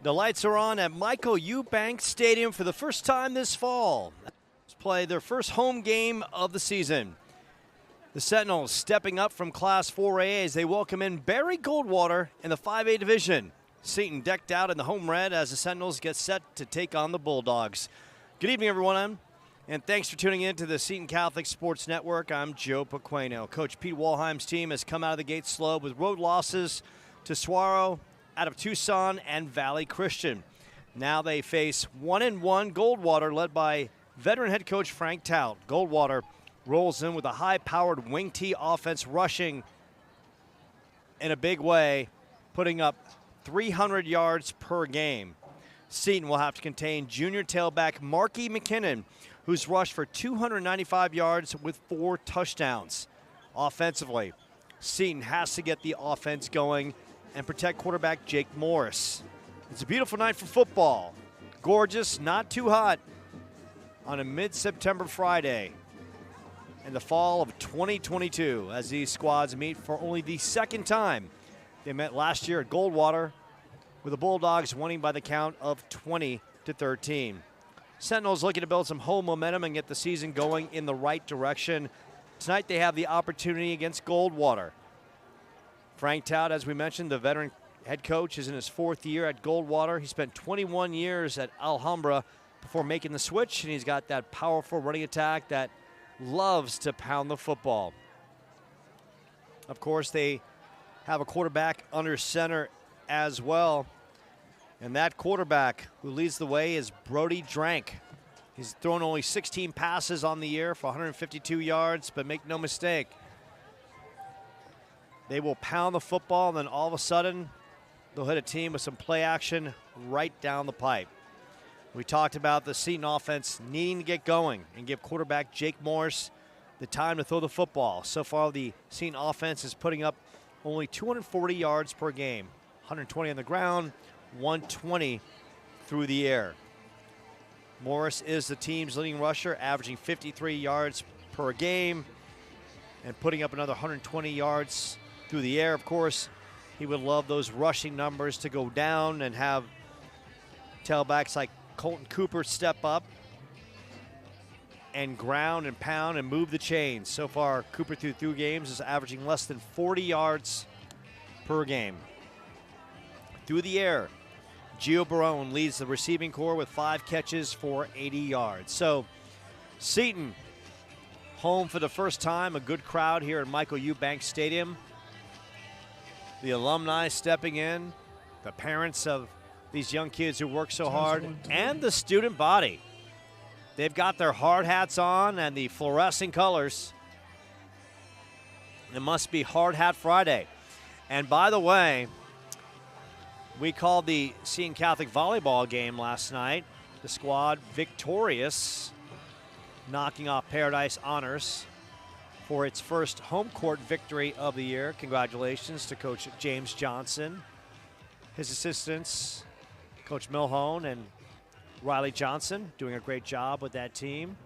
The lights are on at Michael Eubanks Stadium for the first time this fall. Let's play their first home game of the season. The Sentinels stepping up from Class 4A as they welcome in Barry Goldwater in the 5A division. Seton decked out in the home red as the Sentinels get set to take on the Bulldogs. Good evening, everyone, and thanks for tuning in to the Seton Catholic Sports Network. I'm Joe Pequeno. Coach Pete Walheim's team has come out of the gate slow with road losses to Saguaro, out of Tucson, and Valley Christian. Now they face 1-1 Goldwater, led by veteran head coach Frank Tout. Goldwater rolls in with a high-powered wing T offense, rushing in a big way, putting up 300 yards per game. Seton will have to contain junior tailback Marky McKinnon, who's rushed for 295 yards with 4 touchdowns. Offensively, Seton has to get the offense going and protect quarterback Jake Morris. It's a beautiful night for football. Gorgeous, not too hot, on a mid-September Friday in the fall of 2022 as these squads meet for only the second time. They met last year at Goldwater, with the Bulldogs winning by the count of 20-13. Sentinels looking to build some home momentum and get the season going in the right direction. Tonight they have the opportunity against Goldwater. Frank Tout, as we mentioned, the veteran head coach, is in his 4th year at Goldwater. He spent 21 years at Alhambra before making the switch, and he's got that powerful running attack that loves to pound the football. Of course, they have a quarterback under center as well, and that quarterback who leads the way is Brody Drank. He's thrown only 16 passes on the year for 152 yards, but make no mistake, they will pound the football, and then all of a sudden, they'll hit a team with some play action right down the pipe. We talked about the Seton offense needing to get going and give quarterback Jake Morris the time to throw the football. So far, the Seton offense is putting up only 240 yards per game, 120 on the ground, 120 through the air. Morris is the team's leading rusher, averaging 53 yards per game and putting up another 120 yards through the air. Of course, he would love those rushing numbers to go down and have tailbacks like Colton Cooper step up and ground and pound and move the chains. So far, Cooper through 2 games is averaging less than 40 yards per game. Through the air, Gio Barone leads the receiving corps with 5 catches for 80 yards. So, Seton home for the first time, a good crowd here at Michael Eubanks Stadium. The alumni stepping in, the parents of these young kids who work so hard, and the student body. They've got their hard hats on and the fluorescent colors. It must be Hard Hat Friday. And by the way, we called the Seton Catholic volleyball game last night. The squad victorious, knocking off Paradise Honors for its first home court victory of the year. Congratulations to Coach James Johnson, his assistants, Coach Milhone and Riley Johnson, doing a great job with that team.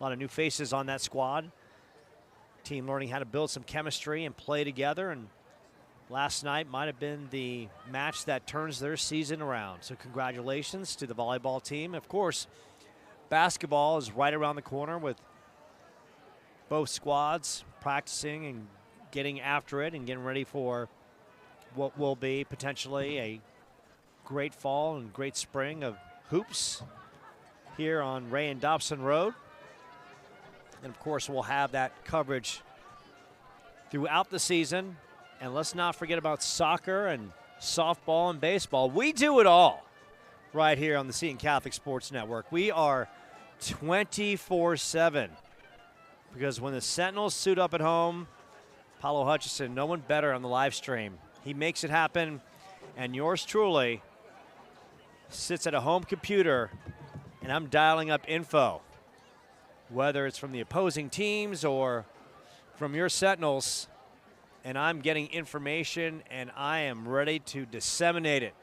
A lot of new faces on that squad. Team learning how to build some chemistry and play together, and last night might have been the match that turns their season around. So congratulations to the volleyball team. Of course, basketball is right around the corner with both squads practicing and getting after it and getting ready for what will be potentially a great fall and great spring of hoops here on Ray and Dobson Road. And of course, we'll have that coverage throughout the season. And let's not forget about soccer and softball and baseball. We do it all right here on the Seton Catholic Sports Network. We are 24/7. Because when the Sentinels suit up at home, Paulo Hutchison, no one better on the live stream. He makes it happen, and yours truly sits at a home computer, and I'm dialing up info, whether it's from the opposing teams or from your Sentinels, and I'm getting information, and I am ready to disseminate it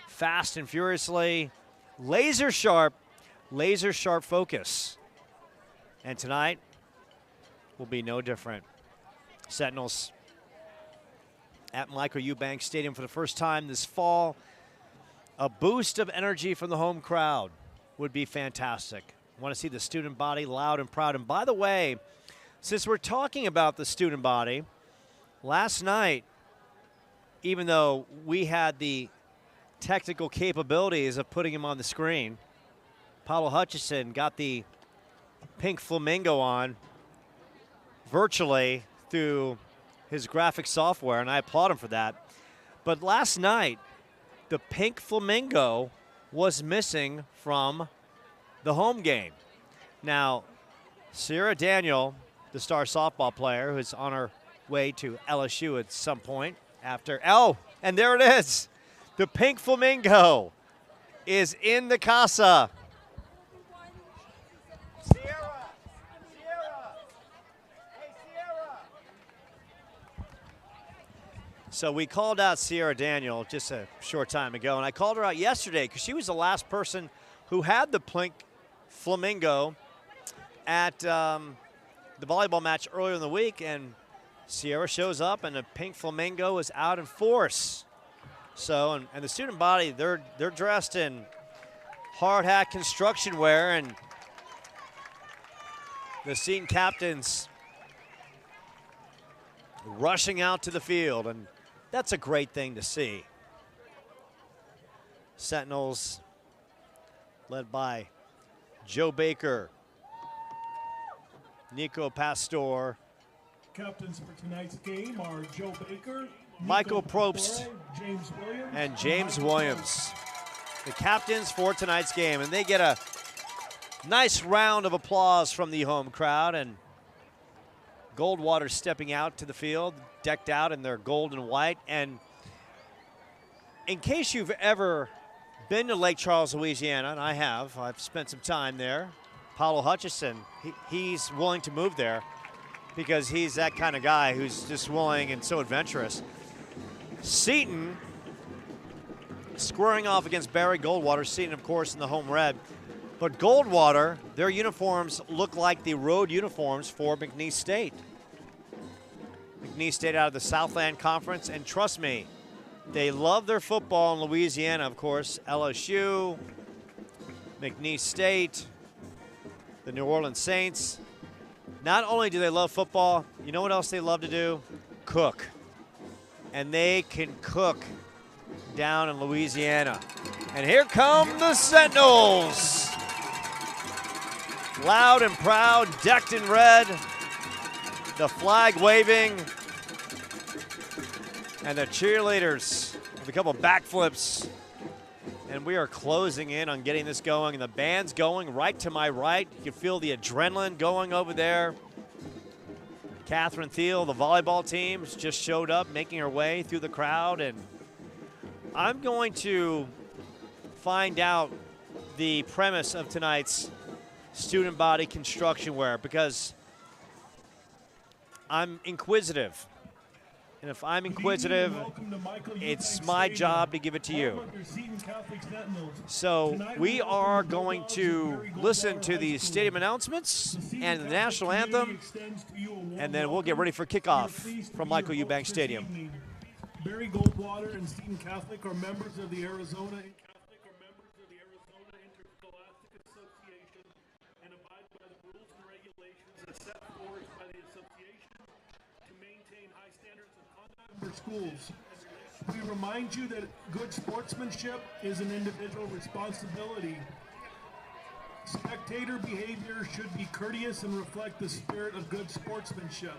fast and furiously, laser sharp focus. And tonight will be no different. Sentinels at Michael Eubanks Stadium for the first time this fall. A boost of energy from the home crowd would be fantastic. I want to see the student body loud and proud. And by the way, since we're talking about the student body, last night, even though we had the technical capabilities of putting him on the screen, Paulo Hutchison got the pink flamingo on virtually through his graphic software, and I applaud him for that. But last night, the pink flamingo was missing from the home game. Now, Sierra Daniel, the star softball player who's on her way to LSU at some point after, oh, and there it is. The pink flamingo is in the casa. Sierra! Hey, Sierra! So we called out Sierra Daniel just a short time ago, and I called her out yesterday because she was the last person who had the pink flamingo at the volleyball match earlier in the week, and Sierra shows up, and the pink flamingo is out in force. So, and the student body, they're dressed in hard hat construction wear, and the Seton captains rushing out to the field, and that's a great thing to see. Sentinels led by Joe Baker, Nico Pastor. Captains for tonight's game are Joe Baker, Michael Probst, James Williams, and James Williams. The captains for tonight's game, and they get a nice round of applause from the home crowd, and Goldwater stepping out to the field, decked out in their gold and white. And in case you've ever been to Lake Charles, Louisiana, and I have, I've spent some time there, Paulo Hutchison, he's willing to move there because he's that kind of guy who's just willing and so adventurous. Seton squaring off against Barry Goldwater. Seton, of course, in the home red. But Goldwater, their uniforms look like the road uniforms for McNeese State. McNeese State out of the Southland Conference, and trust me, they love their football in Louisiana, of course. LSU, McNeese State, the New Orleans Saints. Not only do they love football, you know what else they love to do? Cook. And they can cook down in Louisiana. And here come the Sentinels. Loud and proud, decked in red, the flag waving, and the cheerleaders with a couple backflips. And we are closing in on getting this going, and the band's going right to my right. You can feel the adrenaline going over there. Catherine Thiel, the volleyball team, has just showed up, making her way through the crowd, and I'm going to find out the premise of tonight's student body construction wear, because I'm inquisitive. And if I'm inquisitive, it's my job to give it to you. So we are going to listen to the stadium announcements and the national anthem, and then we'll get ready for kickoff from Michael Eubanks Stadium. Barry Goldwater and Seton Catholic are members of the Arizona Interscholastic Association and abide by the rules and regulations as set forth by the association to maintain high standards of conduct for schools. We remind you that good sportsmanship is an individual responsibility. Spectator behavior should be courteous and reflect the spirit of good sportsmanship.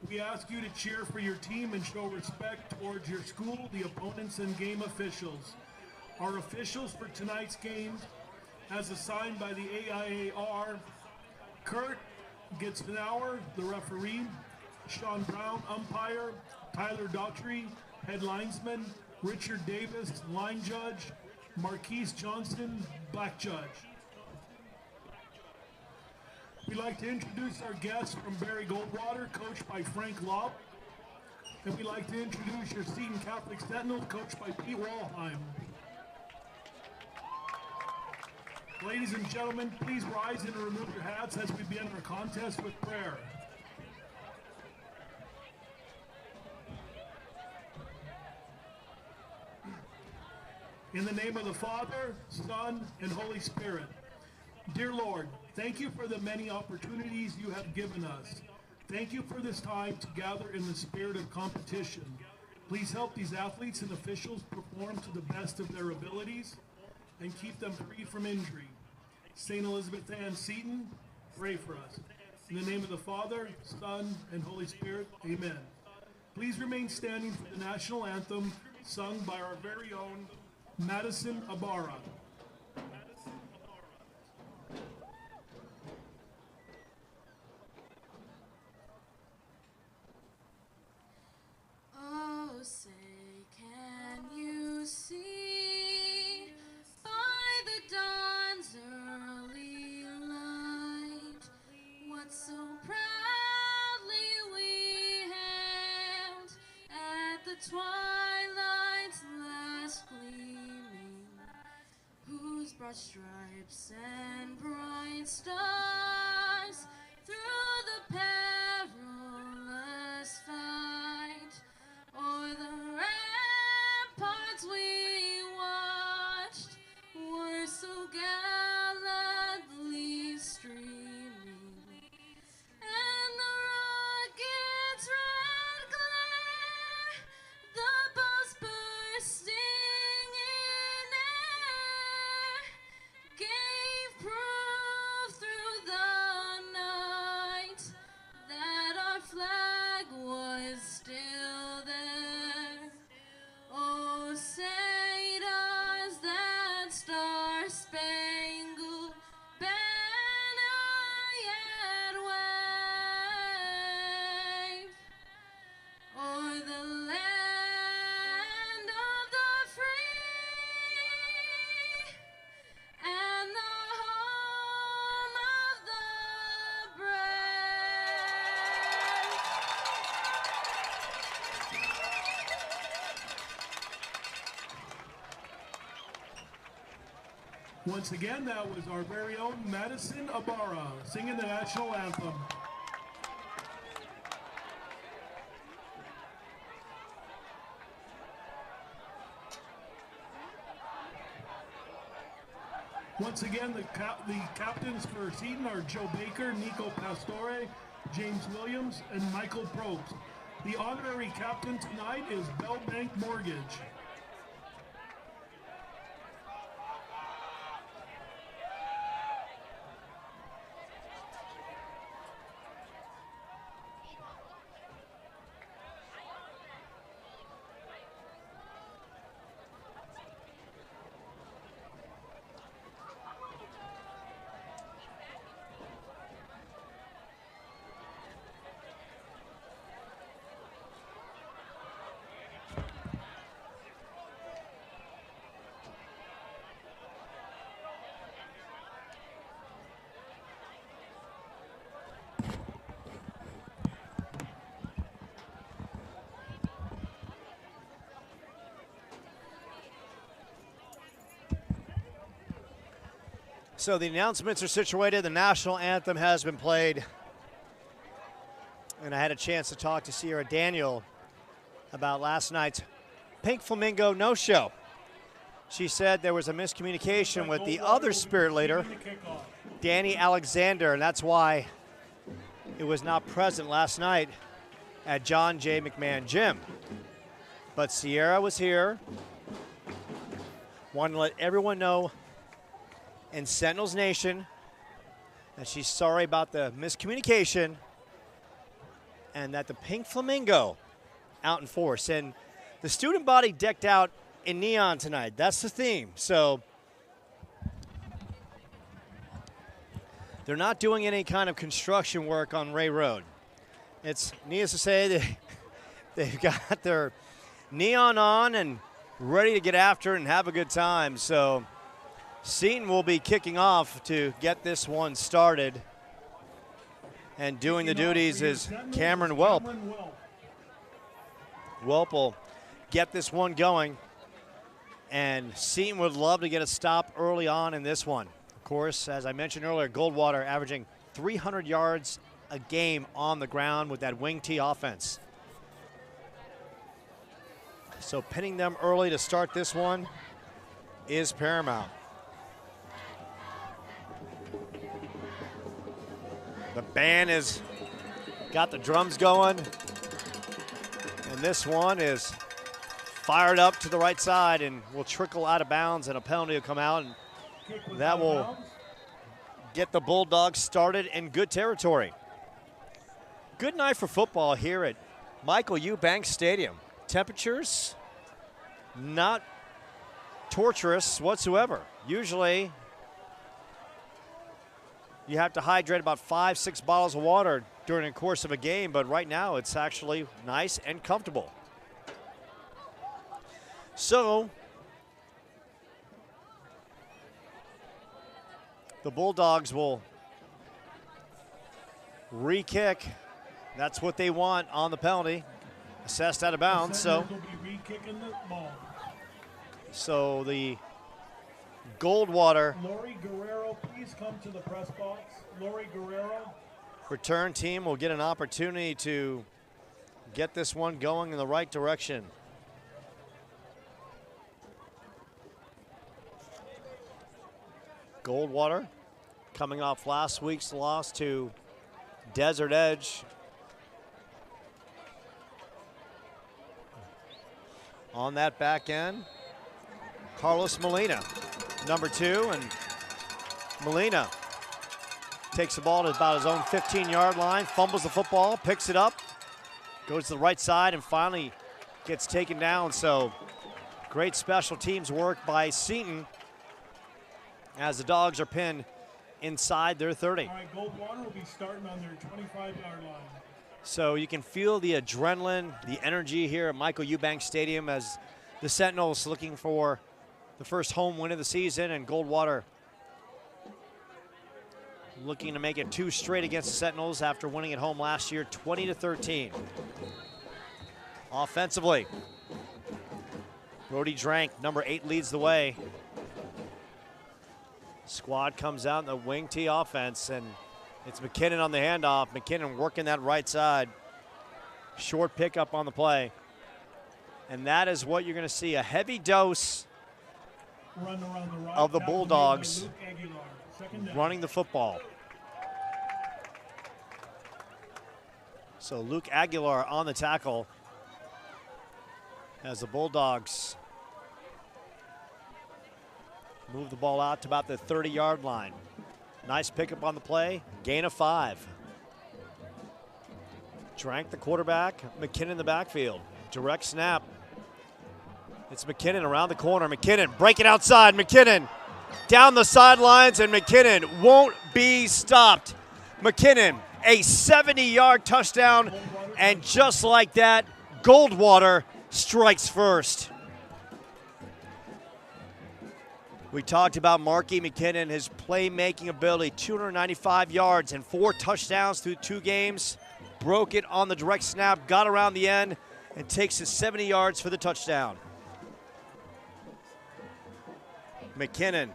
We ask you to cheer for your team and show respect towards your school, the opponents, and game officials. Our officials for tonight's game, as assigned by the AIAR, Kurt Gitzvenauer, the referee, Sean Brown, umpire, Tyler Daughtry, head linesman, Richard Davis, line judge, Marquise Johnson, black judge. We'd like to introduce our guests from Barry Goldwater, coached by Frank Lobb. And we'd like to introduce your Seton Catholic Sentinels, coached by Pete Walheim. Ladies and gentlemen, please rise and remove your hats as we begin our contest with prayer. In the name of the Father, Son, and Holy Spirit. Dear Lord, thank you for the many opportunities you have given us. Thank you for this time to gather in the spirit of competition. Please help these athletes and officials perform to the best of their abilities and keep them free from injury. St. Elizabeth Ann Seton, pray for us. In the name of the Father, Son, and Holy Spirit, amen. Please remain standing for the national anthem sung by our very own Madison Ibarra. Oh, say, can you see by the dawn's early light what so proudly we hailed at the twilight's last gleaming, whose broad stripes and bright stars through the perilous fight o'er the ramparts we watched were so gallantly streaming, and the rocket's red glare, the bows bursting in air, gave proof through the night that our flag was still there. Oh, say does that star-spangled banner yet wave o'er the land of the free and the home of the brave? Once again, that was our very own Madison Ibarra singing the national anthem. Once again, the captains for Seton are Joe Baker, Nico Pastore, James Williams, and Michael Probst. The honorary captain tonight is Bell Bank Mortgage. So the announcements are situated. The national anthem has been played. And I had a chance to talk to Sierra Daniel about last night's Pink Flamingo no-show. She said there was a miscommunication with the other spirit leader, Danny Alexander, and that's why it was not present last night at John J. McMahon Gym. But Sierra was here. Wanted to let everyone know in Sentinels Nation that she's sorry about the miscommunication and that the Pink Flamingo out in force. And the student body decked out in neon tonight. That's the theme. So they're not doing any kind of construction work on Ray Road. It's needless to say they've got their neon on and ready to get after it and have a good time. So Seton will be kicking off to get this one started. And doing the duties is Cameron Welp. Welp will get this one going. And Seton would love to get a stop early on in this one. Of course, as I mentioned earlier, Goldwater averaging 300 yards a game on the ground with that wing T offense. So pinning them early to start this one. is paramount. The band has got the drums going, and this one is fired up to the right side and will trickle out of bounds, and a penalty will come out, and that will get the Bulldogs started in good territory. Good night for football here at Michael Eubanks Stadium. Temperatures not torturous whatsoever. Usually you have to hydrate about 5-6 bottles of water during the course of a game, but right now it's actually nice and comfortable. So the Bulldogs will re-kick. That's what they want on the penalty. Assessed out of bounds. So the Goldwater Lori Guerrero, please come to the press box. Lori Guerrero. Return team will get an opportunity to get this one going in the right direction. Goldwater coming off last week's loss to Desert Edge. On that back end, Carlos Molina, number 2, and Molina takes the ball to about his own 15-yard line, fumbles the football, picks it up, goes to the right side, and finally gets taken down. So great special teams work by Seton as the Dogs are pinned inside their 30. All right, Goldwater will be starting on their 25-yard line. So you can feel the adrenaline, the energy here at Michael Eubanks Stadium as the Sentinels looking for the first home win of the season, and Goldwater looking to make it 2 straight against the Sentinels after winning at home last year 20-13. Offensively, Brody Drank, number 8, leads the way. Squad comes out in the wing T offense, and it's McKinnon on the handoff. McKinnon working that right side. Short pickup on the play. And that is what you're going to see, a heavy dose of the Bulldogs running the football. So Luke Aguilar on the tackle as the Bulldogs move the ball out to about the 30-yard line. Nice pickup on the play, gain of 5. Drank the quarterback, McKinnon in the backfield. Direct snap. It's McKinnon around the corner. McKinnon breaking outside. McKinnon down the sidelines, and McKinnon won't be stopped. McKinnon, a 70-yard touchdown, and just like that, Goldwater strikes first. We talked about Marky McKinnon, his playmaking ability, 295 yards and 4 touchdowns through 2 games. Broke it on the direct snap, got around the end, and takes his 70 yards for the touchdown. McKinnon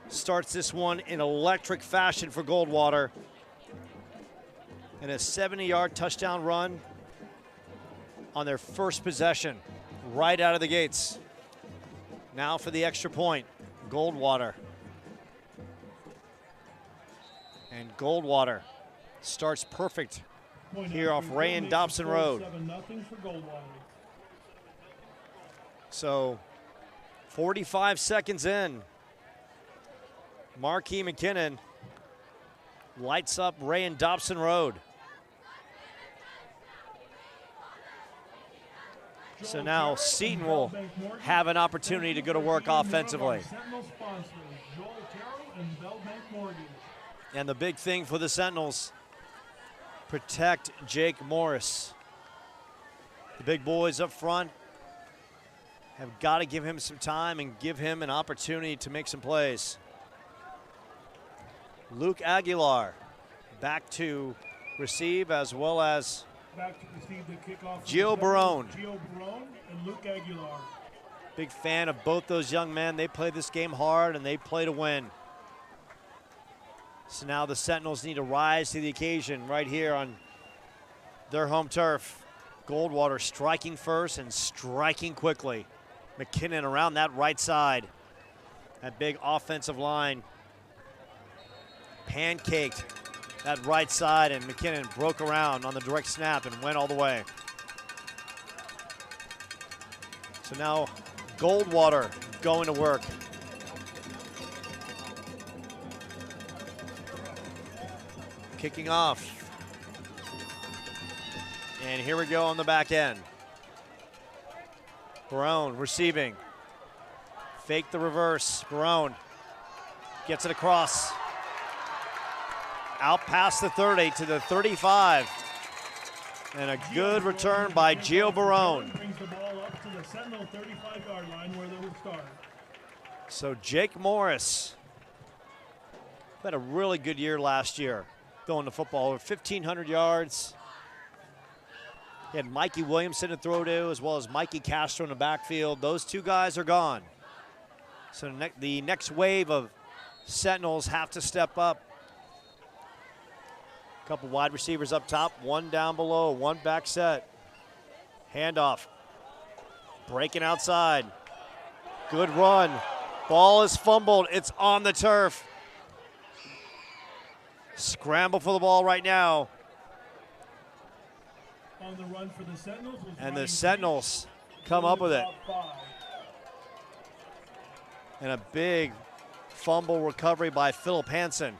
starts this one in electric fashion for Goldwater. And a 70-yard touchdown run on their first possession, right out of the gates. Now for the extra point. Goldwater. And Goldwater starts perfect here off Ray and Dobson Road. So 45 seconds in, Marquis McKinnon lights up Ray and Dobson Road. So now Seton will have an opportunity to go to work offensively. And the big thing for the Sentinels, protect Jake Morris. The big boys up front have got to give him some time and give him an opportunity to make some plays. Luke Aguilar back to receive, as well as back to receive the kickoff. Gio Barone. Gio Barone and Luke Aguilar. Big fan of both those young men. They play this game hard and they play to win. So now the Sentinels need to rise to the occasion right here on their home turf. Goldwater striking first and striking quickly. McKinnon around that right side. That big offensive line pancaked that right side, and McKinnon broke around on the direct snap and went all the way. So now Goldwater going to work. Kicking off. And here we go on the back end. Barone receiving. Fake the reverse. Barone gets it across. Out past the 30 to the 35. And a good return by Gio Barone. Brings the ball up to the Sentinel 35-yard line where they will start. So Jake Morris had a really good year last year throwing the football, over 1,500 yards. He had Mikey Williamson to throw to, as well as Mikey Castro in the backfield. Those two guys are gone. So the next wave of Sentinels have to step up. A couple wide receivers up top, one down below, one back set. Handoff. Breaking outside. Good run. Ball is fumbled. It's on the turf. Scramble for the ball right now. On the run for the Sentinels was And Ryan the Sentinels come up with it. top 5. And a big fumble recovery by Philip Hansen.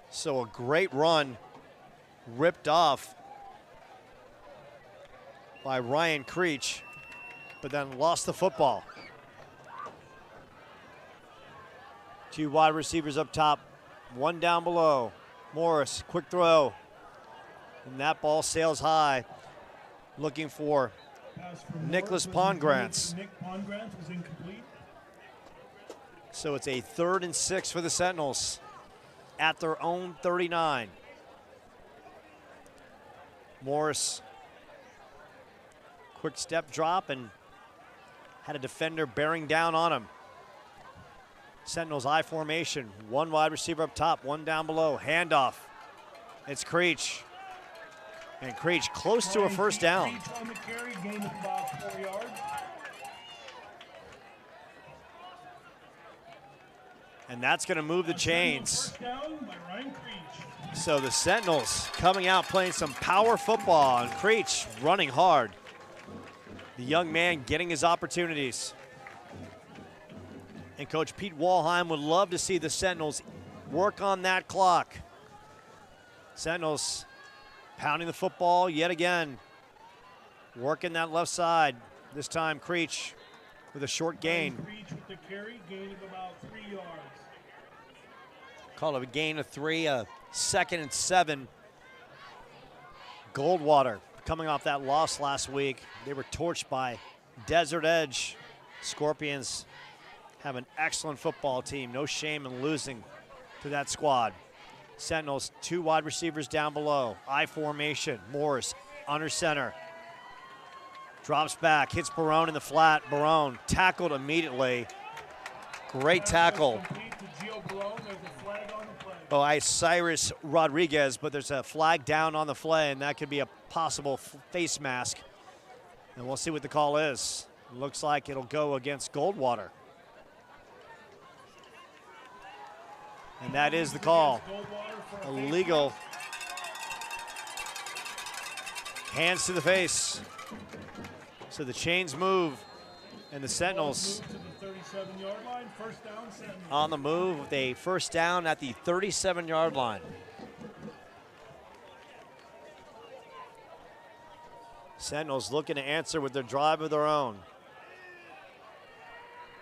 So a great run ripped off by Ryan Creech, but then lost the football. Two wide receivers up top, one down below. Morris, quick throw. And that ball sails high, looking for Pass from Nicholas Morris was Pongrantz. intended to Nick Pongrantz was incomplete. So it's a 3rd and 6 for the Sentinels at their own 39. Morris, quick step drop and had a defender bearing down on him. Sentinels I formation, one wide receiver up top, one down below, handoff. It's Creech. And Creech close to a first down. Creech on the carry, gain of about 4 yards. And that's going to move the chains. First down by Ryan Creech. So the Sentinels coming out playing some power football, and Creech running hard. The young man getting his opportunities. And Coach Pete Walheim would love to see the Sentinels work on that clock. Sentinels pounding the football yet again. Working that left side. This time Creech with a short gain. Creech with the carry, gain of about 3 yards. Call it a gain of 3, a 2nd and 7. Goldwater coming off that loss last week. They were torched by Desert Edge. Scorpions have an excellent football team. No shame in losing to that squad. Sentinels, 2 wide receivers down below. I formation. Morris under center. Drops back, hits Barone in the flat. Barone tackled immediately. Great tackle. Oh, Cyrus Rodriguez, but there's a flag down on the play, and that could be a possible face mask. And we'll see what the call is. Looks like it'll go against Goldwater. And that is the call. Illegal. Hands to the face. So the chains move, and the Sentinels on the move with a first down at the 37-yard line. Sentinels looking to answer with their drive of their own.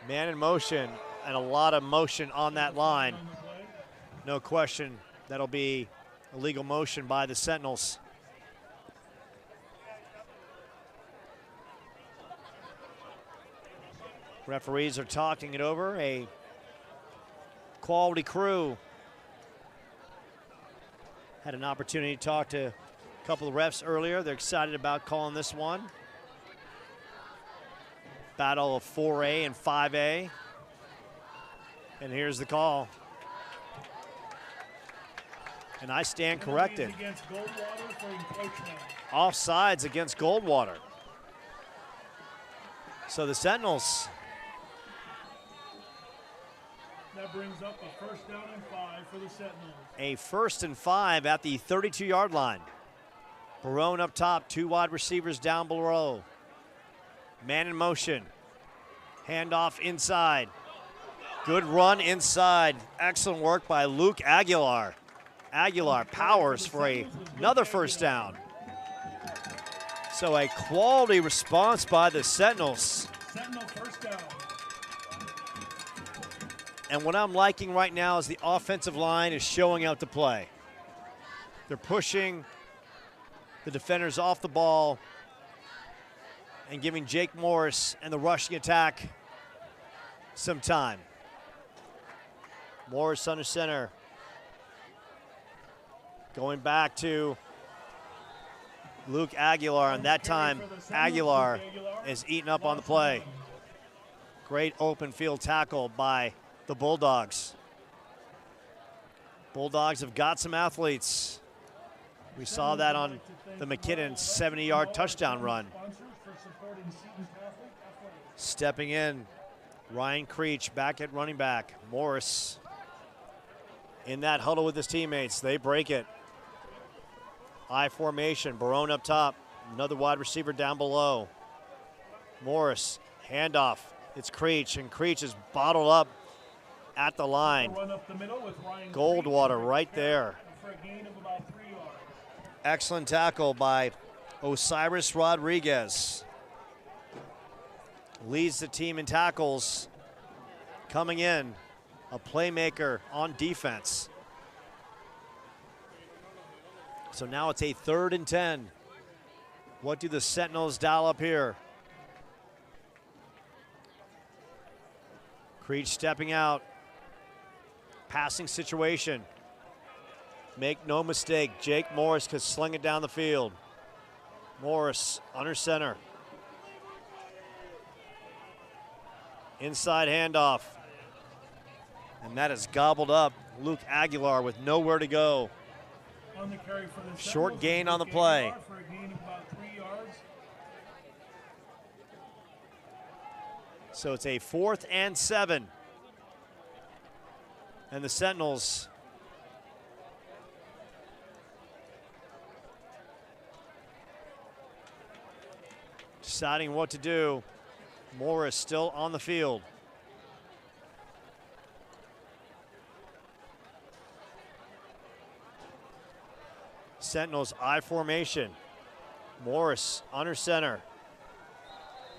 Man in motion, and a lot of motion on that line. No question that'll be illegal motion by the Sentinels. Referees are talking it over. A quality crew had an opportunity to talk to a couple of refs earlier. They're excited about calling this one. Battle of 4A and 5A. And here's the call. And I stand corrected. Offsides against Goldwater. So the Sentinels That brings up a 1st down and 5 for the Sentinels. A 1st and 5 at the 32-yard line. Barone up top, 2 wide receivers down below. Man in motion. Handoff inside. Good run inside. Excellent work by Luke Aguilar. Aguilar powers for another 1st down. So a quality response by the Sentinels. Sentinel 1st down. And what I'm liking right now is the offensive line is showing out to play. They're pushing the defenders off the ball and giving Jake Morris and the rushing attack some time. Morris under center. Going back to Luke Aguilar, and that time Aguilar is eaten up on the play. Great open field tackle by the Bulldogs. Bulldogs have got some athletes. We saw that on the McKinnon 70-yard touchdown run. Stepping in, Ryan Creech back at running back. Morris in that huddle with his teammates. They break it. I formation, Barone up top. Another wide receiver down below. Morris, handoff. It's Creech, and Creech is bottled up at the line. Goldwater right there. Excellent tackle by Osiris Rodriguez. Leads the team in tackles. Coming in, a playmaker on defense. So now it's a 3rd and 10. What do the Sentinels dial up here? Creech stepping out. Passing situation. Make no mistake, Jake Morris could sling it down the field. Morris under center. Inside handoff. And that is gobbled up. Luke Aguilar with nowhere to go. On the carry for the Short gain on the play. For a gain of about 3 yards. So it's a 4th and 7. And the Sentinels deciding what to do. Morris still on the field. Sentinels I formation. Morris under center.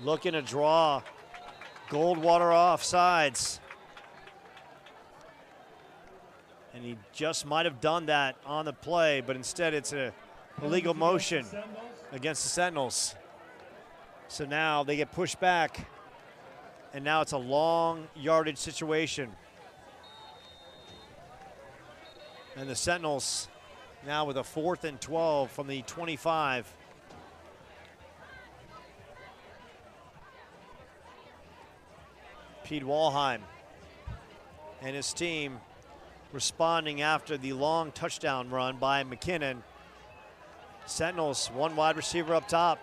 Looking to draw Goldwater off sides. And he just might have done that on the play, but instead it's a illegal motion against the Sentinels. So now they get pushed back, and now it's a long yardage situation. And the Sentinels now with a 4th and 12 from the 25. Pete Walheim and his team responding after the long touchdown run by McKinnon. Sentinels, 1 wide receiver up top,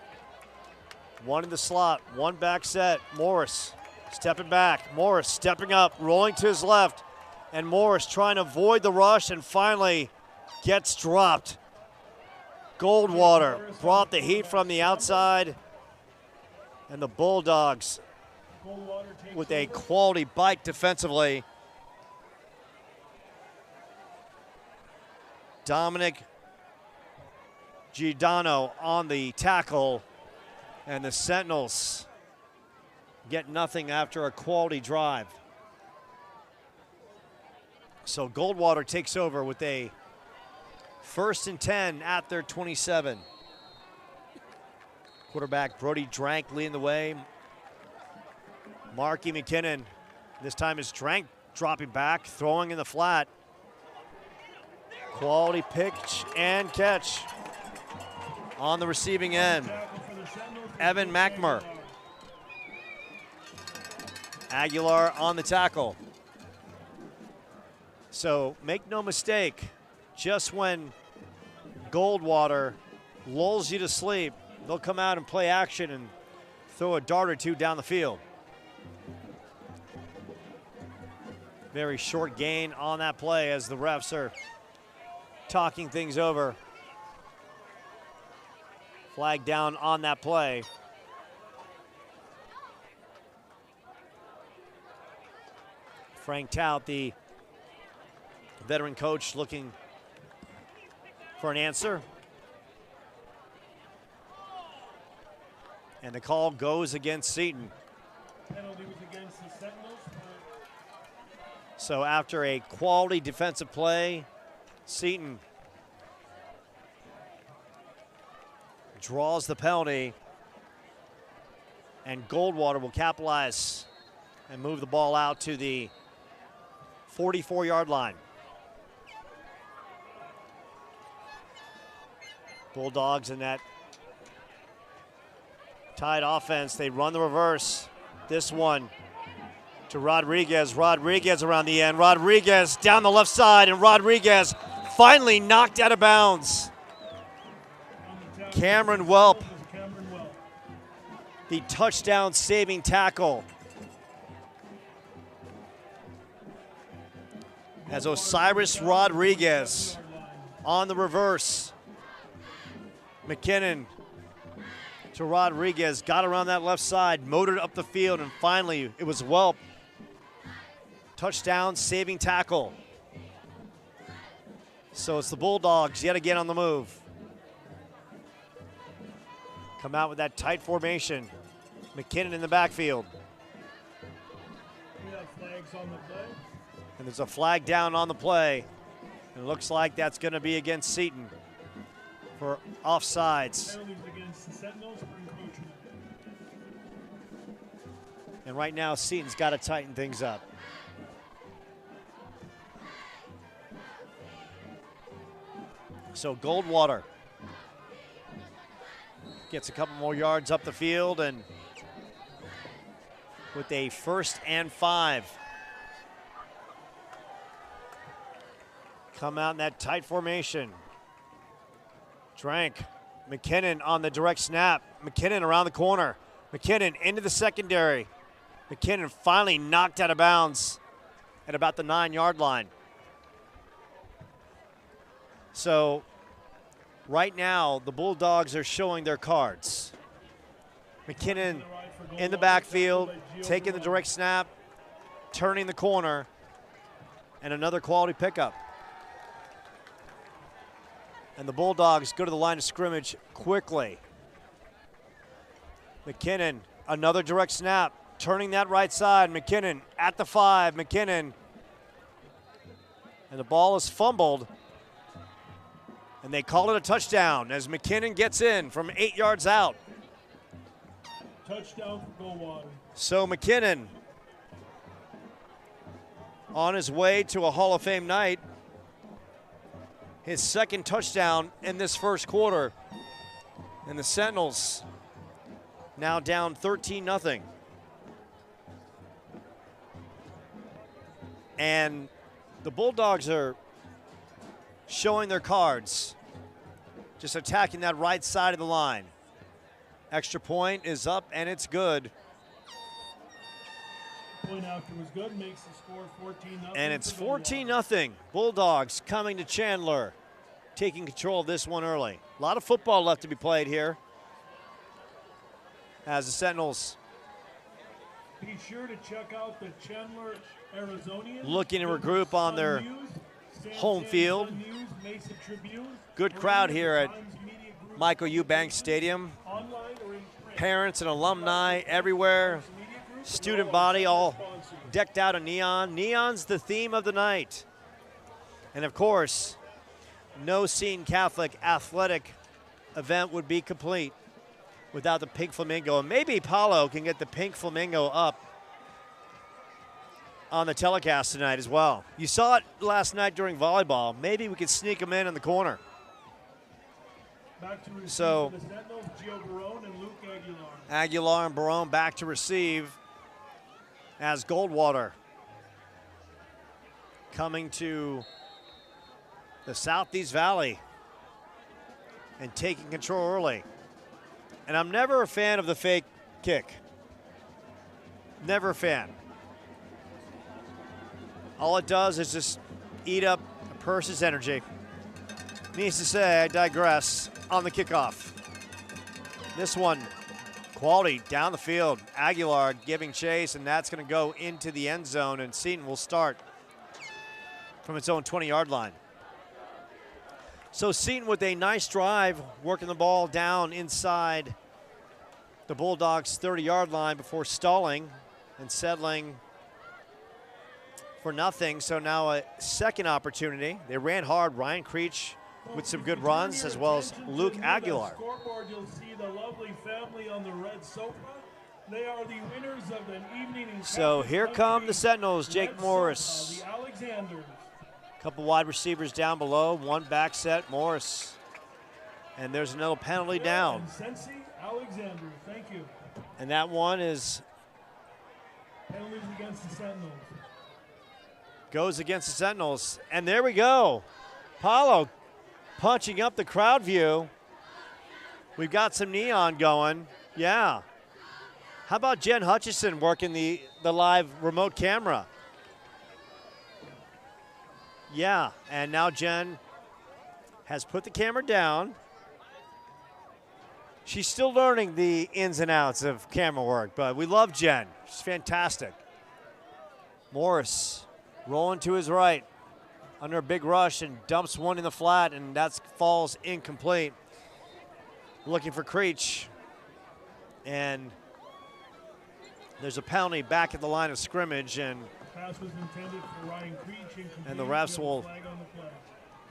1 in the slot, 1 back set. Morris stepping back. Morris stepping up, rolling to his left. And Morris trying to avoid the rush and finally gets dropped. Goldwater brought the heat from the outside. And the Bulldogs with a quality bite defensively. Dominic Giordano on the tackle. And the Sentinels get nothing after a quality drive. So Goldwater takes over with a 1st and 10 at their 27. Quarterback Brody Drank leading the way. Marky McKinnon, this time is Drank dropping back, throwing in the flat. Quality pitch and catch on the receiving end. Evan McMur. Aguilar on the tackle. So make no mistake, just when Goldwater lulls you to sleep, they'll come out and play action and throw a dart or two down the field. Very short gain on that play as the refs are talking things over. Flag down on that play. Frank Tout, the veteran coach, looking for an answer. And the call goes against Seton. Penalty was against the Sentinels. So after a quality defensive play, Seton draws the penalty, and Goldwater will capitalize and move the ball out to the 44-yard line. Bulldogs in that tight offense. They run the reverse. This one to Rodriguez. Rodriguez around the end. Rodriguez down the left side, and Rodriguez finally knocked out of bounds. Cameron Welp, the touchdown saving tackle. As Osiris Rodriguez on the reverse. McKinnon to Rodriguez, got around that left side, motored up the field, and finally it was Welp. Touchdown saving tackle. So it's the Bulldogs yet again on the move. Come out with that tight formation. McKinnon in the backfield. We have flags on the play. And there's a flag down on the play. And it looks like that's going to be against Seton for offsides. Penalty was against the Sentinels for encroachment. And right now, Seton's got to tighten things up. So Goldwater gets a couple more yards up the field, and with a 1st and 5. Come out in that tight formation. Drank. McKinnon on the direct snap. McKinnon around the corner. McKinnon into the secondary. McKinnon finally knocked out of bounds at about the 9-yard line. So right now, the Bulldogs are showing their cards. McKinnon in the backfield, taking the direct snap, turning the corner, and another quality pickup. And the Bulldogs go to the line of scrimmage quickly. McKinnon, another direct snap, turning that right side. McKinnon at the 5. McKinnon. And the ball is fumbled. And they call it a touchdown as McKinnon gets in from 8 yards out. Touchdown for Goldwater. So McKinnon on his way to a Hall of Fame night. His 2nd touchdown in this first quarter. And the Sentinels now down 13-0. And the Bulldogs are showing their cards, just attacking that right side of the line. Extra point is up, and it's good. Point after was good, makes the score 14-0. And it's 14-0. Bulldogs coming to Chandler, taking control of this one early. A lot of football left to be played here as the Sentinels Be sure to check out the Chandler Arizonians. looking to regroup on their home field. Good crowd here at Michael Eubanks Stadium. Parents and alumni everywhere. Student body all decked out in neon. Neon's the theme of the night. And of course, no Seton Catholic athletic event would be complete without the pink flamingo. And maybe Paulo can get the pink flamingo up on the telecast tonight as well. You saw it last night during volleyball. Maybe we could sneak them in the corner. Back to receive So for the Sentinels, Gio Barone and Luke Aguilar. Aguilar and Barone back to receive as Goldwater coming to the Southeast Valley and taking control early. And I'm never a fan of the fake kick. Never a fan. All it does is just eat up a purse's energy. Needs to say, I digress on the kickoff. This one, quality down the field. Aguilar giving chase, and that's going to go into the end zone, and Seton will start from its own 20-yard line. So Seton with a nice drive, working the ball down inside the Bulldogs' 30-yard line before stalling and settling for nothing. So now a second opportunity. They ran hard. Ryan Creech with some good runs, as well as Luke Aguilar. Scoreboard, you'll see the lovely family on the red sofa. They are the winners of an evening in So Cactus here come Country the Sentinels. Jake Red Morris. Sofa, the Alexanders. Couple wide receivers down below, one back set, Morris. And there's another penalty down. And Sensi Alexander, thank you. And that one is Penalties against the Sentinels. goes against the Sentinels. And there we go. Paulo punching up the crowd view. We've got some neon going. Yeah. How about Jen Hutchison working the live remote camera? Yeah, and now Jen has put the camera down. She's still learning the ins and outs of camera work, but we love Jen. She's fantastic. Morris rolling to his right under a big rush and dumps one in the flat, and that falls incomplete. Looking for Creech. And there's a penalty back at the line of scrimmage, and Pass was intended for Ryan Creech. Incomplete. And the refs will Flag on the play.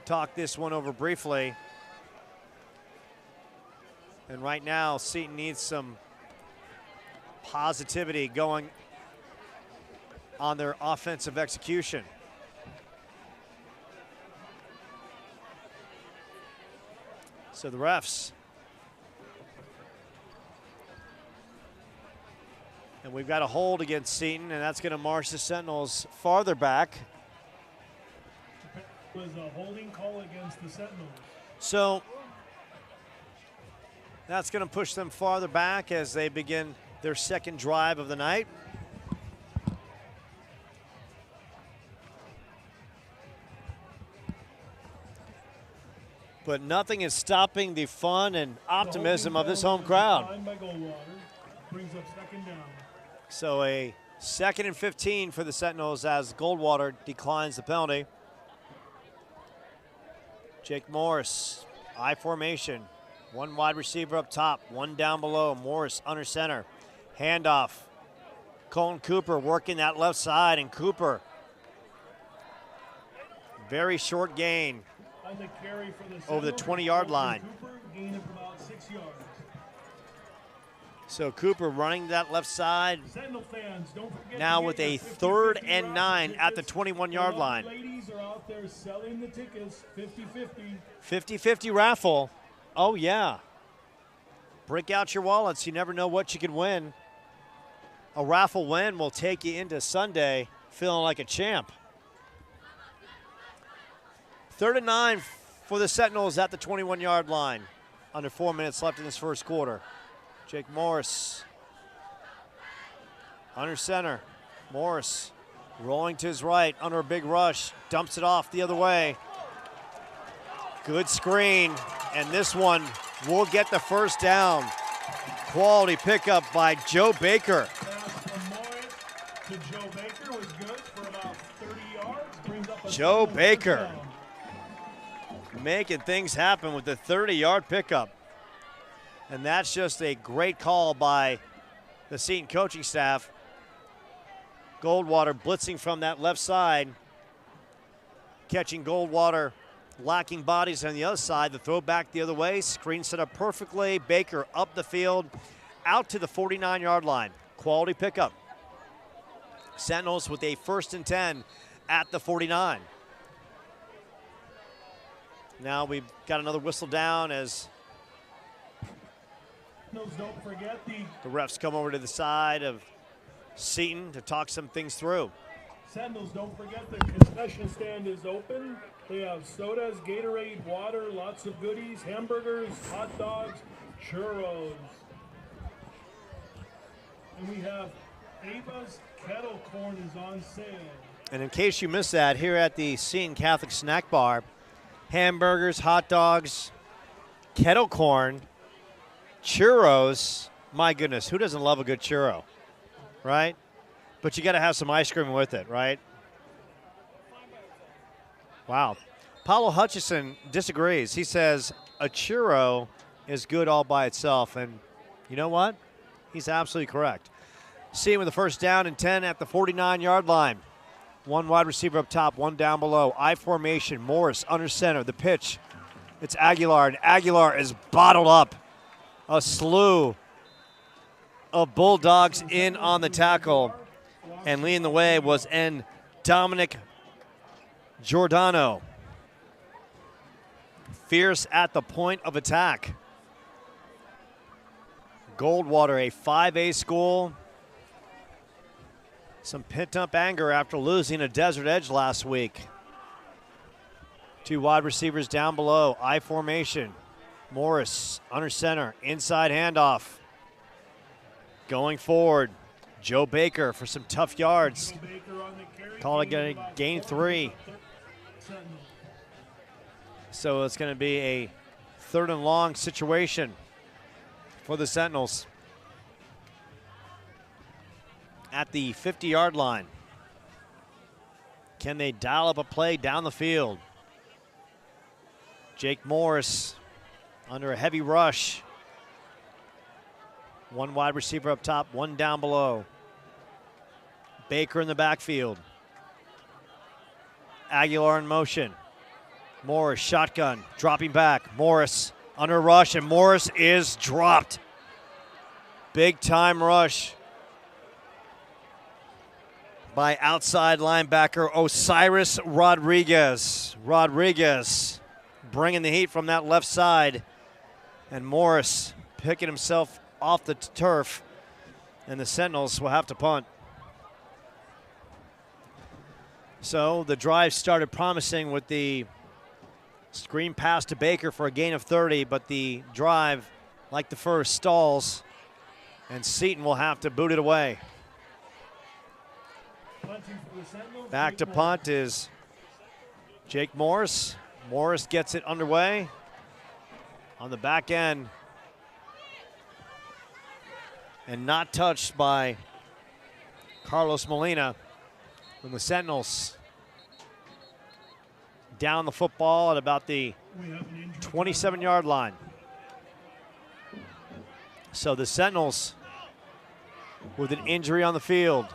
talk this one over briefly. And right now, Seton needs some positivity going on their offensive execution. So the refs. And we've got a hold against Seton, and that's going to march the Sentinels farther back. Was a holding call against the Sentinels. So that's going to push them farther back as they begin their second drive of the night. But nothing is stopping the fun and optimism of this home crowd. By Goldwater. Brings up second down. So a 2nd and 15 for the Sentinels as Goldwater declines the penalty. Jake Morris, I formation. One wide receiver up top, one down below. Morris under center. Handoff. Colton Cooper working that left side, and Cooper. Very short gain On the carry for the over the Sentinels, 20-yard Colton line. Cooper, gain of about 6 yards. So Cooper running that left side. Sentinel fans, don't forget Now to with get a your 50-50 3rd and raffle 9 at the tickets. 21-yard The line. ladies are out there selling the tickets 50-50. 50-50 raffle. Oh, yeah. Break out your wallets. You never know what you could win. A raffle win will take you into Sunday feeling like a champ. 3rd and 9 for the Sentinels at the 21-yard line. Under 4 minutes left in this first quarter. Jake Morris under center. Morris rolling to his right under a big rush. Dumps it off the other way. Good screen. And this one will get the first down. Quality pickup by Joe Baker. Pass from Morris to Joe Baker was good for about 30 yards. Brings up a Joe Sentinel Baker. touchdown. Making things happen with the 30-yard pickup. And that's just a great call by the Seton coaching staff. Goldwater blitzing from that left side. Catching Goldwater, lacking bodies on the other side. The throw back the other way. Screen set up perfectly. Baker up the field, out to the 49-yard line. Quality pickup. Sentinels with a 1st and 10 at the 49. Now we've got another whistle down as Don't forget the refs come over to the side of Seton to talk some things through. Sentinels, don't forget the concession stand is open. They have sodas, Gatorade, water, lots of goodies, hamburgers, hot dogs, churros. And we have Ava's kettle corn is on sale. And in case you missed that, here at the Seton Catholic Snack Bar, hamburgers, hot dogs, kettle corn, churros. My goodness, who doesn't love a good churro, right? But you got to have some ice cream with it, right? Wow. Paulo Hutchison disagrees. He says a churro is good all by itself. And you know what? He's absolutely correct. Seton with the first down and 10 at the 49-yard line. One wide receiver up top, one down below. I formation, Morris under center. The pitch, it's Aguilar, and Aguilar is bottled up. A slew of Bulldogs in on the tackle. And leading the way was Dominic Giordano. Fierce at the point of attack. Goldwater, a 5A school. Some pent-up anger after losing a Desert Edge last week. Two wide receivers down below. I formation. Morris under center. Inside handoff. Going forward. Joe Baker for some tough yards. Call it a gain 3. So it's going to be a 3rd and long situation for the Sentinels. At the 50-yard line. Can they dial up a play down the field? Jake Morris under a heavy rush. One wide receiver up top, one down below. Baker in the backfield. Aguilar in motion. Morris, shotgun, dropping back. Morris under rush, and Morris is dropped. Big time rush by outside linebacker Osiris Rodriguez. Rodriguez bringing the heat from that left side. And Morris picking himself off the turf. And the Sentinels will have to punt. So the drive started promising with the screen pass to Baker for a gain of 30, but the drive, like the first, stalls. And Seton will have to boot it away. Back to punt is Jake Morris. Morris gets it underway on the back end and not touched by Carlos Molina. When the Sentinels down the football at about the 27-yard line. So the Sentinels with an injury on the field.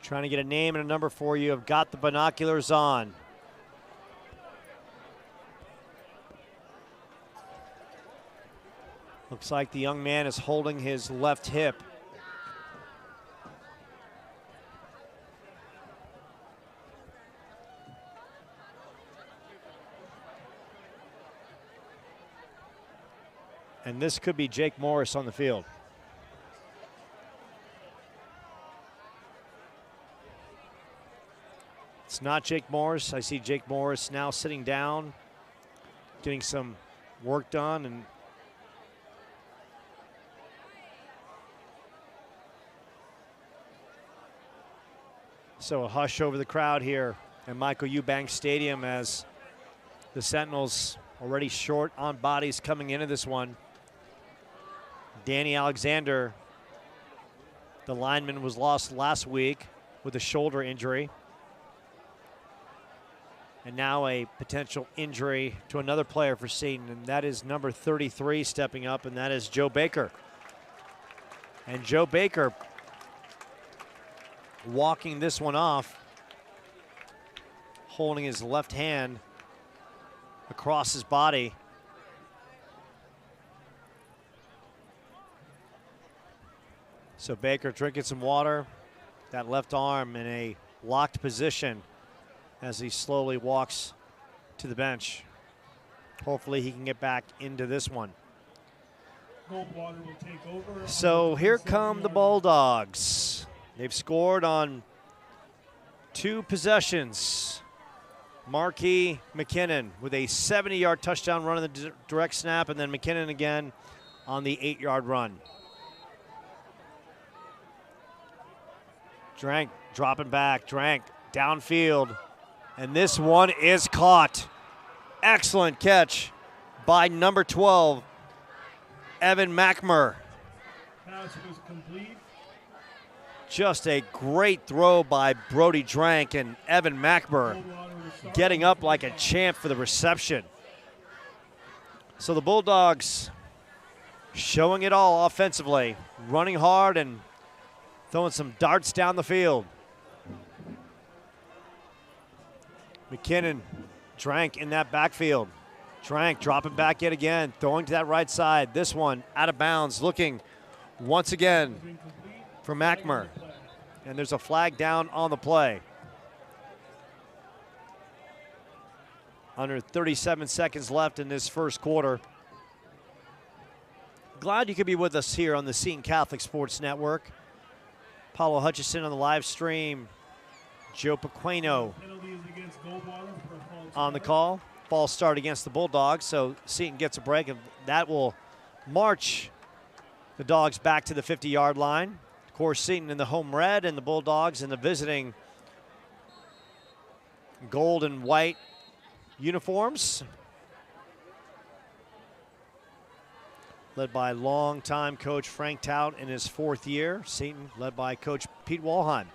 Trying to get a name and a number for you. I've got the binoculars on. Looks like the young man is holding his left hip. And this could be Jake Morris on the field. It's not Jake Morris. I see Jake Morris now sitting down, getting some work done. And so a hush over the crowd here at Michael Eubanks Stadium as the Sentinels already short on bodies coming into this one. Danny Alexander, the lineman, was lost last week with a shoulder injury. And now a potential injury to another player for Seton, and that is number 33 stepping up, and that is Joe Baker. And Joe Baker walking this one off, holding his left hand across his body. So Baker drinking some water, that left arm in a locked position as he slowly walks to the bench. Hopefully he can get back into this one. Goldwater will take over. So here come the Bulldogs. They've scored on 2 possessions. Marquis McKinnon with a 70-yard touchdown run on the direct snap, and then McKinnon again on the 8-yard run. Drank dropping back. Drank downfield. And this one is caught. Excellent catch by number 12, Evan McMur. Pass was complete. Just a great throw by Brody Drank, and Evan McMur getting up like a champ for the reception. So the Bulldogs showing it all offensively, running hard and throwing some darts down the field. McKinnon, Drank in that backfield. Drank dropping back yet again, throwing to that right side. This one out of bounds, looking once again for McMur. And there's a flag down on the play. Under 37 seconds left in this first quarter. Glad you could be with us here on the Seton Catholic Sports Network. Paulo Hutchison on the live stream. Joe Pequeno on the call. False start against the Bulldogs, so Seton gets a break, and that will march the Dogs back to the 50-yard line. Of course, Seton in the home red and the Bulldogs in the visiting gold and white uniforms. Led by longtime coach Frank Tout in his 4th year. Seton led by coach Pete Walheim.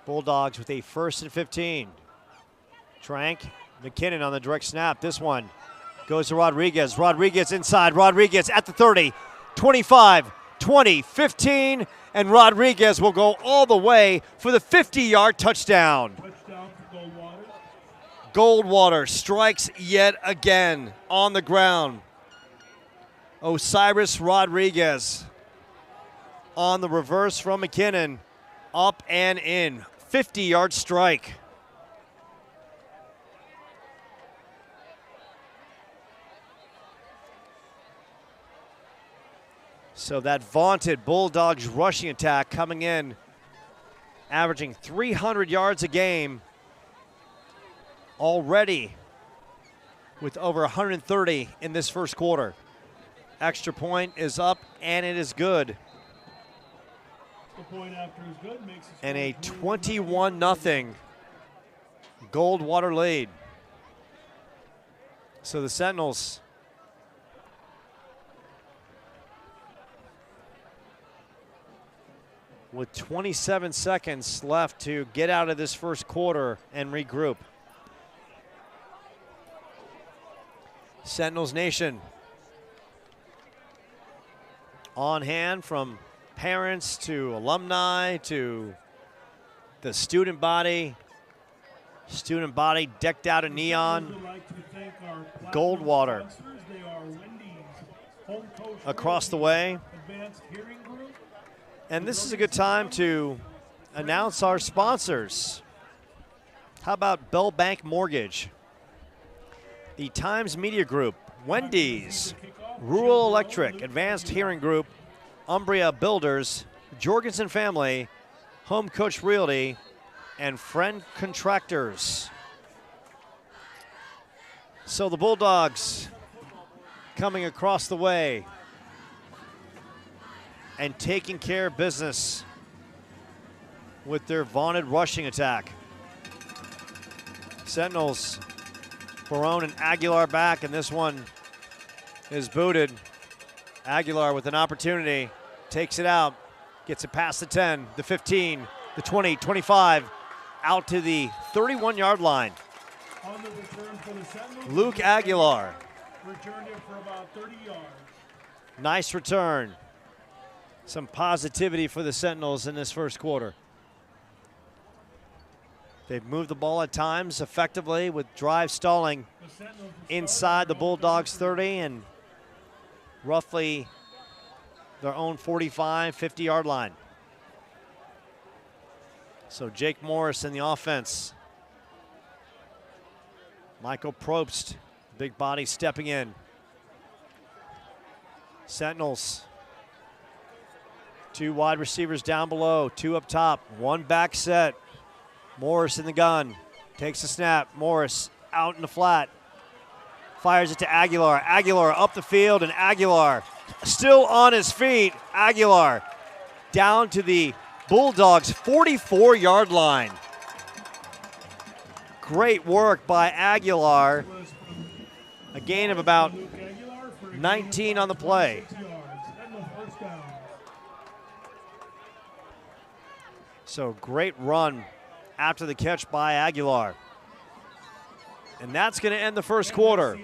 Bulldogs with a 1st and 15. Drank, McKinnon on the direct snap. This one goes to Rodriguez. Rodriguez inside. Rodriguez at the 30, 25, 20, 15, and Rodriguez will go all the way for the 50-yard touchdown. Touchdown for Goldwater. Goldwater strikes yet again on the ground. Osiris Rodriguez on the reverse from McKinnon. Up and in. 50-yard strike. So that vaunted Bulldogs rushing attack coming in, averaging 300 yards a game already with over 130 in this first quarter. Extra point is up, and it is good. The point after is good, makes it And a 21-0 Goldwater lead. So the Sentinels with 27 seconds left to get out of this first quarter and regroup. Sentinels Nation on hand, from parents to alumni to the student body. Student body decked out in neon. Goldwater across the way. And this is a good time to announce our sponsors. How about Bell Bank Mortgage, the Times Media Group, Wendy's, Rural Electric, Advanced Hearing Group, Umbria Builders, Jorgensen Family, Home Coach Realty, and Friend Contractors. So the Bulldogs coming across the way and taking care of business with their vaunted rushing attack. Sentinels, Barone and Aguilar back, and this one is booted. Aguilar with an opportunity, takes it out, gets it past the 10, the 15, the 20, 25, out to the 31-yard line. On the return for the Sentinels, Luke Aguilar. Returned it for about 30 yards. Nice return. Some positivity for the Sentinels in this first quarter. They've moved the ball at times effectively with drive stalling inside the Bulldogs 30 and roughly their own 45, 50-yard line. So Jake Morris in the offense. Michael Probst, big body stepping in. Sentinels, 2 wide receivers down below, 2 up top, 1 back set. Morris in the gun, takes a snap. Morris out in the flat, Fires it to Aguilar. Aguilar up the field, and Aguilar still on his feet. Aguilar down to the Bulldogs' 44-yard line. Great work by Aguilar. A gain of about 19 on the play. So great run after the catch by Aguilar. And that's going to end the first quarter.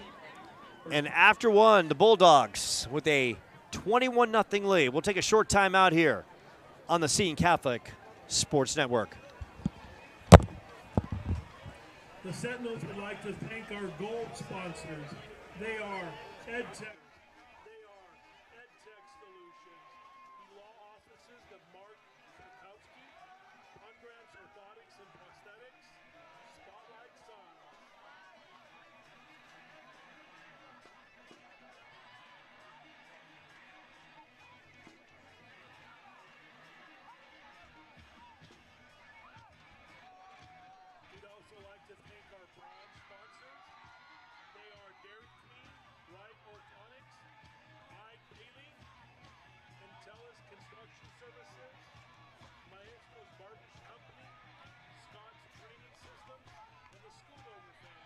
And after one, the Bulldogs with a 21-0 lead. We'll take a short timeout here on the Seton Catholic Sports Network. The Sentinels would like to thank our gold sponsors. They are EdTech. They are EdTech Solutions, the law offices of Mark Bukowski, Ungrants Orthotics and Prosthetics, Spotlight Sun. We'd also like to thank our bronze sponsors. They are Dairy Queen, Light Ortonics, Bailey, Intellis Construction Services, Maestro's Garbage Company, Scott's Training Systems, and the Schoonover family.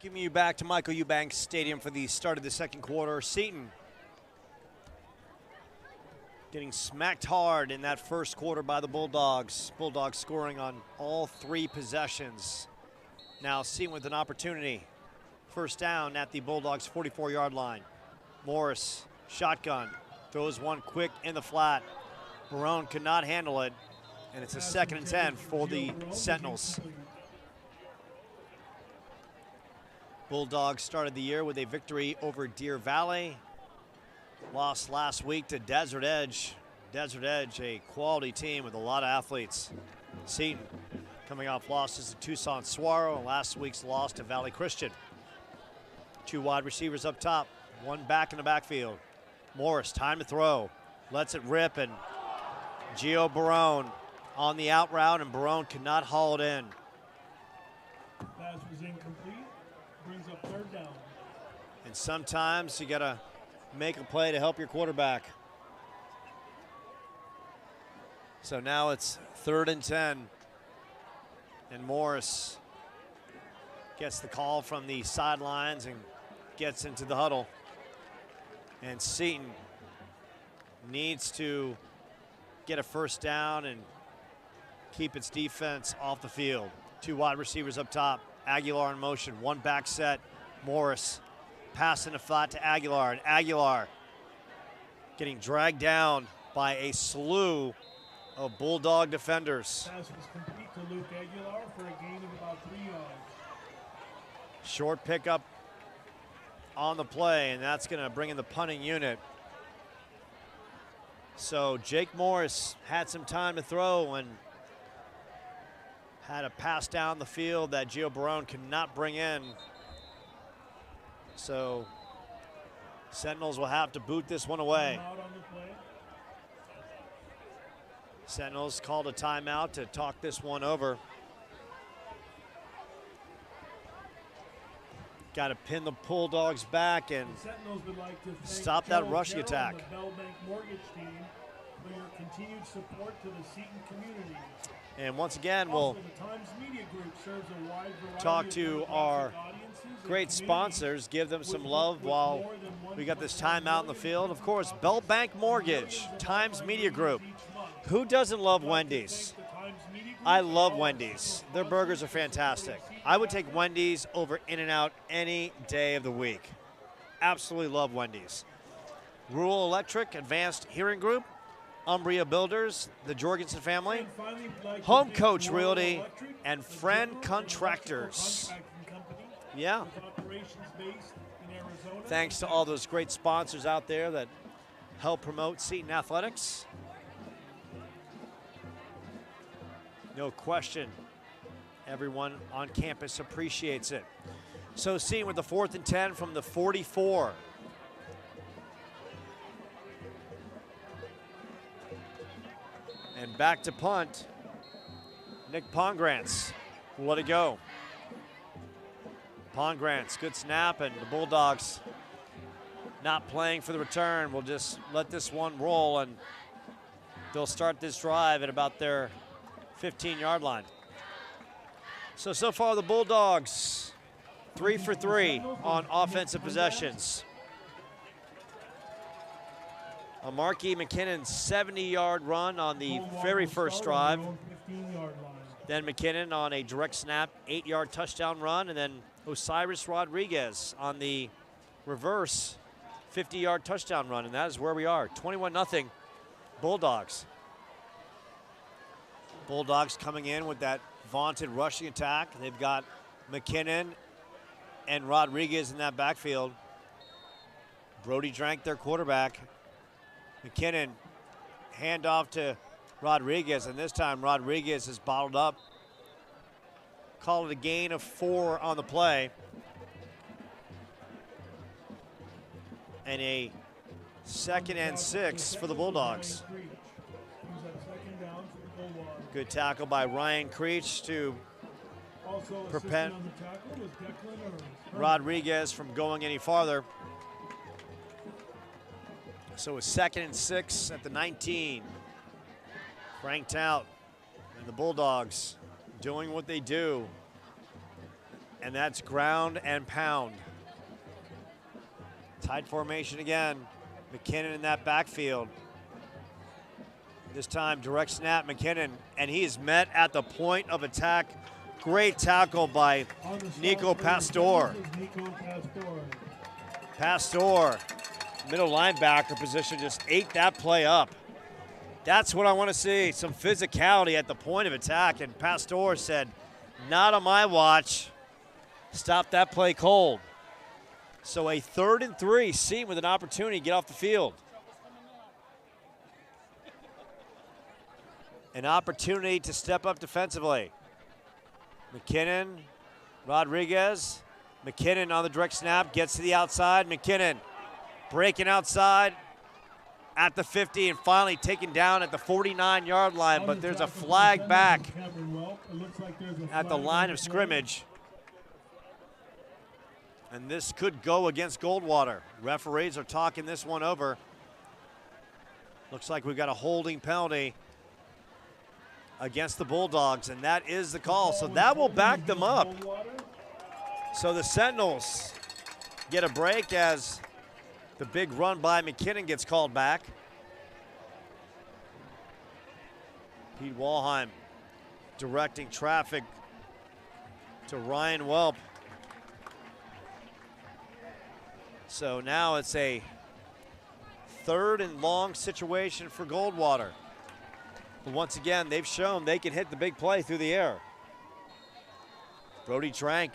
Giving you back to Michael Eubanks Stadium for the start of the second quarter. Seton getting smacked hard in that first quarter by the Bulldogs. Bulldogs scoring on all three possessions. Now Seton with an opportunity. First down at the Bulldogs' 44-yard line. Morris, shotgun, throws one quick in the flat. Barone could not handle it, and it's a 2nd and 10 for the Sentinels. Bulldogs started the year with a victory over Deer Valley. Lost last week to Desert Edge. Desert Edge, a quality team with a lot of athletes. Seton coming off losses to Tucson Saguaro and last week's loss to Valley Christian. Two wide receivers up top, one back in the backfield. Morris, time to throw. Lets it rip, and Gio Barone on the out route, and Barone could not haul it in. Pass was incomplete. Brings up 3rd down. And sometimes you got to make a play to help your quarterback. So now it's 3rd and 10. And Morris gets the call from the sidelines and gets into the huddle. And Seton needs to get a first down and keep its defense off the field. Two wide receivers up top. Aguilar in motion, one back set. Morris passing the flat to Aguilar, and Aguilar getting dragged down by a slew of Bulldog defenders. Pass was complete to Luke Aguilar for a gain of about 3 yards. Short pickup on the play, and that's going to bring in the punting unit. So Jake Morris had some time to throw and had a pass down the field that Gio Barone could not bring in. So Sentinels will have to boot this one away. Sentinels called a timeout to talk this one over. Got to pin the Bulldogs back and stop that rushing attack. The Bell Bank Mortgage team for your continued support to the Seton community. And once again, we'll talk to our great sponsors, give them some love while we got this timeout in the field. Of course, Bell Bank Mortgage, Times Media Group. Who doesn't love Wendy's? I love Wendy's. Their burgers are fantastic. I would take Wendy's over In-N-Out any day of the week. Absolutely love Wendy's. Rural Electric, Advanced Hearing Group, Umbria Builders, the Jorgensen family, Home Coach Realty, and Friend Contractors. Yeah. Thanks to all those great sponsors out there that help promote Seton Athletics. No question. Everyone on campus appreciates it. So Seton with the 4th and 10 from the 44. And back to punt. Nick Pongrantz will let it go. Pongrantz, good snap, and the Bulldogs not playing for the return. We'll just let this one roll, and they'll start this drive at about their 15-yard line. So far the Bulldogs 3 for 3 on offensive possessions. A Marquis McKinnon 70-yard run on the very first drive. Then McKinnon on a direct snap, 8-yard touchdown run, and then Osiris Rodriguez on the reverse 50-yard touchdown run, and that is where we are, 21-0 Bulldogs. Bulldogs coming in with that vaunted rushing attack. They've got McKinnon and Rodriguez in that backfield. Brody Drank, their quarterback. McKinnon, handoff to Rodriguez, and this time Rodriguez is bottled up. Call it a gain of 4 on the play. And a 2nd and 6 for the Bulldogs. Good tackle by Ryan Creech to prevent Rodriguez from going any farther. So a 2nd and 6 at the 19. Franked out, and the Bulldogs doing what they do, and that's ground and pound. Tight formation again. McKinnon in that backfield. This time direct snap McKinnon, and he is met at the point of attack. Great tackle by Nico Pastor. Pastor, middle linebacker position, just ate that play up. That's what I want to see, some physicality at the point of attack, and Pastor said, not on my watch. Stop that play cold. So a 3rd and 3, Seton with an opportunity to get off the field. An opportunity to step up defensively. McKinnon, Rodriguez. McKinnon on the direct snap, gets to the outside. McKinnon breaking outside at the 50 and finally taken down at the 49-yard line, but there's a flag back at the line of scrimmage. And this could go against Goldwater. Referees are talking this one over. Looks like we've got a holding penalty against the Bulldogs, and that is the call. So that will back them up. So the Sentinels get a break as the big run by McKinnon gets called back. Pete Walheim directing traffic to Ryan Welp. So now it's a 3rd and long situation for Goldwater. But once again, they've shown they can hit the big play through the air. Brody Drank,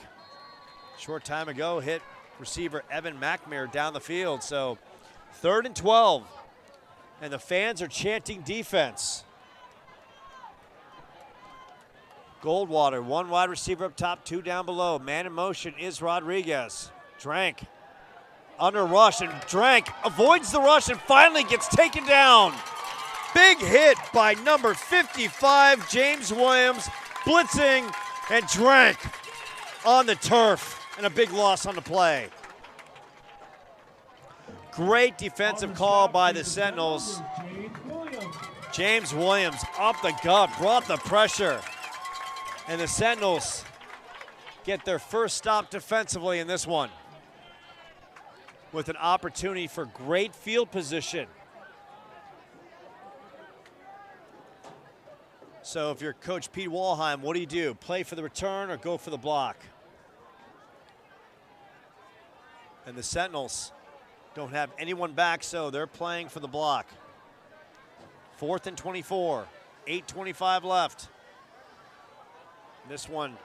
short time ago, hit receiver Evan McNamara down the field. So 3rd and 12, and the fans are chanting defense. Goldwater, 1 wide receiver up top, 2 down below. Man in motion is Rodriguez. Drank under rush, and Drank avoids the rush and finally gets taken down. Big hit by number 55, James Williams, blitzing, and Drank on the turf, and a big loss on the play. Great defensive call by the Sentinels. James Williams up the gut, brought the pressure, and the Sentinels get their first stop defensively in this one, with an opportunity for great field position. So if you're Coach Pete Walheim, what do? Play for the return or go for the block? And the Sentinels don't have anyone back, so they're playing for the block. 4th and 24, 8:25 left. This one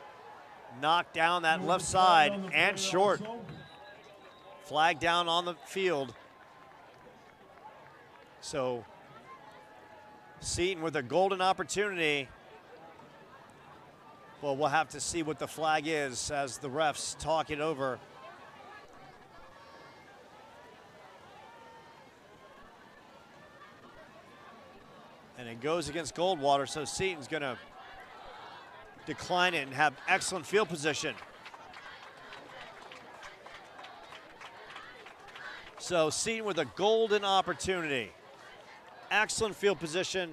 knocked down that left side and short. Flag down on the field. So Seton with a golden opportunity Well, we'll have to see what the flag is as the refs talk it over. And it goes against Goldwater, so Seton's going to decline it and have excellent field position. So Seton with a golden opportunity. Excellent field position.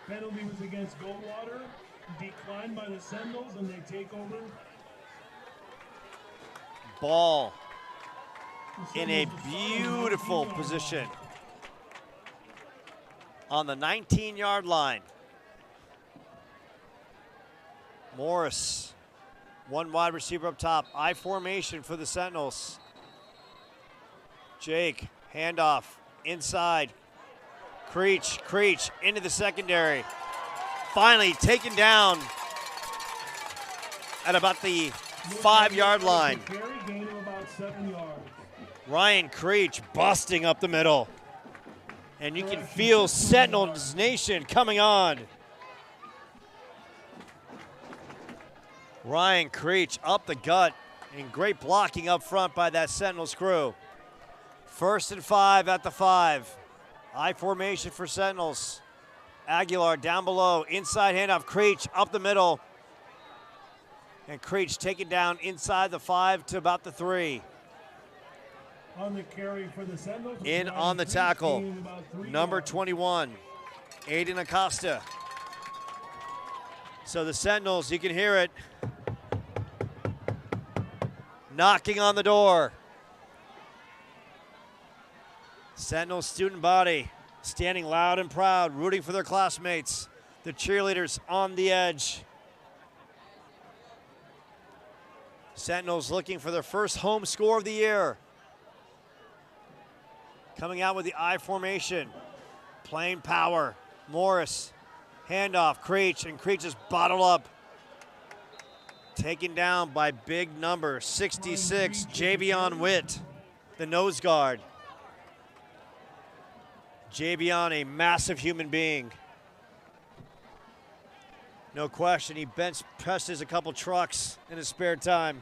Penalty was against Goldwater, declined by the Sentinels, and they take over. Ball in a beautiful position on the 19-yard line. Morris, one wide receiver up top. I formation for the Sentinels. Jake, handoff, inside. Creech into the secondary. Finally taken down at about the 5-yard line. Gain of about 7 yards. Ryan Creech busting up the middle. And you can feel Sentinels Nation coming on. Ryan Creech up the gut, and great blocking up front by that Sentinels crew. 1st and 5 at the 5. I formation for Sentinels. Aguilar down below, inside handoff, Creech up the middle. And Creech taken down inside the 5 to about the 3. On the carry for the Sentinels. In on the tackle, number 21, Aiden Acosta. So the Sentinels, you can hear it, knocking on the door. Sentinels student body standing loud and proud, rooting for their classmates. The cheerleaders on the edge. Sentinels looking for their first home score of the year. Coming out with the I formation, playing power. Morris, handoff, Creech, and Creech is bottled up. Taken down by big number 66, Javion Witt, the nose guard. Javion, a massive human being. No question, he bench presses a couple trucks in his spare time.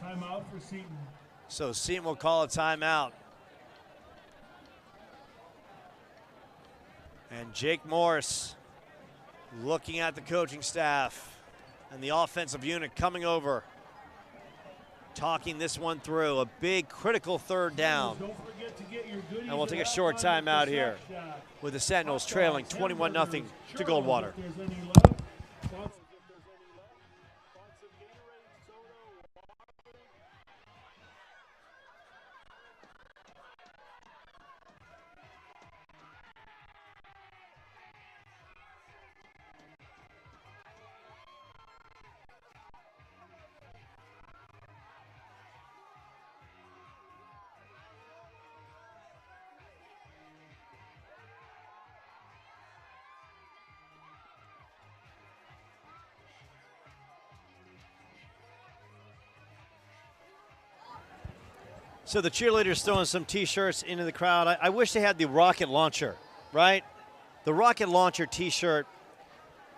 Timeout for Seton. So Seton will call a timeout. And Jake Morris looking at the coaching staff and the offensive unit coming over, talking this one through. A big critical 3rd down. And we'll take a short timeout here with the Sentinels trailing 21-0 to Goldwater. So the cheerleaders throwing some T-shirts into the crowd. I wish they had the rocket launcher, right? The rocket launcher T-shirt,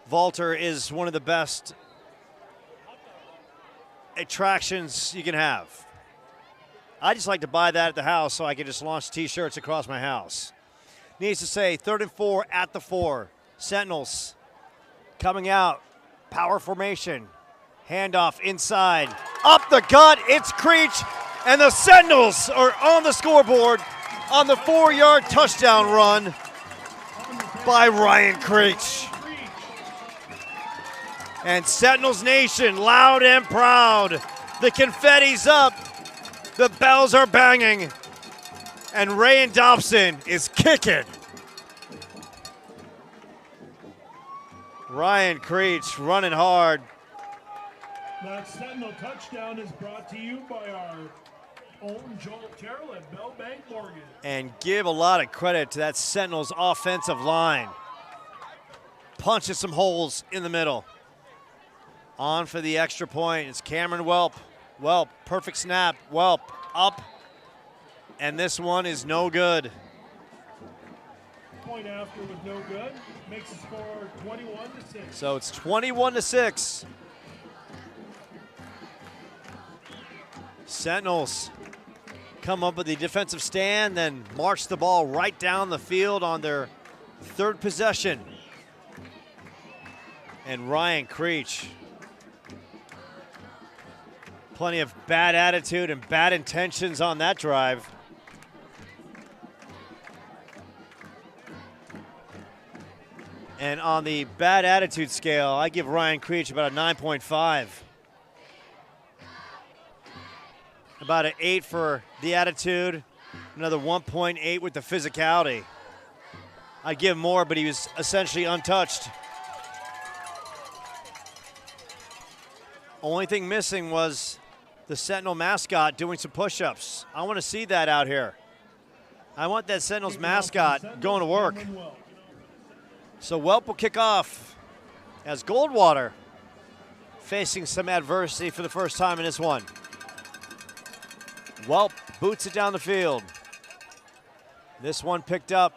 Walter, is one of the best attractions you can have. I just like to buy that at the house so I can just launch T-shirts across my house. Needs to say 3rd and 4 at the 4. Sentinels coming out, power formation, handoff inside, up the gut, it's Creech. And the Sentinels are on the scoreboard on the 4-yard touchdown run by Ryan Creech. And Sentinels Nation, loud and proud. The confetti's up. The bells are banging. And Ray Dobson is kicking. Ryan Creech running hard. That Sentinel touchdown is brought to you by our own Joel Carroll at Bell Bank Mortgage. And give a lot of credit to that Sentinels offensive line. Punches some holes in the middle. On for the extra point. It's Cameron Welp. Welp, perfect snap. Welp up. And this one is no good. point after was no good. Makes the score 21-6. So it's 21-6. Sentinels come up with the defensive stand, then march the ball right down the field on their third possession. And Ryan Creech, plenty of bad attitude and bad intentions on that drive. And on the bad attitude scale, I give Ryan Creech about a 9.5. About an 8 for the attitude, another 1.8 with the physicality. I'd give more, but he was essentially untouched. Only thing missing was the Sentinel mascot doing some push-ups. I want to see that out here. I want that Sentinels mascot going to work. So Welp will kick off as Goldwater facing some adversity for the first time in this one. Welp boots it down the field. This one picked up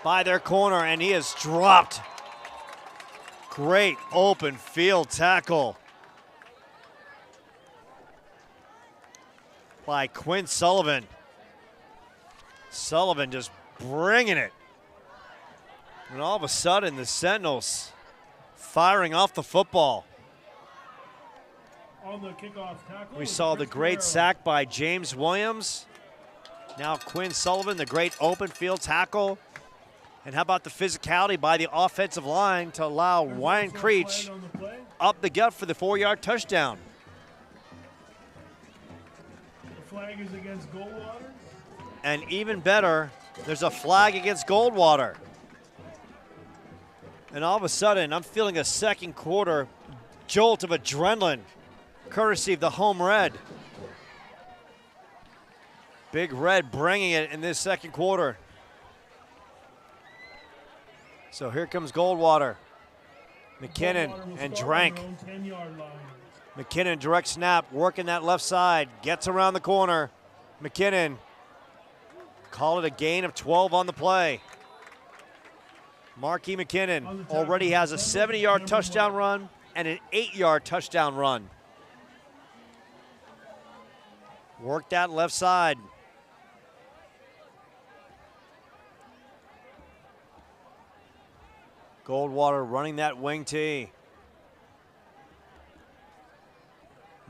by their corner, and he is dropped. Great open field tackle by Quinn Sullivan. Sullivan just bringing it. And all of a sudden, the Sentinels firing off the football. On the kickoff tackle, we saw the great sack by James Williams. Now Quinn Sullivan, the great open field tackle. And how about the physicality by the offensive line to allow Ryan Creech up the gut for the 4-yard touchdown. The flag is against Goldwater. And even better, there's a flag against Goldwater. And all of a sudden, I'm feeling a second quarter jolt of adrenaline, courtesy of the home red. Big Red bringing it in this second quarter. So here comes Goldwater. McKinnon and Drank. McKinnon direct snap, working that left side, gets around the corner. McKinnon, call it a gain of 12 on the play. Marquis McKinnon already has a 70-yard touchdown run and an 8-yard touchdown run. Work that left side. Goldwater running that wing tee.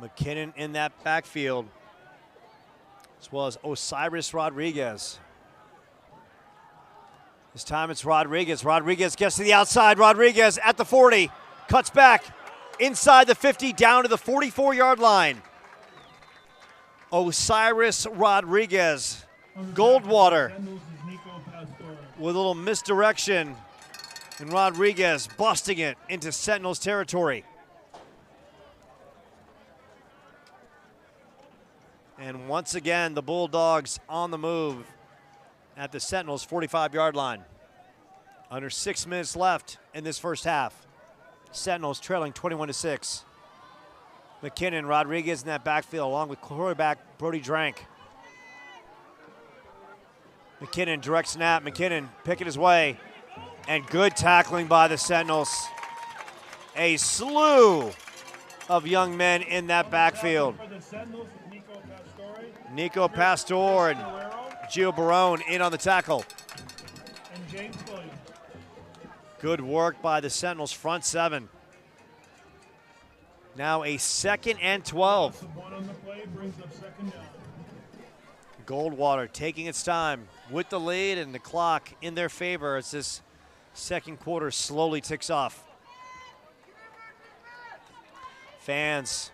McKinnon in that backfield, as well as Osiris Rodriguez. This time it's Rodriguez. Rodriguez gets to the outside. Rodriguez at the 40, cuts back inside the 50, down to the 44-yard line. Osiris Rodriguez. Goldwater with a little misdirection, and Rodriguez busting it into Sentinels territory. And once again, the Bulldogs on the move at the Sentinels' 45-yard line. Under 6 minutes left in this first half. Sentinels trailing 21-6. McKinnon, Rodriguez in that backfield, along with quarterback Brody Drank. McKinnon direct snap. McKinnon picking his way. And good tackling by the Sentinels. A slew of young men in that backfield. Nico Pastor and Gio Barone in on the tackle. And James Williams. Good work by the Sentinels front seven. Now a 2nd and 12. One on the play brings up second down. Goldwater taking its time with the lead and the clock in their favor as this second quarter slowly ticks off. Fans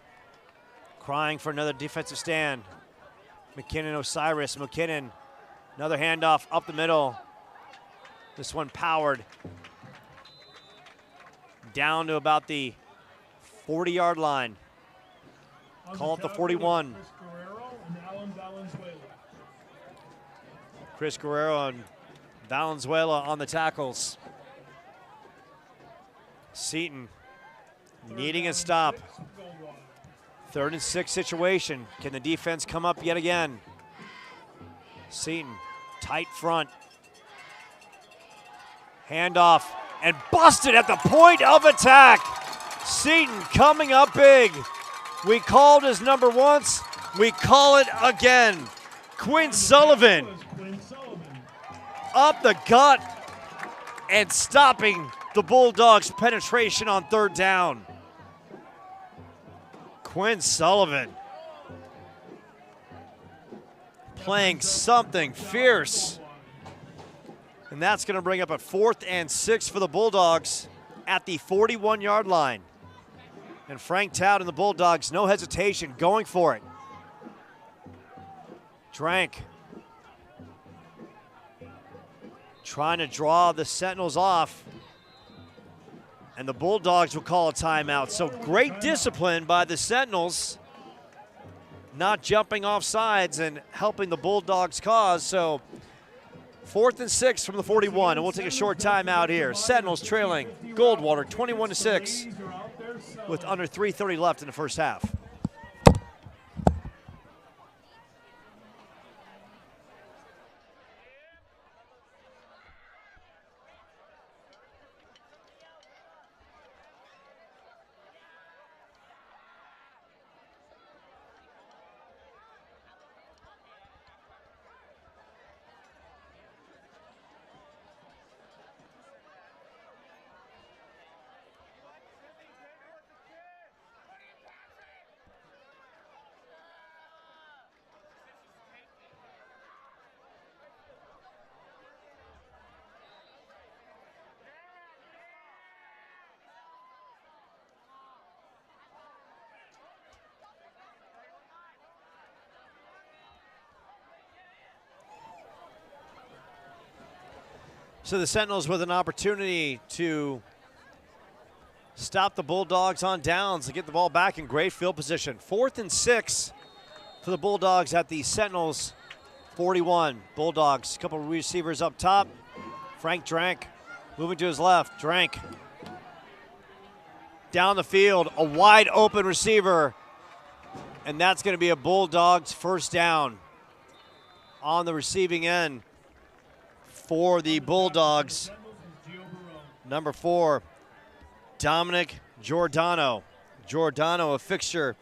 crying for another defensive stand. McKinnon, Osiris. McKinnon, another handoff up the middle. This one powered down to about the 40-yard line. Call it the 41. Chris Guerrero and Valenzuela on the tackles. Seton needing a stop. 3rd and 6 situation. Can the defense come up yet again? Seton, tight front. Handoff and busted at the point of attack. Seton coming up big. We called his number once. We call it again. Quinn Sullivan up the gut and stopping the Bulldogs' penetration on third down. Quinn Sullivan playing something fierce. And that's going to bring up a 4th and 6 for the Bulldogs at the 41-yard line. And Frank Town and the Bulldogs, no hesitation, going for it. Drank trying to draw the Sentinels off. And the Bulldogs will call a timeout. So great discipline by the Sentinels, not jumping off sides and helping the Bulldogs' cause. So 4th and 6 from the 41, and we'll take a short timeout here. Sentinels trailing Goldwater 21-6 with under 3:30 left in the first half. So the Sentinels with an opportunity to stop the Bulldogs on downs and get the ball back in great field position. 4th and 6 for the Bulldogs at the Sentinels 41. Bulldogs, a couple of receivers up top. Frank Drank moving to his left. Drank down the field, a wide open receiver, and that's going to be a Bulldogs first down on the receiving end. For the Bulldogs, number 4, Dominic Giordano. Giordano, a fixture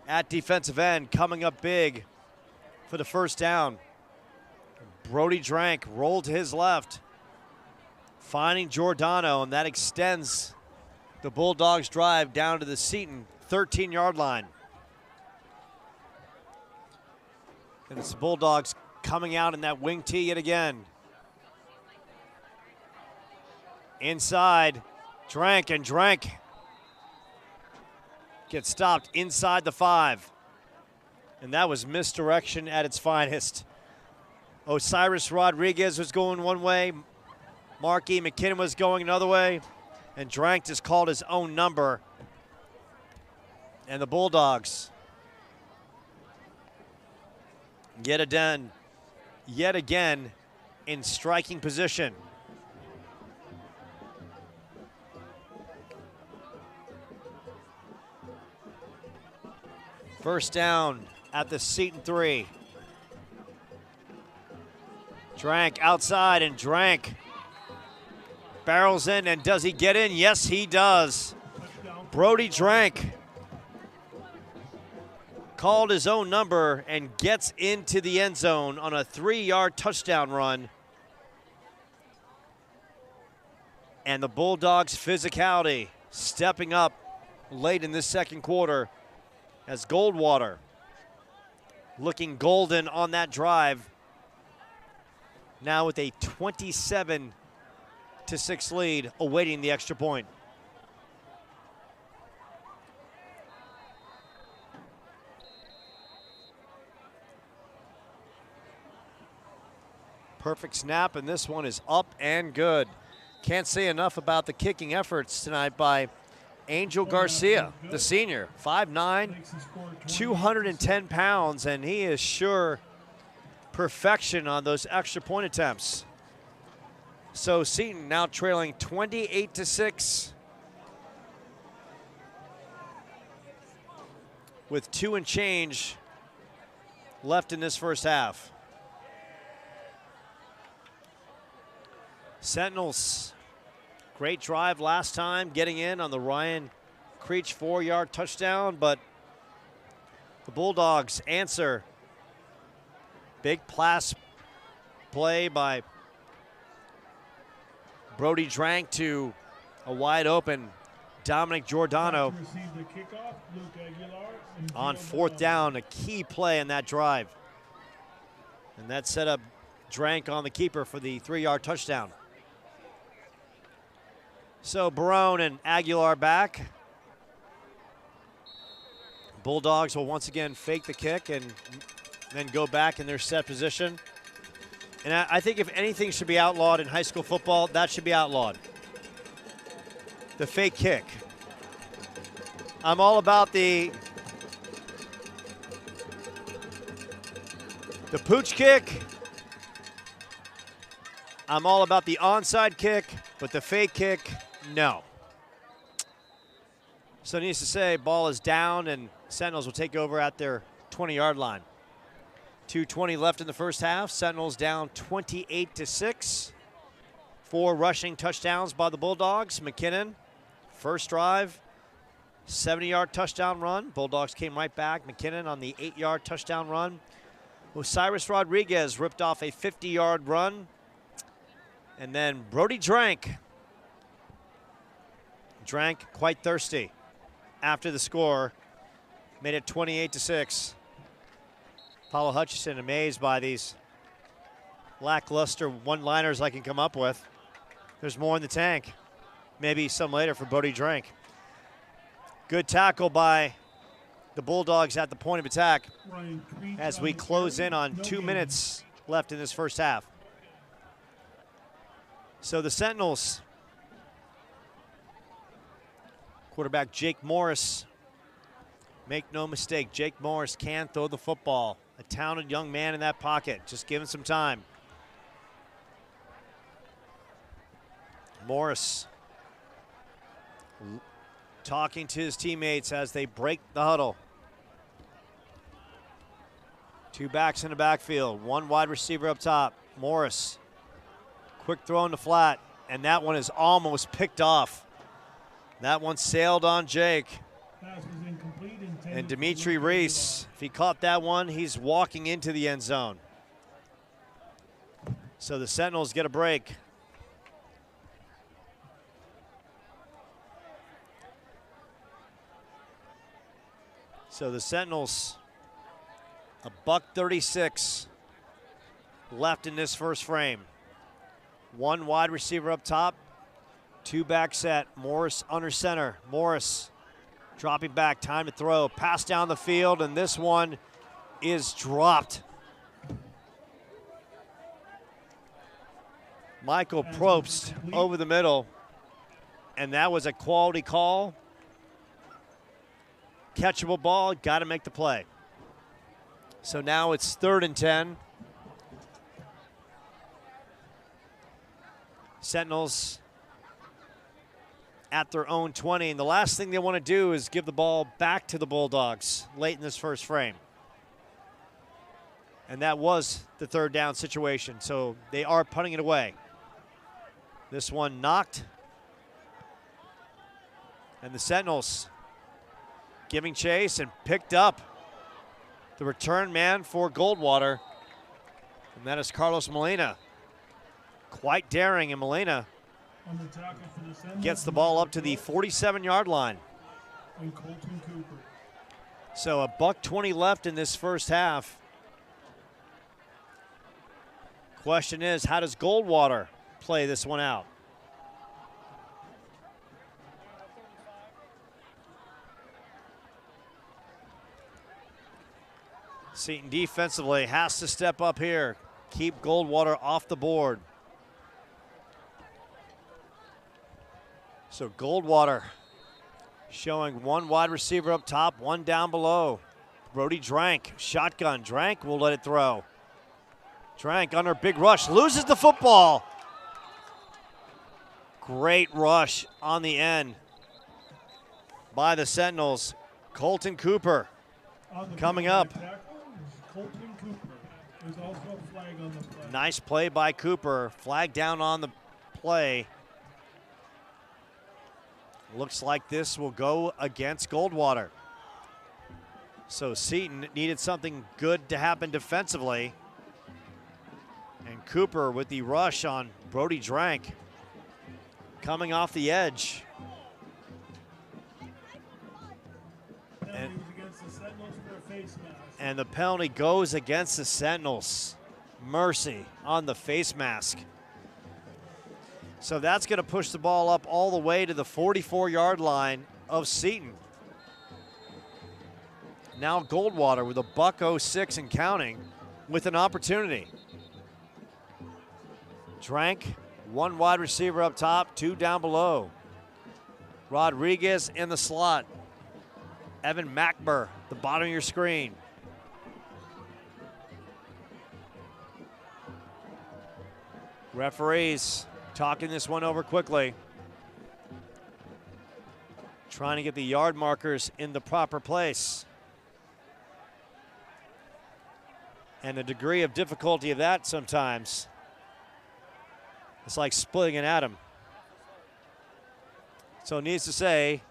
at defensive end, coming up big for the first down. Brody Drank rolled to his left, finding Giordano, and that extends the Bulldogs' drive down to the Seton 13-yard line. And it's the Bulldogs coming out in that wing tee yet again. Inside, Drank, and Drank gets stopped inside the 5. And that was misdirection at its finest. Osiris Rodriguez was going one way, Marky McKinnon was going another way, and Drank just called his own number. And the Bulldogs yet again in striking position. First down at the Seton 3. Drank outside, and Drank barrels in, and does he get in? Yes, he does. Brody Drank called his own number and gets into the end zone on a 3-yard touchdown run. And the Bulldogs' physicality stepping up late in this second quarter, as Goldwater looking golden on that drive. Now with a 27-6 lead, awaiting the extra point. Perfect snap, and this one is up and good. Can't say enough about the kicking efforts tonight by Angel Garcia, the senior, 5'9", 210 pounds, and he is sure perfection on those extra point attempts. So Seton now trailing 28-6 with 2 and change left in this first half. Sentinels, great drive last time, getting in on the Ryan Creech 4-yard touchdown, but the Bulldogs answer. Big pass play by Brody Drank to a wide open Dominic Giordano on 4th down, a key play in that drive. And that set up Drank on the keeper for the 3-yard touchdown. So Barone and Aguilar back. Bulldogs will once again fake the kick and then go back in their set position. And I think if anything should be outlawed in high school football, that should be outlawed. The fake kick. I'm all about the pooch kick. I'm all about the onside kick, but the fake kick, no. So needless to say, ball is down and Sentinels will take over at their 20-yard line. 2:20 left in the first half. Sentinels down 28-6. 4 rushing touchdowns by the Bulldogs. McKinnon, first drive, 70-yard touchdown run. Bulldogs came right back. McKinnon on the 8-yard touchdown run. Osiris Rodriguez ripped off a 50-yard run. And then Brody Drank. Drank quite thirsty after the score. Made it 28-6. Paulo Hutchison amazed by these lackluster one-liners I can come up with. There's more in the tank. Maybe some later for Brody Drank. Good tackle by the Bulldogs at the point of attack as we close in on 2 minutes left in this first half. So the Sentinels, quarterback Jake Morris, make no mistake, Jake Morris can throw the football. A talented young man in that pocket. Just give him some time. Morris talking to his teammates as they break the huddle. 2 backs in the backfield. 1 wide receiver up top. Morris. Quick throw in the flat. And that one is almost picked off. That one sailed on Jake. And Dimitri Reese, if he caught that one, he's walking into the end zone. So the Sentinels get a break. So the Sentinels, $1:36 left in this first frame. 1 wide receiver up top, 2 back set. Morris under center. Morris dropping back, time to throw. Pass down the field, and this one is dropped. Michael Probst over the middle, and that was a quality call. Catchable ball, got to make the play. So now it's 3rd and 10. Sentinels at their own 20, and the last thing they want to do is give the ball back to the Bulldogs late in this first frame. And that was the 3rd down situation, so they are punting it away. This one knocked, and the Sentinels giving chase and picked up the return man for Goldwater, and that is Carlos Molina. Quite daring, and Molina gets the ball up to the 47-yard line. So $1:20 left in this first half. Question is, how does Goldwater play this one out? Seton defensively has to step up here, keep Goldwater off the board. So Goldwater showing 1 wide receiver up top, 1 down below. Brody Drank, shotgun. Drank will let it throw. Drank under big rush, loses the football. Great rush on the end by the Sentinels. Colton Cooper coming up. Nice play by Cooper. Flag down on the play. Looks like this will go against Goldwater. So Seton needed something good to happen defensively. And Cooper with the rush on Brody Drank coming off the edge. And the penalty goes against the Sentinels. Mercy on the face mask. So that's going to push the ball up all the way to the 44-yard line of Seton. Now Goldwater with a $1.06 and counting with an opportunity. Drank, one wide receiver up top, two down below. Rodriguez in the slot. Evan Mackber, the bottom of your screen. Referees talking this one over quickly. Trying to get the yard markers in the proper place. And the degree of difficulty of that sometimes, it's like splitting an atom. So needs to say,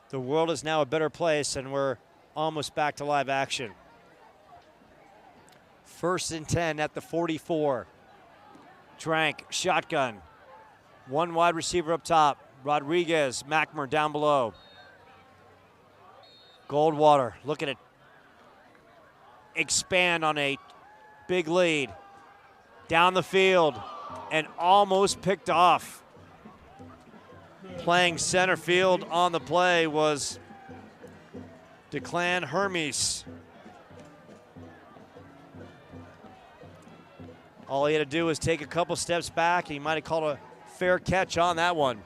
the world is now a better place and we're almost back to live action. 1st and 10 at the 44. Drank, shotgun. One wide receiver up top. Rodriguez, Mackmer down below. Goldwater looking to expand on a big lead. Down the field and almost picked off. Playing center field on the play was Declan Hermes. All he had to do was take a couple steps back, and he might have called a fair catch on that one.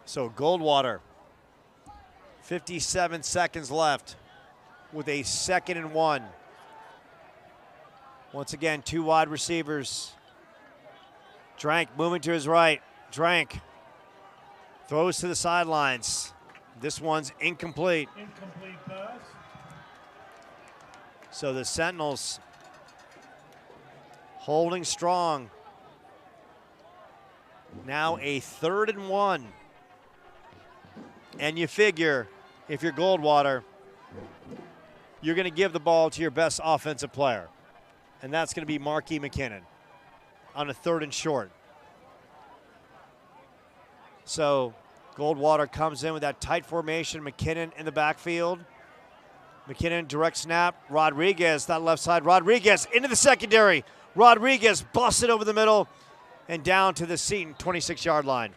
So Goldwater, 57 seconds left with a 2nd and 1. Once again, two wide receivers. Drank moving to his right. Drank throws to the sidelines. This one's incomplete. Incomplete pass. So the Sentinels holding strong. Now a 3rd and 1. And you figure, if you're Goldwater, you're going to give the ball to your best offensive player. And that's going to be Marquis McKinnon on a 3rd and short. So Goldwater comes in with that tight formation. McKinnon in the backfield. McKinnon direct snap. Rodriguez, that left side. Rodriguez into the secondary. Rodriguez busted over the middle and down to the Seton 26-yard line.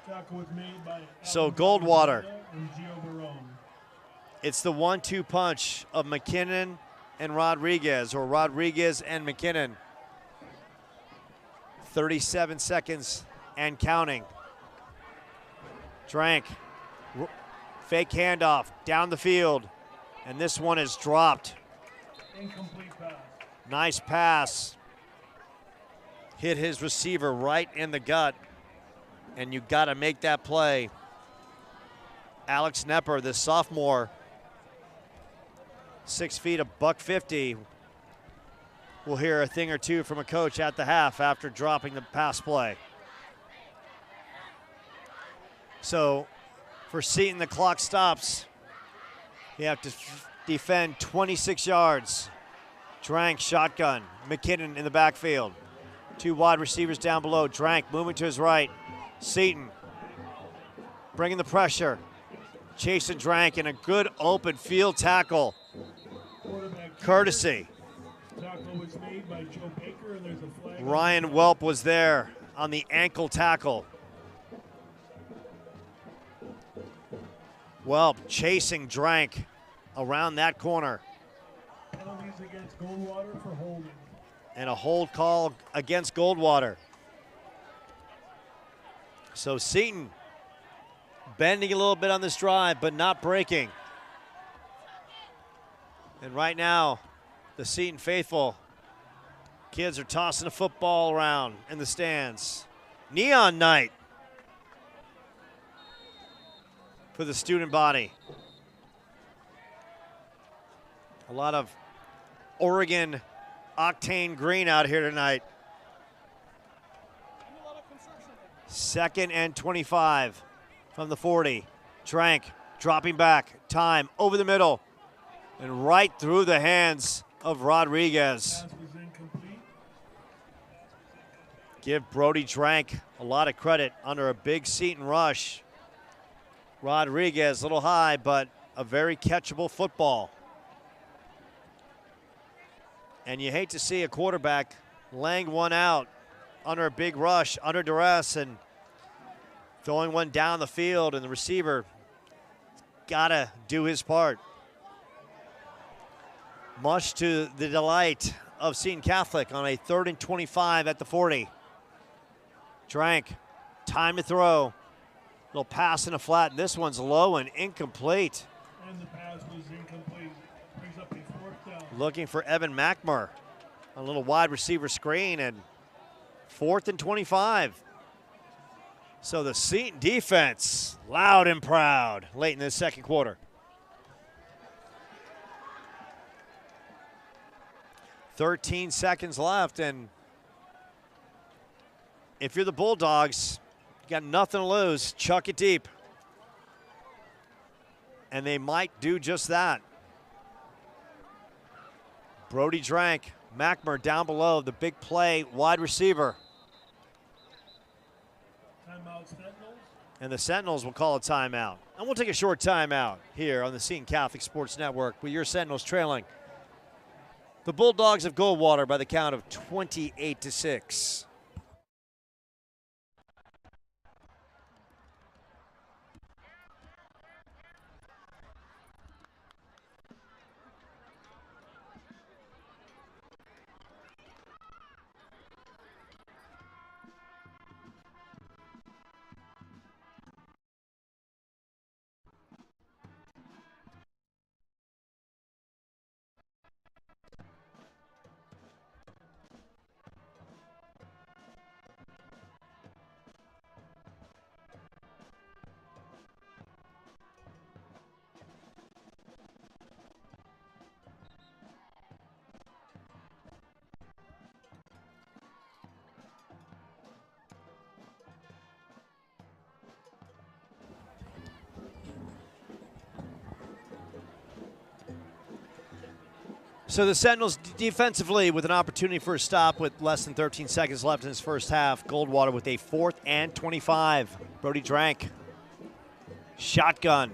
Tackle was made by So Goldwater, and Gio Barone. it's the 1-2 punch of McKinnon and Rodriguez, or Rodriguez and McKinnon. 37 seconds and counting. Drank, fake handoff down the field, and this one is dropped. Incomplete pass. Nice pass. Hit his receiver right in the gut, and you got to make that play. Alex Nepper, the sophomore, 6 feet, $150. We'll hear a thing or two from a coach at the half after dropping the pass play. So for Seton, the clock stops. You have to defend 26 yards. Drank, shotgun. McKinnon in the backfield. Two wide receivers down below. Drank moving to his right. Seton bringing the pressure. Chasing Drank in a good open field tackle. Courtesy. Tackle was made by Joe Baker, and there's a flag. Ryan Welp was there on the ankle tackle. Welp chasing Drank around that corner. Penalties against Goldwater for holding. And a hold call against Goldwater. So Seton bending a little bit on this drive, but not breaking. And right now, the Seton faithful kids are tossing a football around in the stands. Neon night for the student body. A lot of Oregon octane green out here tonight. 2nd and 25 from the 40. Trank dropping back. Time over the middle and right through the hands of Rodriguez. Give Brody Trank a lot of credit under a big Seton rush. Rodriguez a little high, but a very catchable football. And you hate to see a quarterback laying one out under a big rush, under duress, and throwing one down the field, and the receiver gotta do his part. Much to the delight of Seton Catholic on a 3rd and 25 at the 40. Drank, time to throw. Little pass in a flat, and this one's low and incomplete. And the pass was incomplete. Brings up a 4th down. Looking for Evan Mackmer. A little wide receiver screen, and 4th and 25. So the Seton defense, loud and proud, late in the 2nd quarter. 13 seconds left, and if you're the Bulldogs, you got nothing to lose. Chuck it deep. And they might do just that. Brody Drank, Mackmer down below, the big play, wide receiver. Timeout, Sentinels. And the Sentinels will call a timeout. And we'll take a short timeout here on the Seton Catholic Sports Network with your Sentinels trailing the Bulldogs of Goldwater by the count of 28-6. So the Sentinels defensively with an opportunity for a stop with less than 13 seconds left in his first half. Goldwater with a 4th and 25. Brody Drank. Shotgun.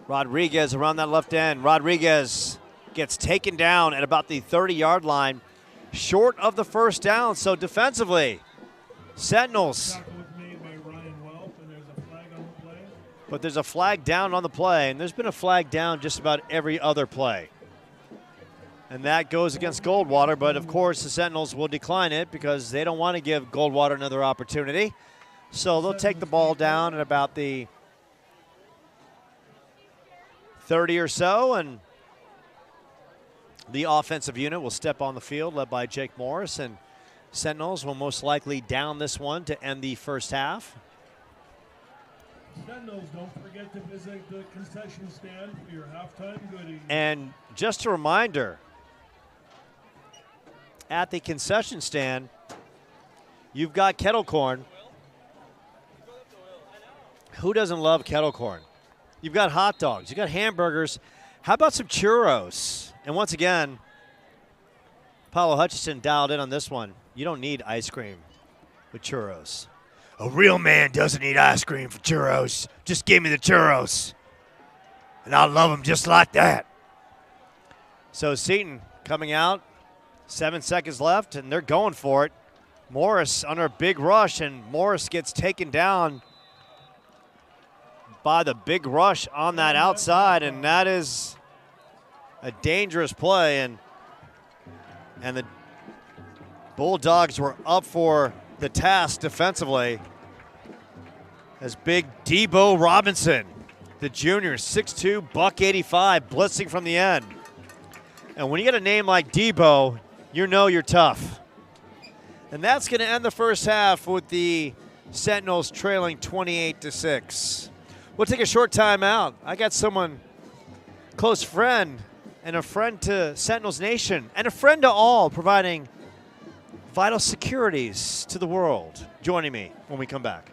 Rodriguez around that left end. Rodriguez gets taken down at about the 30-yard line, short of the first down. So defensively, Sentinels. But there's a flag down on the play, and there's been a flag down just about every other play. And that goes against Goldwater, but of course the Sentinels will decline it because they don't want to give Goldwater another opportunity. So they'll take the ball down at about the 30 or so, and the offensive unit will step on the field led by Jake Morris, and Sentinels will most likely down this one to end the first half. Sentinels, don't forget to visit the concession stand for your halftime goodies. And just a reminder, at the concession stand, you've got kettle corn. Who doesn't love kettle corn? You've got hot dogs, you've got hamburgers. How about some churros? And once again, Paulo Hutchison dialed in on this one. You don't need ice cream with churros. A real man doesn't eat ice cream for churros. Just give me the churros, and I'll love them just like that. So Seton coming out, 7 seconds left, and they're going for it. Morris under a big rush, and Morris gets taken down by the big rush on that outside, and that is a dangerous play. And the Bulldogs were up for the task defensively as big Debo Robinson, the junior, 6'2", $185, blitzing from the end. And when you get a name like Debo, you know you're tough. And that's going to end the first half with the Sentinels trailing 28-6. We'll take a short timeout. I got someone close friend and a friend to Sentinels Nation and a friend to all, providing vital securities to the world. Joining me when we come back.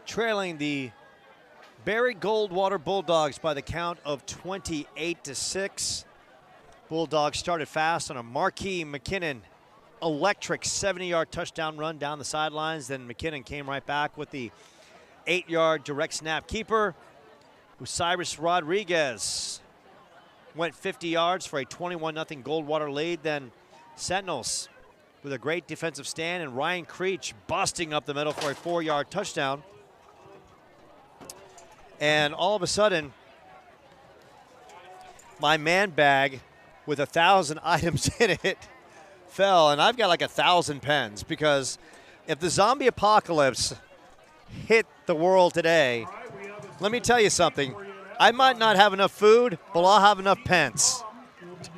Trailing the Barry Goldwater Bulldogs by the count of 28-6. Bulldogs started fast on a Marquis McKinnon electric 70-yard touchdown run down the sidelines. Then McKinnon came right back with the 8-yard direct snap keeper. Cyrus Rodriguez went 50 yards for a 21-0 Goldwater lead. Then Sentinels with a great defensive stand, and Ryan Creech busting up the middle for a 4-yard touchdown. And all of a sudden, my man bag with 1,000 items in it fell, and I've got like 1,000 pens, because if the zombie apocalypse hit the world today, let me tell you something. I might not have enough food, but I'll have enough pens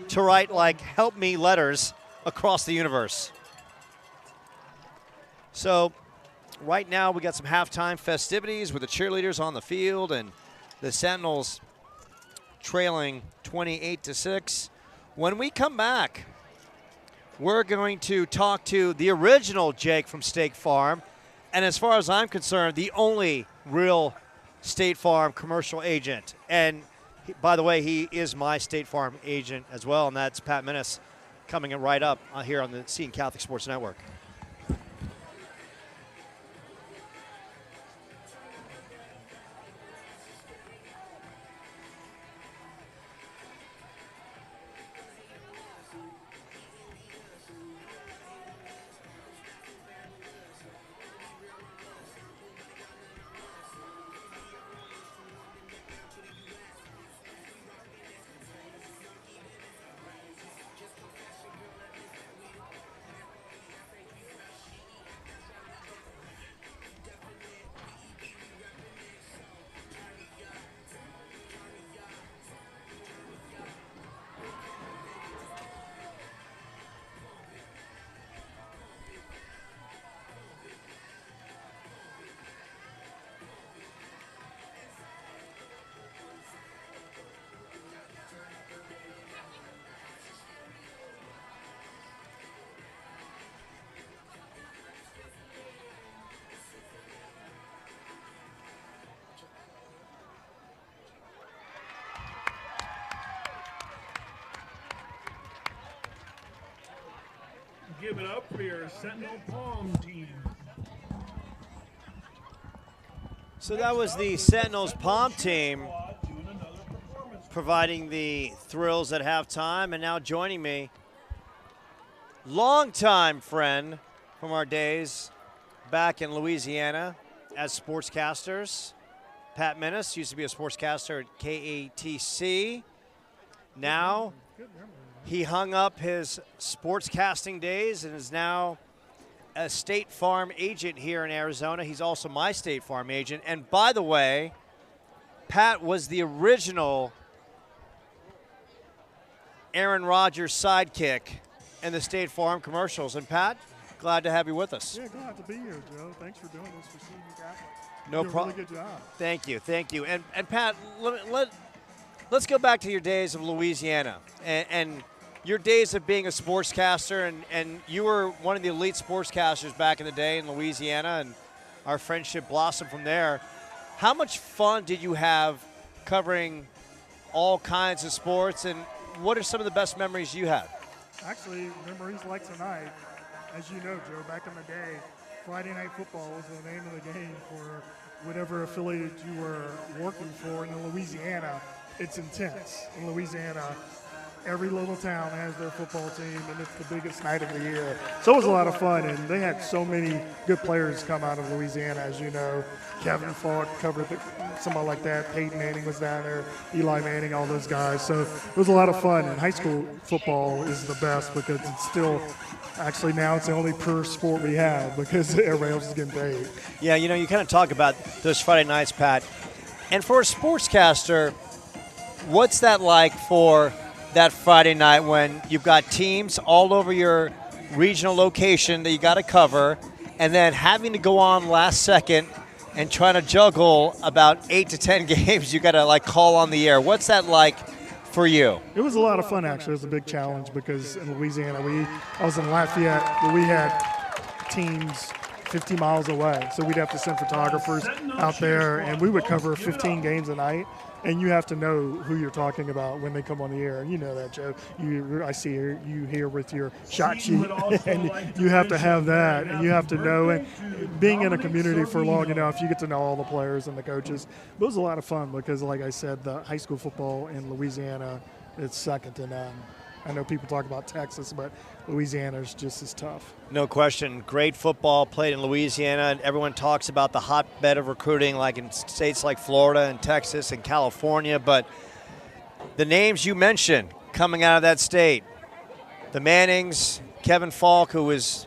to write like help me letters across the universe. So right now we got some halftime festivities with the cheerleaders on the field, and the Sentinels trailing 28-6. When we come back, we're going to talk to the original Jake from State Farm, and as far as I'm concerned, the only real State Farm commercial agent. And by the way, he is my State Farm agent as well, and that's Pat Minnis, coming in right up here on the Seton Catholic Sports Network. give it up for your Sentinel Palm team. So that was the Sentinels Palm team providing the thrills at halftime, and now joining me, longtime friend from our days back in Louisiana as sportscasters. Pat Menace used to be a sportscaster at KATC. Now he hung up his sportscasting days and is now a State Farm agent here in Arizona. He's also my State Farm agent. And by the way, Pat was the original Aaron Rodgers sidekick in the State Farm commercials. And Pat, glad to have you with us. Yeah, glad to be here, Joe. Thanks for doing this for Senior Catholic. No problem. Really good job. Thank you. And Pat, let's go back to your days of Louisiana and your days of being a sportscaster. And you were one of the elite sportscasters back in the day in Louisiana, and our friendship blossomed from there. How much fun did you have covering all kinds of sports, and what are some of the best memories you have? Actually, memories like tonight, as you know, Joe, back in the day, Friday Night Football was the name of the game for whatever affiliate you were working for in Louisiana. It's intense. In Louisiana, every little town has their football team, and it's the biggest night of the year. So it was a lot of fun, and they had so many good players come out of Louisiana, as you know. Kevin Falk covered somebody like that. Peyton Manning was down there, Eli Manning, all those guys. So it was a lot of fun, and high school football is the best because it's still – actually, now it's the only pure sport we have because everybody else is getting paid. Yeah, you know, you kind of talk about those Friday nights, Pat. And for a sportscaster, what's that like for that Friday night when you've got teams all over your regional location that you got to cover, and then having to go on last second and trying to juggle about 8 to 10 games you got to, like, call on the air? What's that like for you? It was a lot of fun, actually. It was a big challenge because in Louisiana, I was in Lafayette, but we had teams 50 miles away. So we'd have to send photographers out there, and we would cover 15 games a night. And you have to know who you're talking about when they come on the air. And you know that, Joe. I see you here with your shot sheet, and you have to have that, and you have to know. And being in a community for long enough, you get to know all the players and the coaches. But it was a lot of fun because, like I said, the high school football in Louisiana, it's second to none. I know people talk about Texas, but Louisiana is just as tough. No question. Great football played in Louisiana, and everyone talks about the hotbed of recruiting like in states like Florida and Texas and California. But the names you mentioned coming out of that state, the Mannings, Kevin Falk, who was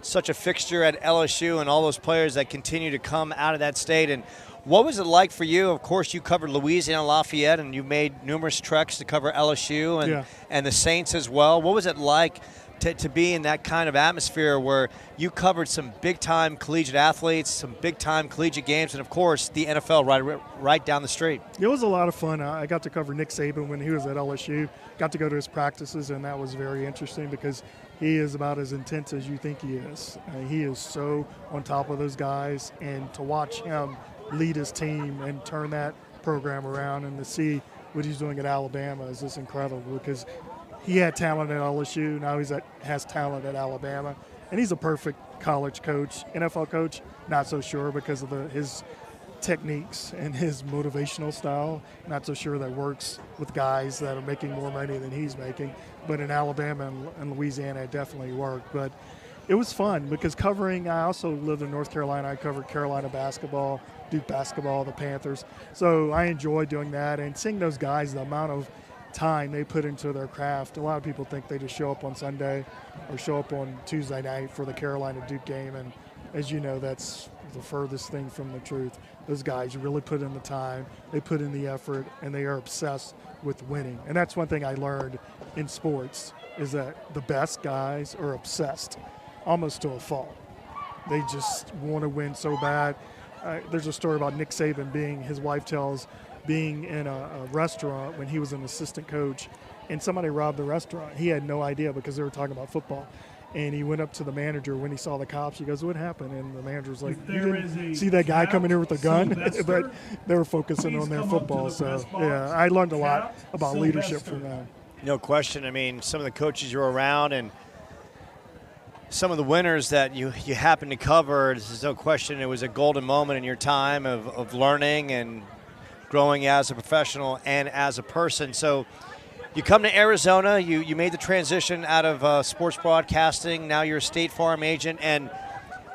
such a fixture at LSU, and all those players that continue to come out of that state. And what was it like for you? Of course, you covered Louisiana Lafayette, and you made numerous treks to cover LSU and the Saints as well. What was it like to be in that kind of atmosphere where you covered some big-time collegiate athletes, some big-time collegiate games, and, of course, the NFL right down the street? It was a lot of fun. I got to cover Nick Saban when he was at LSU, got to go to his practices, and that was very interesting because he is about as intense as you think he is. He is so on top of those guys, and to watch him lead his team and turn that program around and to see what he's doing at Alabama is just incredible because he had talent at LSU, now has talent at Alabama, and he's a perfect college coach. NFL coach, not so sure because of his techniques and his motivational style, not so sure that works with guys that are making more money than he's making, but in Alabama and Louisiana it definitely worked. But it was fun because I also lived in North Carolina. I covered Carolina basketball, Duke basketball, the Panthers. So I enjoyed doing that and seeing those guys, the amount of time they put into their craft. A lot of people think they just show up on Sunday or show up on Tuesday night for the Carolina Duke game. And as you know, that's the furthest thing from the truth. Those guys really put in the time, they put in the effort, and they are obsessed with winning. And that's one thing I learned in sports is that the best guys are obsessed almost to a fault. They just want to win so bad. There's a story about Nick Saban his wife tells, being in a restaurant when he was an assistant coach, and somebody robbed the restaurant. He had no idea because they were talking about football. And he went up to the manager when he saw the cops. He goes, "What happened?" And the manager's like, "You didn't see that guy coming here with a gun?" But they were focusing on their football. So, yeah, I learned a lot about leadership from them. No question. I mean, some of the coaches you're around, and some of the winners that you happen to cover, there's no question it was a golden moment in your time of learning and growing as a professional and as a person. So you come to Arizona, you made the transition out of sports broadcasting, now you're a State Farm agent, and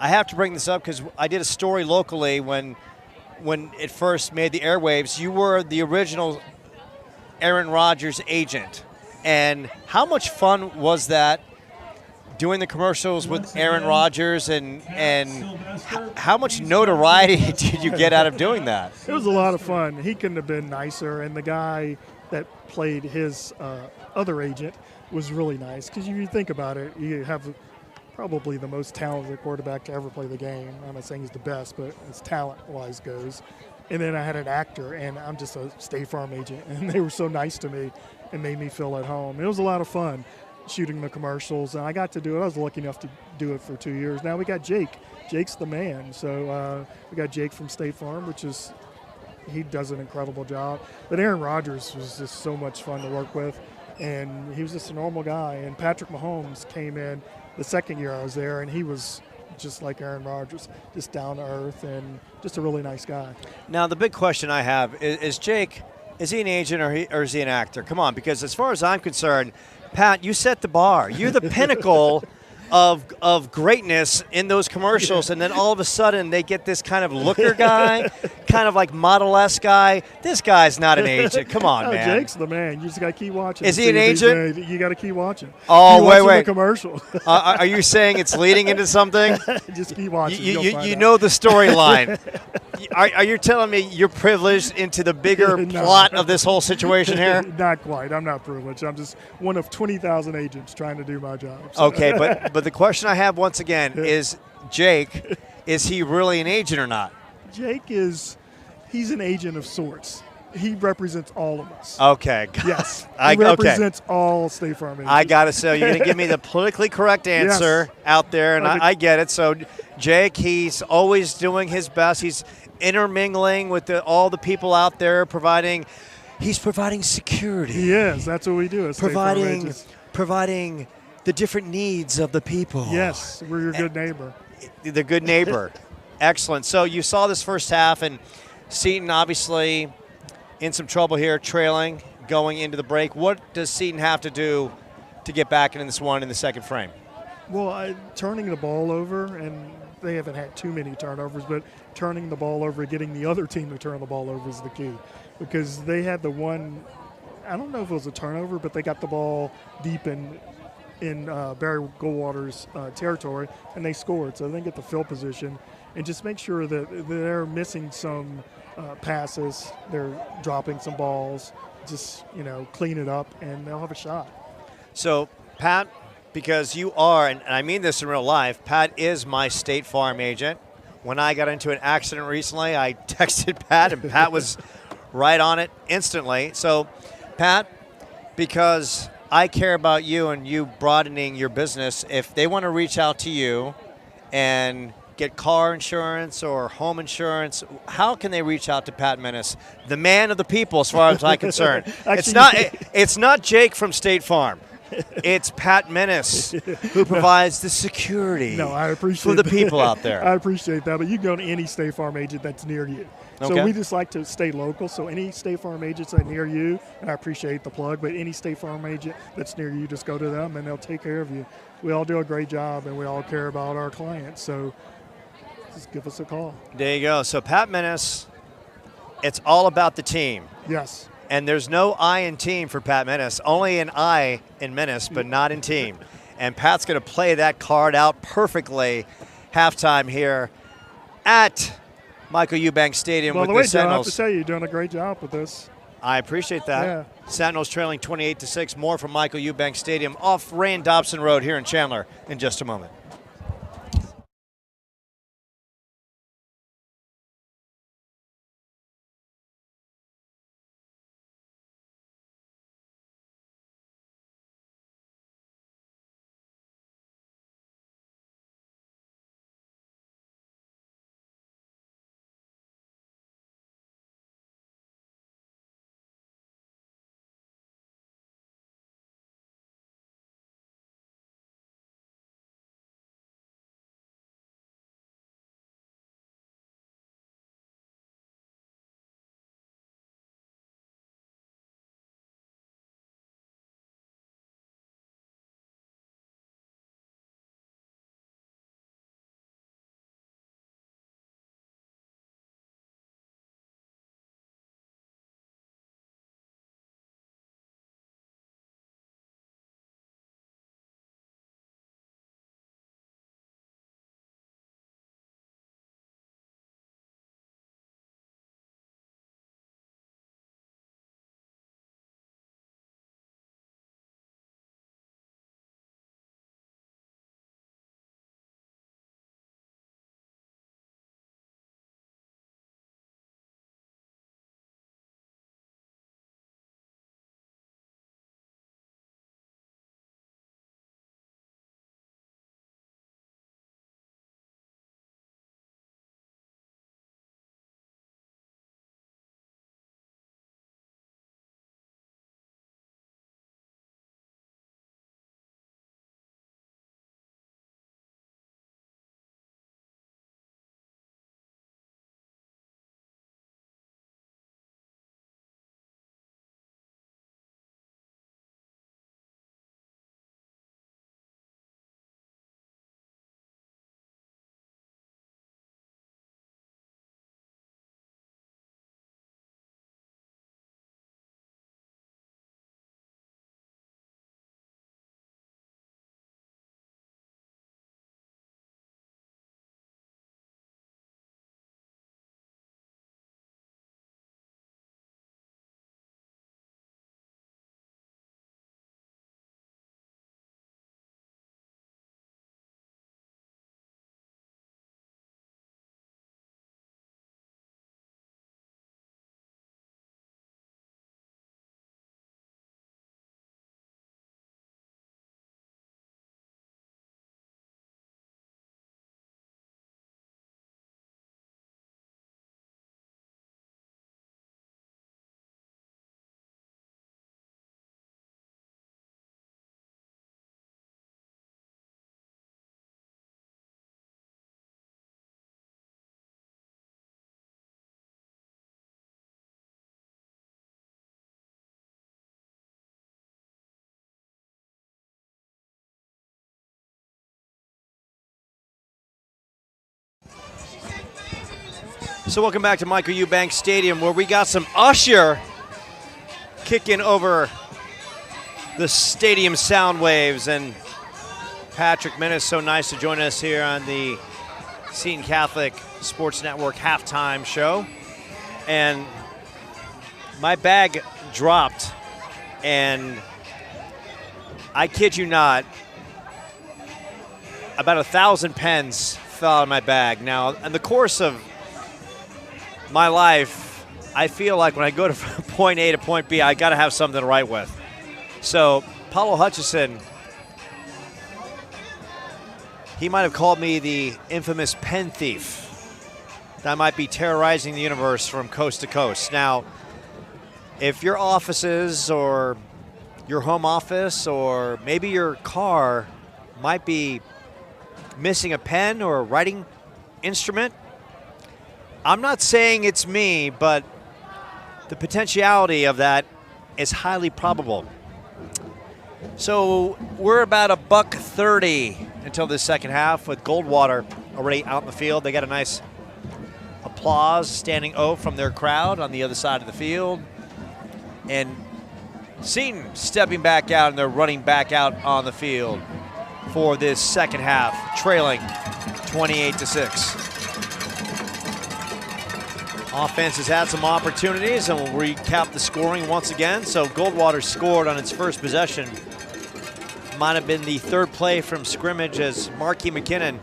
I have to bring this up because I did a story locally when it first made the airwaves. You were the original Aaron Rodgers agent, and how much fun was that doing the commercials with Aaron Rodgers, and how much notoriety did you get out of doing that? It was a lot of fun. He couldn't have been nicer, and the guy that played his other agent was really nice, because you think about it, you have probably the most talented quarterback to ever play the game. I'm not saying he's the best, but as talent-wise goes. And then I had an actor, and I'm just a State Farm agent, and they were so nice to me and made me feel at home. It was a lot of fun shooting the commercials, and I got to do it. I was lucky enough to do it for 2 years. Now we got Jake. Jake's the man. So we got Jake from State Farm, he does an incredible job. But Aaron Rodgers was just so much fun to work with, and he was just a normal guy. And Patrick Mahomes came in the second year I was there, and he was just like Aaron Rodgers, just down to earth and just a really nice guy. Now, the big question I have is Jake, is he an agent or is he an actor? Come on, because as far as I'm concerned, Pat, you set the bar. You're the pinnacle of greatness in those commercials, and then all of a sudden they get this kind of looker guy, kind of like Model-esque guy. This guy's not an agent. Come on, man. Jake's the man. You just got to keep watching. Is he an agent? You got to keep watching. Oh, keep wait. The commercial. Are you saying it's leading into something? Just keep watching. You know the storyline. Are you telling me you're privileged into the bigger plot of this whole situation here? Not quite. I'm not privileged. I'm just one of 20,000 agents trying to do my job. So. Okay, but the question I have once again is, Jake, is he really an agent or not? Jake he's an agent of sorts. He represents all of us. Okay. Yes. He represents all State Farm agents. I got to say, you're going to give me the politically correct answer out there, and I get it. So, Jake, he's always doing his best. He's intermingling with all the people out there, he's providing security. He is. That's what we do as State Farm agents. Providing the different needs of the people. Yes, we're your good neighbor. The good neighbor. Excellent. So you saw this first half, and Seton obviously in some trouble here, trailing, going into the break. What does Seton have to do to get back into this one in the second frame? Well, turning the ball over, and they haven't had too many turnovers, but turning the ball over, getting the other team to turn the ball over is the key. Because they had the one, I don't know if it was a turnover, but they got the ball deep in Barry Goldwater's territory, and they scored. So they get the field position and just make sure that they're missing some passes, they're dropping some balls, just, clean it up, and they'll have a shot. So, Pat, because you are, and I mean this in real life, Pat is my State Farm agent. When I got into an accident recently, I texted Pat, and Pat was right on it instantly. So, Pat, because I care about you and you broadening your business, if they want to reach out to you and get car insurance or home insurance, how can they reach out to Pat Menace, the man of the people, as far as I'm concerned? Actually, it's not Jake from State Farm. It's Pat Menace who provides the security for the people out there. I appreciate that, but you can go to any State Farm agent that's near you. Okay. So we just like to stay local, so any State Farm agents that are near you, and I appreciate the plug, but any State Farm agent that's near you, just go to them and they'll take care of you. We all do a great job, and we all care about our clients, so just give us a call. There you go. So Pat Menace, it's all about the team. Yes. And there's no I in team for Pat Menace, only an I in Menace, but not in team. And Pat's going to play that card out perfectly halftime here at Michael Eubank Stadium with the Sentinels. I have to tell you, you're doing a great job with this. I appreciate that. Yeah. Sentinels trailing 28-6. More from Michael Eubank Stadium off Rain Dobson Road here in Chandler in just a moment. So welcome back to Michael Eubanks Stadium, where we got some Usher kicking over the stadium sound waves. And Patrick Minnis, so nice to join us here on the Seton Catholic Sports Network halftime show. And my bag dropped, and I kid you not, about 1,000 pens fell out of my bag. Now, in the course of my life, I feel like when I go to point A to point B, I got to have something to write with. So, Paulo Hutchison, he might have called me the infamous pen thief that might be terrorizing the universe from coast to coast. Now, if your offices or your home office or maybe your car might be missing a pen or a writing instrument, I'm not saying it's me, but the potentiality of that is highly probable. So we're about $1:30 until the second half with Goldwater already out in the field. They got a nice applause, standing O from their crowd on the other side of the field. And Seton stepping back out, and they're running back out on the field for this second half, trailing 28-6. Offense has had some opportunities, and we'll recap the scoring once again. So Goldwater scored on its first possession. Might have been the third play from scrimmage as Marquis McKinnon,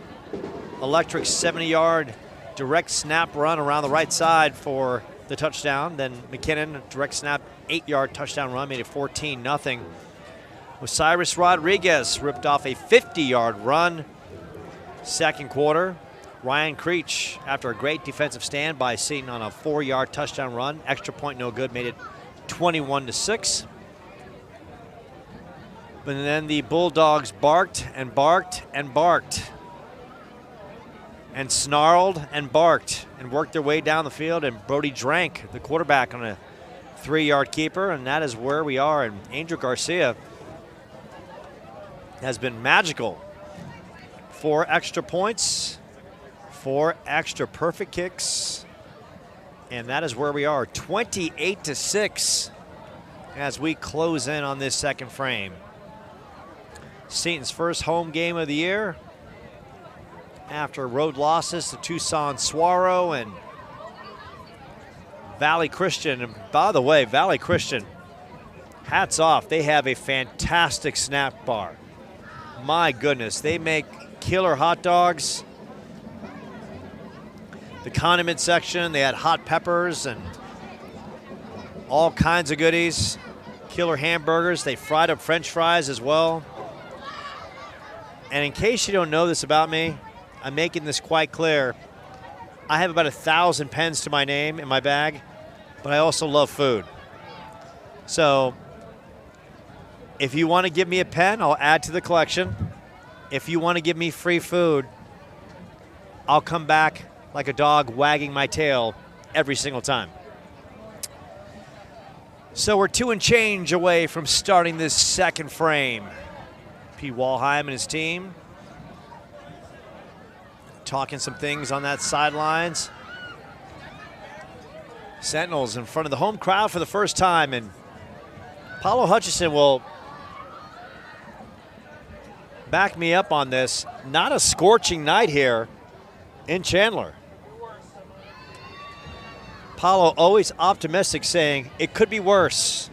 electric 70-yard direct snap run around the right side for the touchdown. Then McKinnon, direct snap, 8-yard touchdown run, made it 14-0. Osiris Rodriguez ripped off a 50-yard run. Second quarter, Ryan Creech, after a great defensive stand by Seton on a 4-yard touchdown run, extra point no good, made it 21-6. But then the Bulldogs barked and barked and barked and snarled and barked and worked their way down the field, and Brody Drank, the quarterback, on a 3-yard keeper, and that is where we are. And Angel Garcia has been magical. 4 extra points, 4 extra perfect kicks, and that is where we are, 28-6 as we close in on this second frame. Seton's first home game of the year after road losses to Tucson Saguaro and Valley Christian. And by the way, Valley Christian, hats off. They have a fantastic snack bar. My goodness, they make killer hot dogs. The condiment section, they had hot peppers and all kinds of goodies. Killer hamburgers. They fried up French fries as well. And in case you don't know this about me, I'm making this quite clear. I have about 1,000 pens to my name in my bag, but I also love food. So if you want to give me a pen, I'll add to the collection. If you want to give me free food, I'll come back like a dog wagging my tail every single time. So we're 2 and change away from starting this second frame. Pete Walheim and his team talking some things on that sidelines. Sentinels in front of the home crowd for the first time, and Paulo Hutchison will back me up on this. Not a scorching night here in Chandler. Paulo always optimistic, saying it could be worse.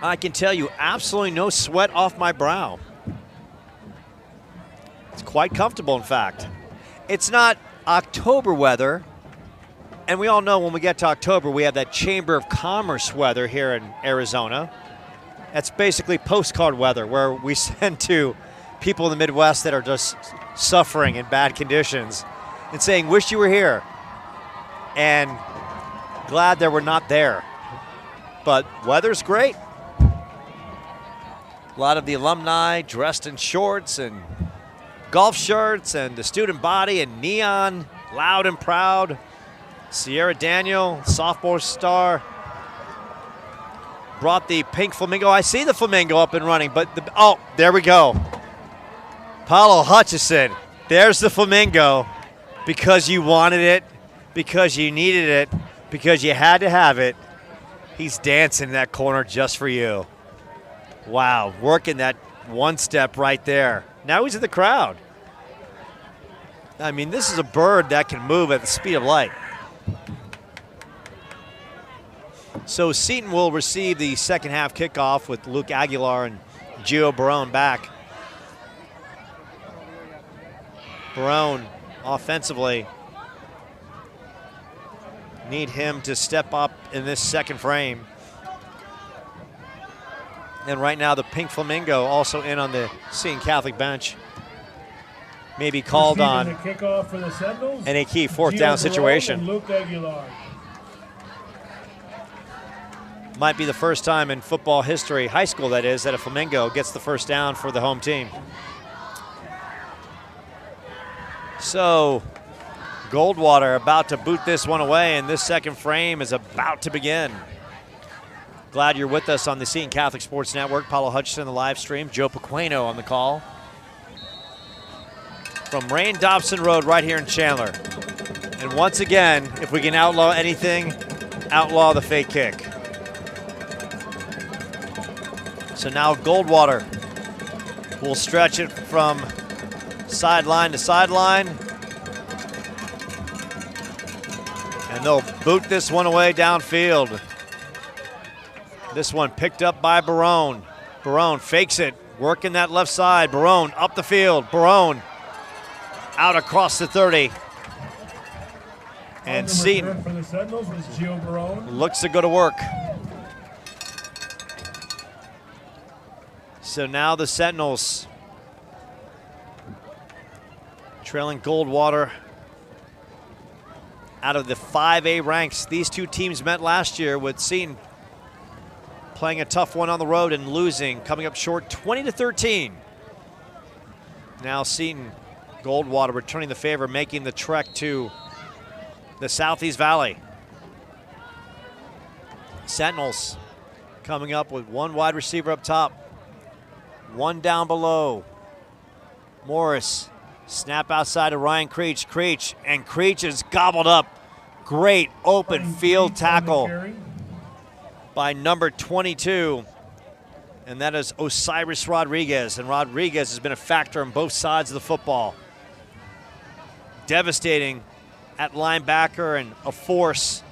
I can tell you, absolutely no sweat off my brow. It's quite comfortable, in fact. It's not October weather, and we all know when we get to October, we have that Chamber of Commerce weather here in Arizona. That's basically postcard weather, where we send to people in the Midwest that are just suffering in bad conditions and saying, wish you were here, and glad that we're not there. But weather's great. A lot of the alumni dressed in shorts and golf shirts, and the student body in neon, loud and proud. Sierra Daniel, sophomore star, brought the pink flamingo. I see the flamingo up and running, but oh, there we go. Paulo Hutchison, there's the flamingo. because you wanted it, because you needed it, because you had to have it. He's dancing in that corner just for you. Wow, working that one step right there. Now he's in the crowd. I mean, this is a bird that can move at the speed of light. So Seton will receive the second half kickoff with Luke Aguilar and Gio Barone back. Barone offensively, need him to step up in this second frame. And right now the Pink Flamingo also in on the Seton Catholic bench. Maybe called on the kickoff for the Sentinels, in a key fourth down situation. Luke Aguilar. Might be the first time in football history, high school that is, that a Flamingo gets the first down for the home team. So Goldwater about to boot this one away, and this second frame is about to begin. Glad you're with us on the Seton Catholic Sports Network. Paulo Hutchinson, the live stream. Joe Pequeno on the call. From Rain Dobson Road right here in Chandler. And once again, if we can outlaw anything, outlaw the fake kick. So now Goldwater will stretch it from sideline to sideline. And they'll boot this one away downfield. This one picked up by Barone. Barone fakes it, working that left side. Barone up the field. Barone out across the 30. And Seton for the Sentinels was Gio Barone. looks to go to work. So now the Sentinels trailing Goldwater out of the 5A ranks. These two teams met last year with Seton playing a tough one on the road and losing, coming up short 20-13. Now Seton, Goldwater returning the favor, making the trek to the Southeast Valley. Sentinels coming up with one wide receiver up top, one down below. Morris, snap outside to Ryan Creech. Creech is gobbled up. Great open field tackle by number 22, and that is Osiris Rodriguez. And Rodriguez has been a factor on both sides of the football. Devastating at linebacker and a force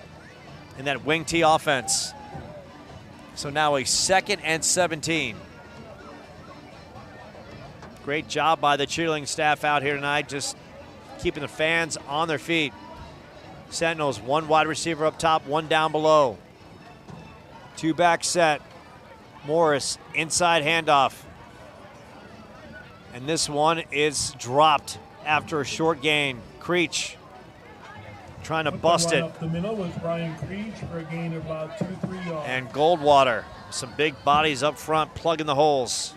in that wing T offense. So now a 2nd and 17. Great job by the cheerleading staff out here tonight, just keeping the fans on their feet. Sentinels, one wide receiver up top, one down below. Two back set. Morris, inside handoff. And this one is dropped after a short gain. Creech trying to bust it. Up the middle with Ryan Creech for a gain of about 2-3 yards. And Goldwater, some big bodies up front plugging the holes.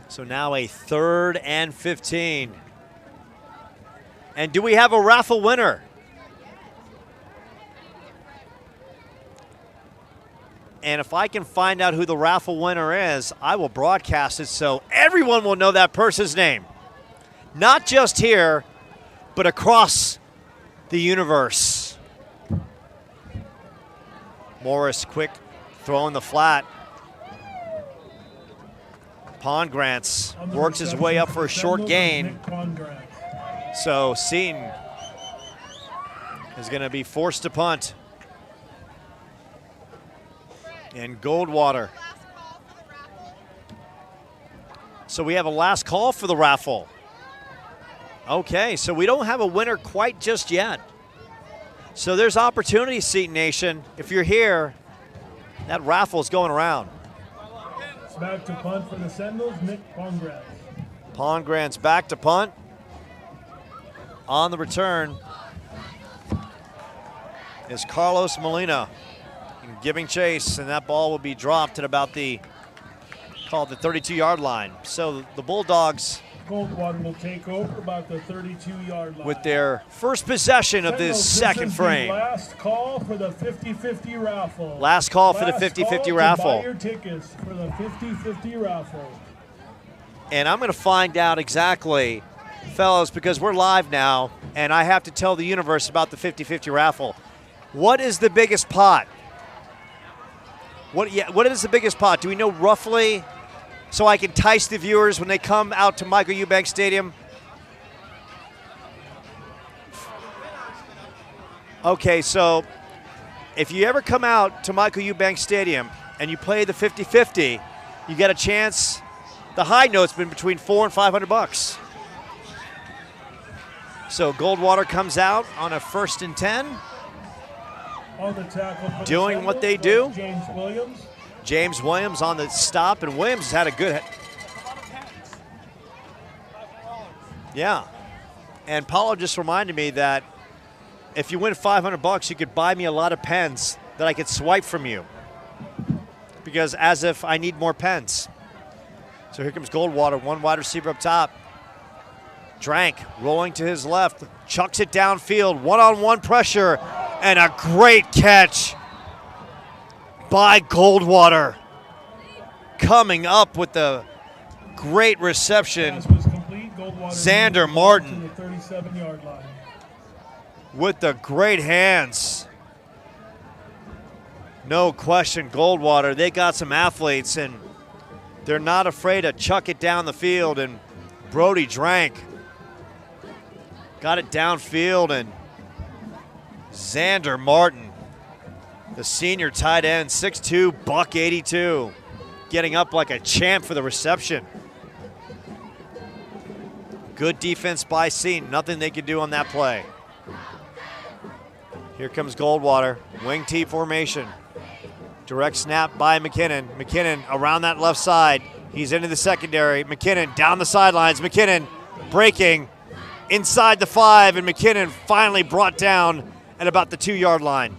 So now a 3rd and 15. And do we have a raffle winner? And if I can find out who the raffle winner is, I will broadcast it so everyone will know that person's name. Not just here, but across the universe. Morris quick throwing the flat. Pongrantz works his way up for a short gain. So Seton is going to be forced to punt. And Goldwater. So we have a last call for the raffle. Okay, so we don't have a winner quite just yet. So there's opportunity, Seton Nation. If you're here, that raffle is going around. Back to punt for the Sentinels, Nick Pongrantz. Pongrantz back to punt. On the return is Carlos Molina giving chase, and that ball will be dropped at about the 32-yard line. So the Bulldogs Goldwater will take over about the 32-yard line. With their first possession of this second frame. Last call for the 50-50 raffle. Last call for the 50-50 raffle. Buy your tickets for the 50-50 raffle. And I'm going to find out exactly fellas, because we're live now, and I have to tell the universe about the 50-50 raffle. What is the biggest pot? What is the biggest pot? Do we know roughly, so I can entice the viewers when they come out to Michael Eubank Stadium? Okay, so if you ever come out to Michael Eubank Stadium and you play the 50-50, you get a chance. The high note's been between $400 and $500. So Goldwater comes out on a 1st and 10. On the tackle for doing the what they do. James Williams. James Williams on the stop, and Williams has had a good. Yeah, and Paulo just reminded me that if you win $500, you could buy me a lot of pens that I could swipe from you, because as if I need more pens. So here comes Goldwater, one wide receiver up top. Drank rolling to his left, chucks it downfield, one-on-one pressure, and a great catch by Goldwater. Coming up with the great reception, Pass was complete. Goldwater Xander Martin to the 37-yard line. with the great hands. No question, Goldwater, they got some athletes, and they're not afraid to chuck it down the field, and Brody Drank got it downfield, and Xander Martin, the senior tight end, 6'2", $182, getting up like a champ for the reception. Good defense by Seton, nothing they could do on that play. Here comes Goldwater, wing T formation. Direct snap by McKinnon. McKinnon around that left side. He's into the secondary. McKinnon down the sidelines. McKinnon breaking inside the 5, and McKinnon finally brought down at about the 2-yard line.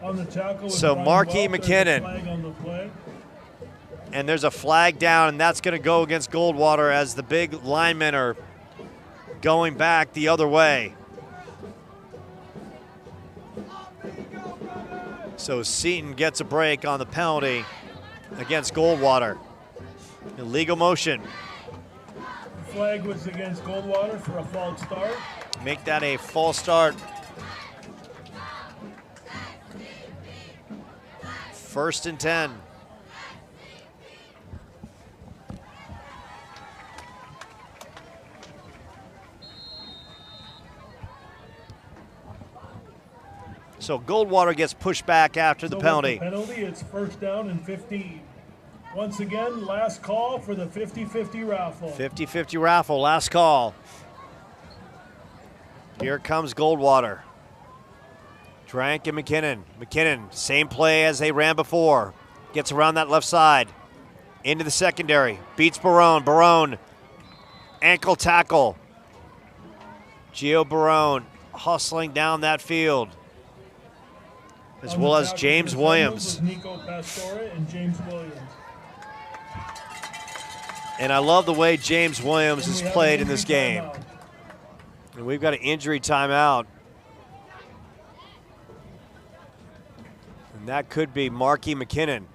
On the tackle was So Brian Marquis Welch. There's a McKinnon. flag on the play. And there's a flag down, and that's going to go against Goldwater as the big linemen are going back the other way. So Seton gets a break on the penalty against Goldwater. Illegal motion. The flag was against Goldwater for a false start. Make that a false start. 1st and 10. So Goldwater gets pushed back after the So with penalty. the penalty, it's 1st down and 15. Once again, last call for the 50-50 raffle. 50-50 raffle, last call. Here comes Goldwater. Drank and McKinnon. McKinnon, same play as they ran before. Gets around that left side. Into the secondary. Beats Barone. Barone, ankle tackle. Gio Barone hustling down that field, as well as James Williams. Nico Pastore and James Williams. And I love the way James Williams And has we have played an in this injury game. timeout. And we've got an injury timeout. And that could be Marquis McKinnon.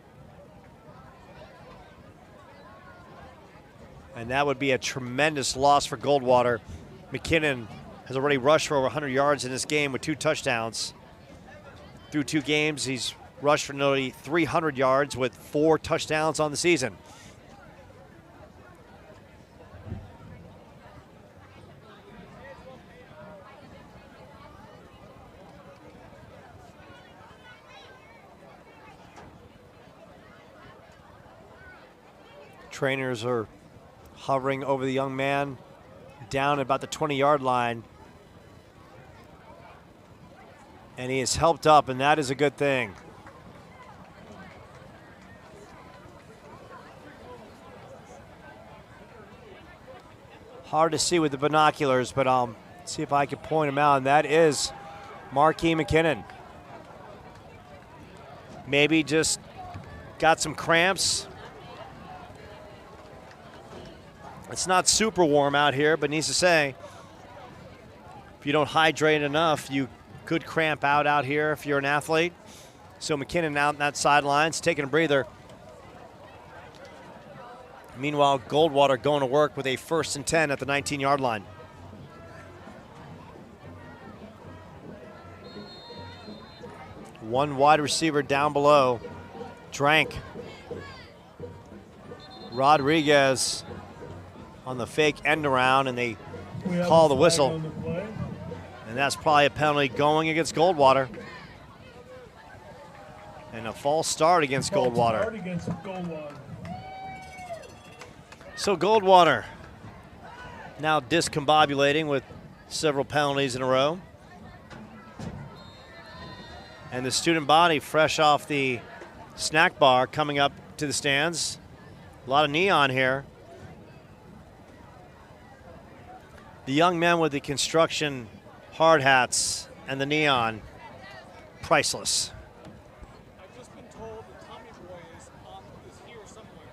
And that would be a tremendous loss for Goldwater. McKinnon has already rushed for over 100 yards in this game with 2 touchdowns. Through 2 games, he's rushed for nearly 300 yards with 4 touchdowns on the season. Trainers are hovering over the young man down about the 20-yard line. And he is helped up, and that is a good thing. Hard to see with the binoculars, but I'll see if I can point him out, and that is Marquis McKinnon. Maybe just got some cramps. It's not super warm out here, but needs to say, if you don't hydrate enough, you could cramp out here if you're an athlete. So McKinnon out in that sidelines, taking a breather. Meanwhile, Goldwater going to work with a 1st and 10 at the 19-yard line. One wide receiver down below. Drank. Rodriguez on the fake end around, and they call the whistle. And that's probably a penalty going against Goldwater. And a false start against Goldwater. So Goldwater now discombobulating with several penalties in a row. And the student body fresh off the snack bar coming up to the stands. A lot of neon here. The young men with the construction hard hats and the neon, priceless. I've just been told that Tommy Boy is here somewhere.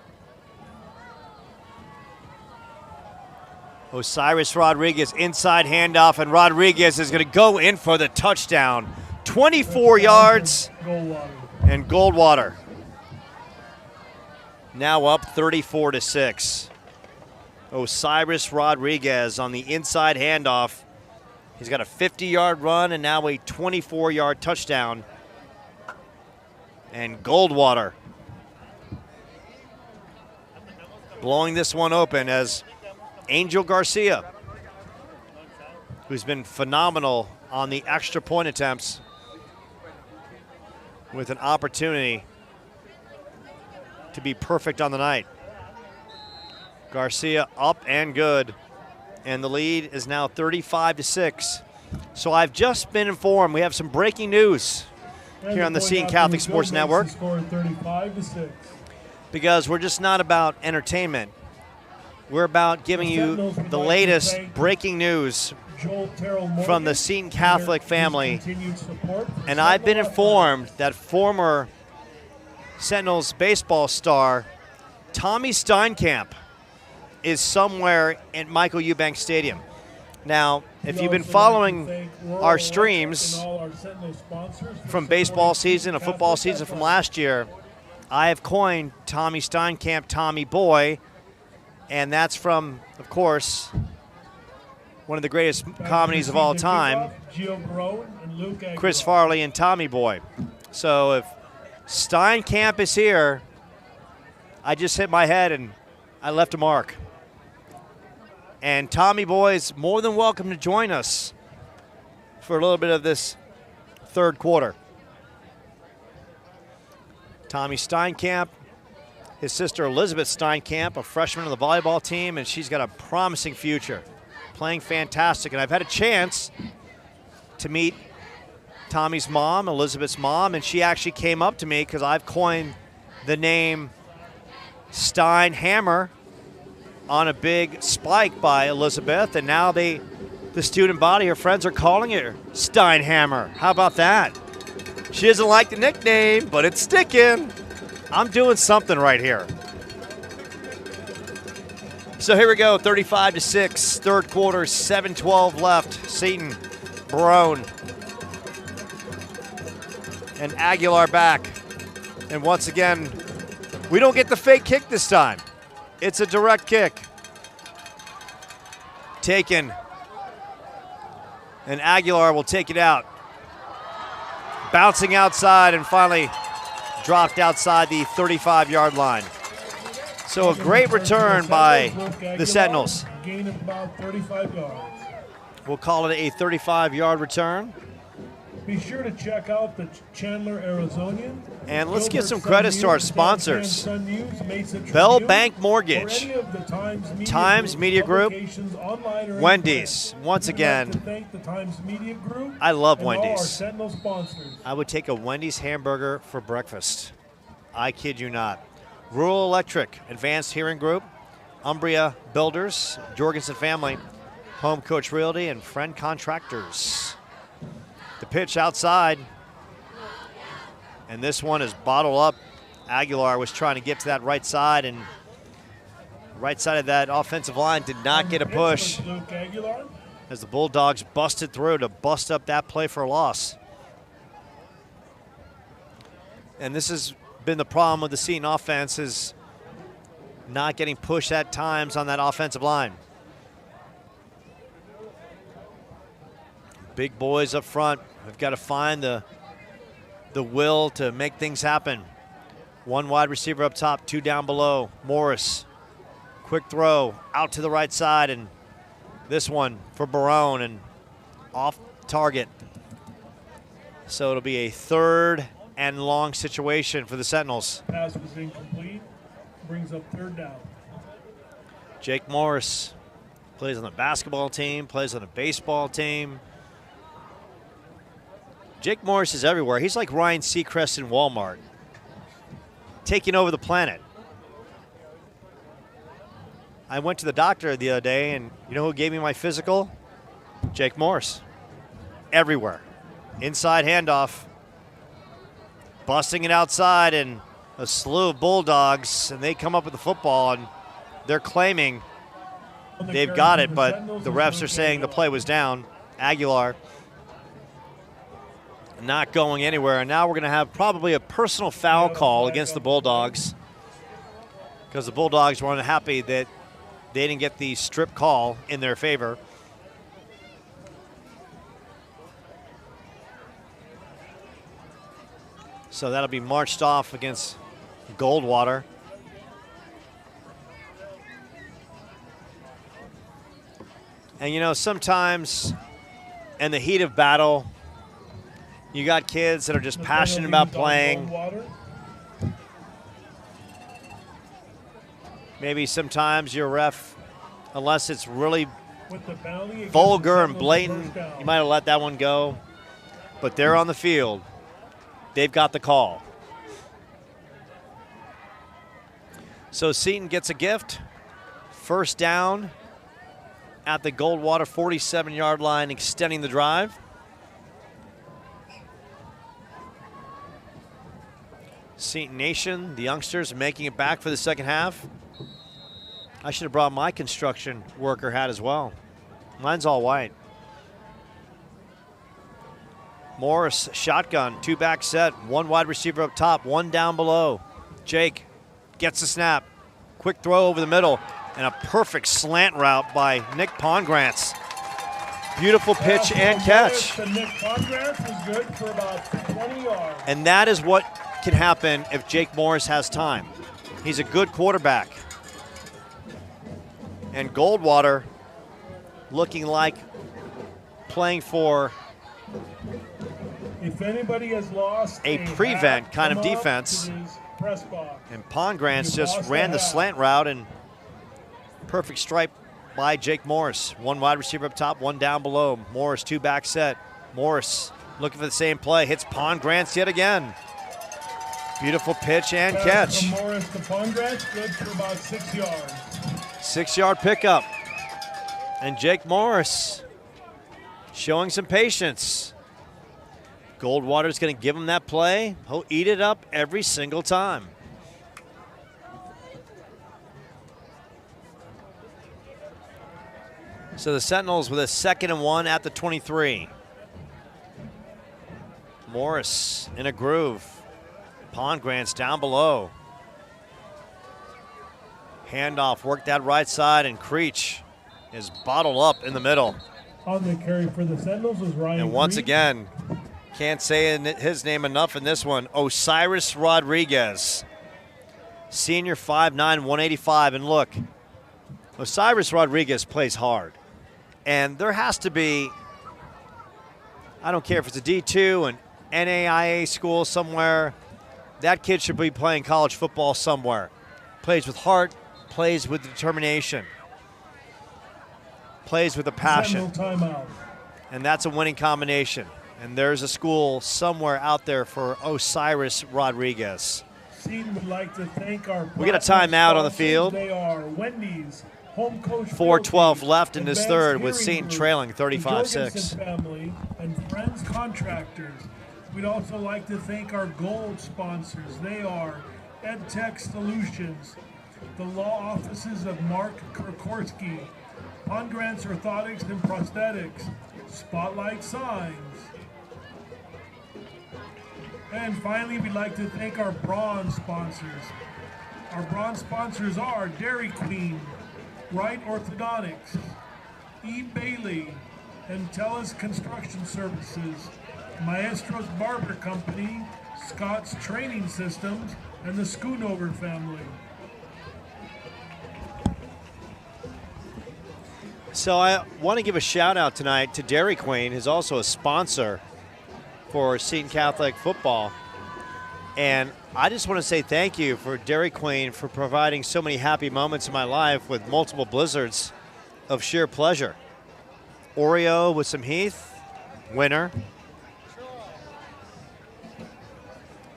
Osiris Rodriguez, inside handoff, and Rodriguez is going to go in for the touchdown. 24 yards, and Goldwater now up 34-6. Osiris Rodriguez on the inside handoff. He's got a 50-yard run and now a 24-yard touchdown. And Goldwater blowing this one open as Angel Garcia, who's been phenomenal on the extra point attempts, with an opportunity to be perfect on the night. Garcia up and good, and the lead is now 35-6. So I've just been informed we have some breaking news here on the Seton Catholic Sports Network, because we're just not about entertainment. We're about giving you the latest breaking news from the Seton Catholic family. And I've been informed that former Sentinels baseball star Tommy Steinkamp is somewhere at Michael Eubank Stadium. Now, if you've been following our streams from baseball season, a football season from last year, I have coined Tommy Steinkamp Tommy Boy, and that's from, of course, one of the greatest comedies of all time, Chris Farley and Tommy Boy. So if Steinkamp is here, I just hit my head and I left a mark. And Tommy Boy is more than welcome to join us for a little bit of this third quarter. Tommy Steinkamp, his sister Elizabeth Steinkamp, a freshman on the volleyball team, and she's got a promising future, playing fantastic. And I've had a chance to meet Tommy's mom, Elizabeth's mom, and she actually came up to me because I've coined the name Steinhammer on a big spike by Elizabeth, and now the student body, her friends, are calling her Steinhammer. How about that? She doesn't like the nickname, but it's sticking. I'm doing something right here. So here we go, 35-6, third quarter, 7:12 left. Seton, Barone, and Aguilar back. And once again, we don't get the fake kick this time. It's a direct kick. Taken. And Aguilar will take it out. Bouncing outside and finally dropped outside the 35-yard line. So a great return by the Sentinels. Gain of about 35 yards. We'll call it a 35-yard return. Be sure to check out the Chandler Arizonian. And let's give some credits to our sponsors. Bell Bank Mortgage, Times Media Group, Wendy's. Once again, I love Wendy's. I would take a Wendy's hamburger for breakfast. I kid you not. Rural Electric, Advanced Hearing Group, Umbria Builders, Jorgensen Family, Home Coach Realty, and Friend Contractors. The pitch outside, and this one is bottled up. Aguilar was trying to get to that right side, and right side of that offensive line did not get a push as the Bulldogs busted through to bust up that play for a loss. And this has been the problem with the Seton offense, is not getting pushed at times on that offensive line. Big boys up front have got to find the will to make things happen. One wide receiver up top, two down below. Morris, quick throw out to the right side, and this one for Barone and off target. So it'll be a 3rd and long situation for the Sentinels. Pass was incomplete. Brings up 3rd down. Jake Morris plays on the basketball team, plays on the baseball team. Jake Morris is everywhere. He's like Ryan Seacrest in Walmart, taking over the planet. I went to the doctor the other day, and you know who gave me my physical? Jake Morris. Everywhere. Inside handoff. Busting it outside, and a slew of Bulldogs, and they come up with the football, and they're claiming they've got it, but the refs are saying the play was down. Aguilar not going anywhere, and now we're going to have probably a personal foul call against the Bulldogs, because the Bulldogs were unhappy that they didn't get the strip call in their favor. So that'll be marched off against Goldwater. And you know, sometimes in the heat of battle, you got kids that are just passionate about playing. Maybe sometimes your ref, unless it's really vulgar and blatant, you might have let that one go. But they're on the field. They've got the call. So Seton gets a gift. 1st down at the Goldwater 47-yard line, extending the drive. Seton Nation, the youngsters, making it back for the second half. I should have brought my construction worker hat as well. Mine's all white. Morris, shotgun, 2-back set, 1 wide receiver up top, 1 down below. Jake gets the snap. Quick throw over the middle, and a perfect slant route by Nick Pongrantz. Beautiful pitch and catch. Nick Pongrantz was good for about 20 yards. And that is what can happen if Jake Morris has time. He's a good quarterback. And Goldwater looking like playing for if anybody has lost a prevent kind of defense. And Pongrantz just ran the slant route, and perfect stripe by Jake Morris. 1 wide receiver up top, 1 down below. Morris, 2-back set. Morris looking for the same play, hits Pongrantz yet again. Beautiful pitch and catch. From Morris to Pongrantz, good for about 6 yards. 6-yard pickup. And Jake Morris showing some patience. Goldwater's going to give him that play. He'll eat it up every single time. So the Sentinels with a 2nd and 1 at the 23. Morris in a groove. Pongrantz down below. Handoff worked that right side, and Creech is bottled up in the middle. On the carry for the Sentinels was Ryan. And once again, can't say his name enough in this one, Osiris Rodriguez. Senior, 5'9", 185. And look, Osiris Rodriguez plays hard. And there has to be, I don't care if it's a D2, an NAIA school somewhere, that kid should be playing college football somewhere. Plays with heart, plays with determination, plays with a passion. And that's a winning combination. And there's a school somewhere out there for Osiris Rodriguez. Would like to thank our we get a timeout on the field. They are Wendy's, home coach 4:12 left in this third, with Seton trailing 35-6. Family and friends contractors. We'd also like to thank our gold sponsors. They are EdTech Solutions, the law offices of Mark Kurkorski, Pongrantz Orthotics and Prosthetics, Spotlight Signs. And finally, we'd like to thank our bronze sponsors, Our bronze sponsors are Dairy Queen, Wright Orthodontics, E. Bailey, and Telus Construction Services, Maestro's Barber Company, Scott's Training Systems, and the Schoonover family. So I want to give a shout out tonight to Dairy Queen, who's also a sponsor for Seton Catholic football. And I just want to say thank you for Dairy Queen for providing so many happy moments in my life with multiple blizzards of sheer pleasure. Oreo with some Heath, winner.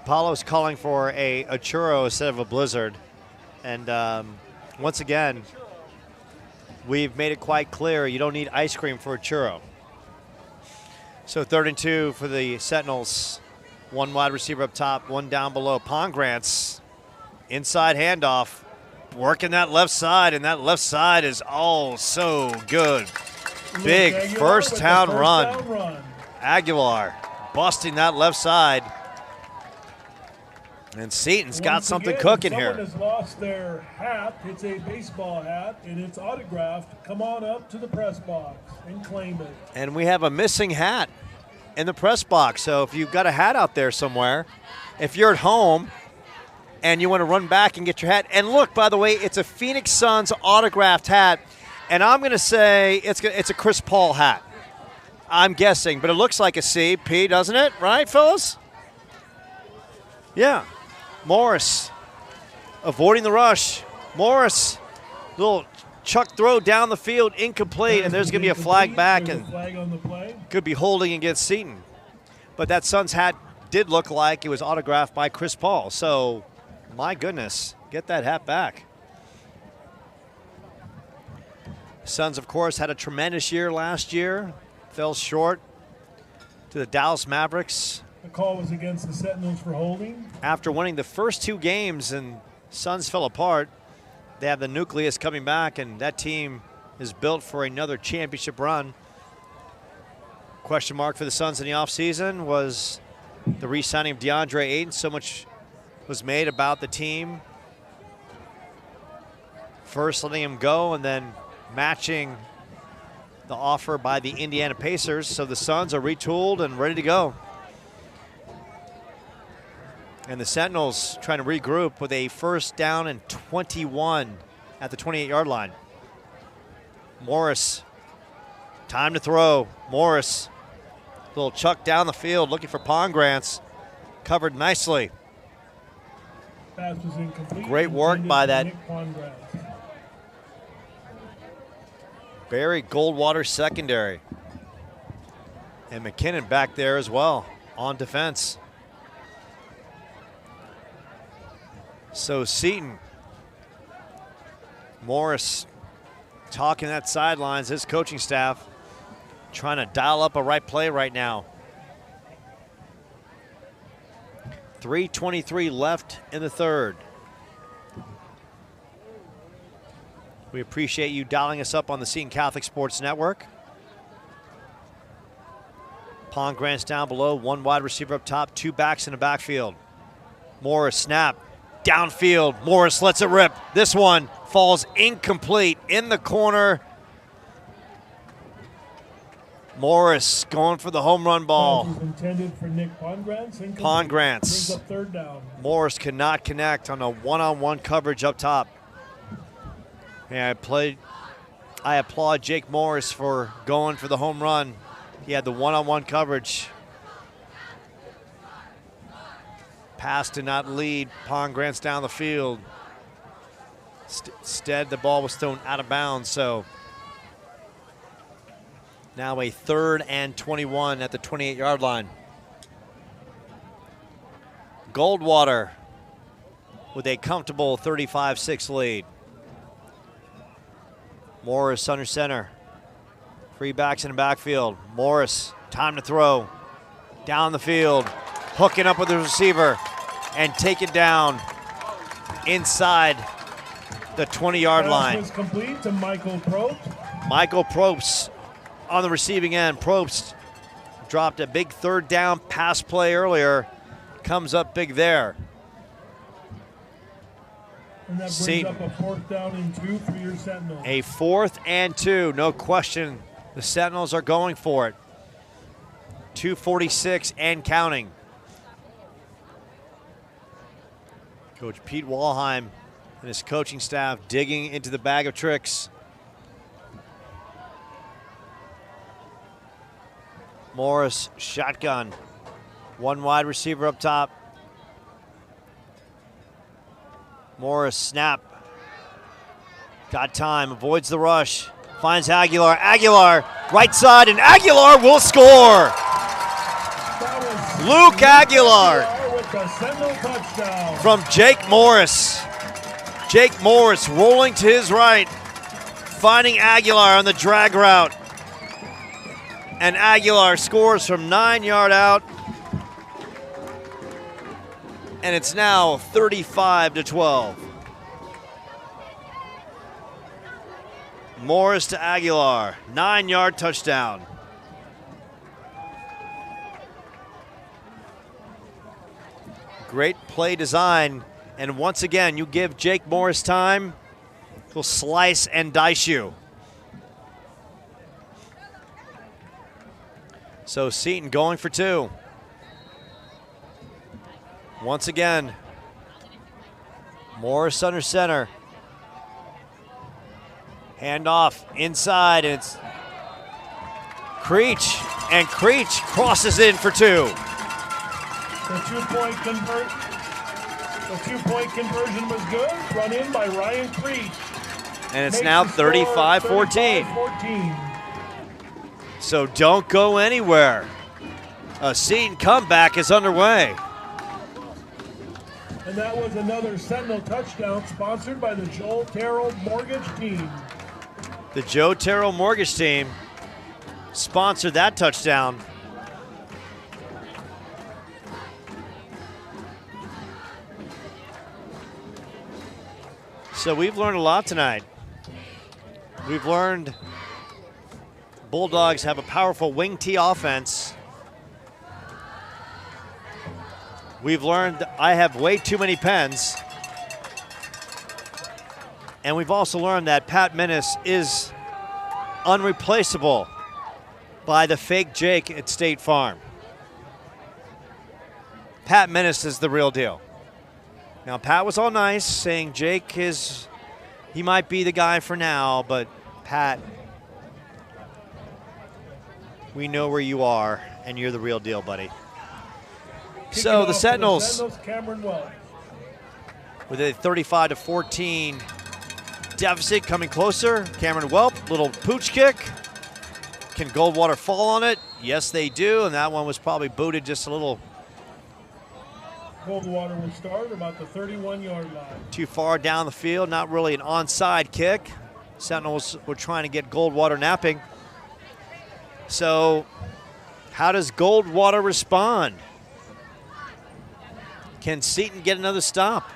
Apollo's calling for a churro instead of a blizzard. And once again, we've made it quite clear you don't need ice cream for a churro. So 3rd and 2 for the Sentinels. One wide receiver up top, one down below. Pongrantz, inside handoff, working that left side, and that left side is all so good. Big first down run. Aguilar busting that left side. And Seton's got something cooking here. Someone has lost their hat. It's a baseball hat, and it's autographed. Come on up to the press box and claim it. And we have a missing hat in the press box. So if you've got a hat out there somewhere, if you're at home and you want to run back and get your hat. And look, by the way, it's a Phoenix Suns autographed hat. And I'm going to say it's a Chris Paul hat. I'm guessing, but it looks like a CP, doesn't it? Right, fellas? Yeah. Morris avoiding the rush. Morris, little chuck throw down the field, incomplete, and there's going to be a flag back, and could be holding against Seton. But that Suns hat did look like it was autographed by Chris Paul. So, my goodness, get that hat back. Suns, of course, had a tremendous year last year. Fell short to the Dallas Mavericks. The call was against the Sentinels for holding. After winning the first 2 games and Suns fell apart, they have the nucleus coming back, and that team is built for another championship run. Question mark for the Suns in the offseason was the re-signing of DeAndre Ayton. So much was made about the team. First letting him go and then matching the offer by the Indiana Pacers. So the Suns are retooled and ready to go. And the Sentinels trying to regroup with a first down and 21 at the 28-yard line. Morris, time to throw. Morris, little chuck down the field looking for Pongrantz. Covered nicely. Pass was incomplete. Great work by that Barry Goldwater secondary. And McKinnon back there as well on defense. So Seton, Morris talking that sidelines, his coaching staff trying to dial up a right play right now. 3:23 left in the third. We appreciate you dialing us up on the Seton Catholic Sports Network. Pongrantz down below, one wide receiver up top, 2 backs in the backfield. Morris snap. Downfield, Morris lets it rip. This one falls incomplete in the corner. Morris going for the home run ball. Intended for Nick Pongrantz. Pongrantz. Brings up 3rd down. Morris cannot connect on a one-on-one coverage up top. And I applaud Jake Morris for going for the home run. He had the one-on-one coverage. Pass did not lead Pongrantz down the field. Instead, the ball was thrown out of bounds. So now a 3rd and 21 at the 28-yard line. Goldwater with a comfortable 35-6 lead. Morris under center. 3 backs in the backfield. Morris, time to throw. Down the field. Hooking up with the receiver and take it down inside the 20-yard line. Was complete to Michael Probst. Michael Probst on the receiving end. Probst dropped a big 3rd down pass play earlier. Comes up big there. And that brings Seton. up a 4th down and 2 for your Sentinels. A 4th and 2, no question. The Sentinels are going for it. 2:46 and counting. Coach Pete Walheim and his coaching staff digging into the bag of tricks. Morris, shotgun. One wide receiver up top. Morris, snap. Got time, avoids the rush. Finds Aguilar. Aguilar, right side, and Aguilar will score. Luke Aguilar with the Sentinel touchdown. from Jake Morris. Jake Morris rolling to his right, finding Aguilar on the drag route. And Aguilar scores from 9-yard out. And it's now 35-12. Morris to Aguilar, 9-yard touchdown. Great play design. And once again, you give Jake Morris time, he'll slice and dice you. So Seton going for 2. Once again, Morris under center. Handoff inside, and it's Creech, and Creech crosses in for 2. The two-point conversion was good, run in by Ryan Creech. And it's Makes now the score 35-14. 35-14. So don't go anywhere. A Seton comeback is underway. And that was another Sentinel touchdown sponsored by the Joel Terrell Mortgage Team. The Joe Terrell Mortgage Team sponsored that touchdown. So we've learned a lot tonight. We've learned Bulldogs have a powerful wing T offense. We've learned I have way too many pens. And we've also learned that Pat Minnis is unreplaceable by the fake Jake at State Farm. Pat Minnis is the real deal. Now, Pat was all nice, saying Jake he might be the guy for now, but Pat, we know where you are, and you're the real deal, buddy. So the Sentinels, Cameron Welch. with a 35-14 deficit coming closer. Cameron Welp, little pooch kick. Can Goldwater fall on it? Yes, they do, and that one was probably booted just a little Goldwater will start about the 31-yard line. too far down the field. Not really an onside kick. Sentinels were trying to get Goldwater napping. So how does Goldwater respond? Can Seton get another stop?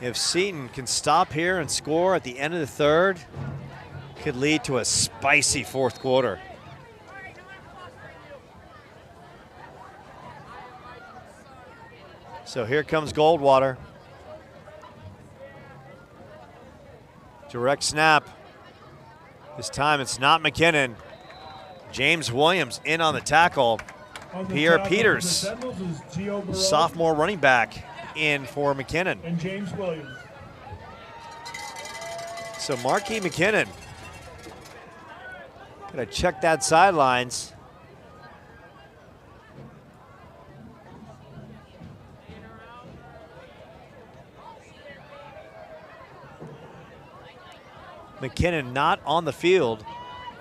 If Seton can stop here and score at the end of the third, could lead to a spicy fourth quarter. So here comes Goldwater. Direct snap. This time it's not McKinnon. James Williams in on the tackle. Pierre Peters, sophomore running back, in for McKinnon. And James Williams. So Marquis McKinnon gonna check that sidelines. McKinnon not on the field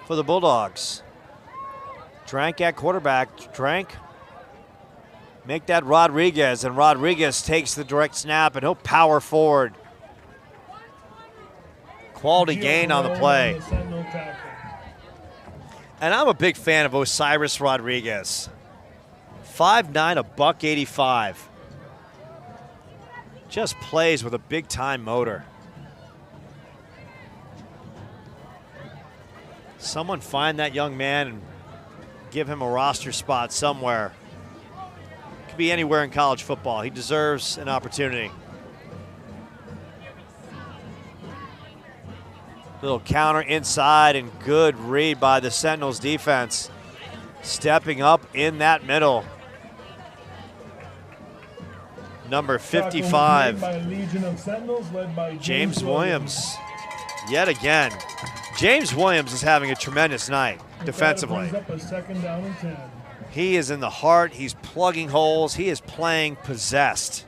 for the Bulldogs. Drank at quarterback. Drank. Make that Rodriguez, and Rodriguez takes the direct snap, and he'll power forward. Quality gain on the play. And I'm a big fan of Osiris Rodriguez. 5'9", a $185. Just plays with a big-time motor. Someone find that young man and give him a roster spot somewhere. Could be anywhere in college football. He deserves an opportunity. Little counter inside and good read by the Sentinels defense. Stepping up in that middle. Number 55, James Williams. Yet again, James Williams is having a tremendous night defensively. He is in the heart. He's plugging holes. He is playing possessed.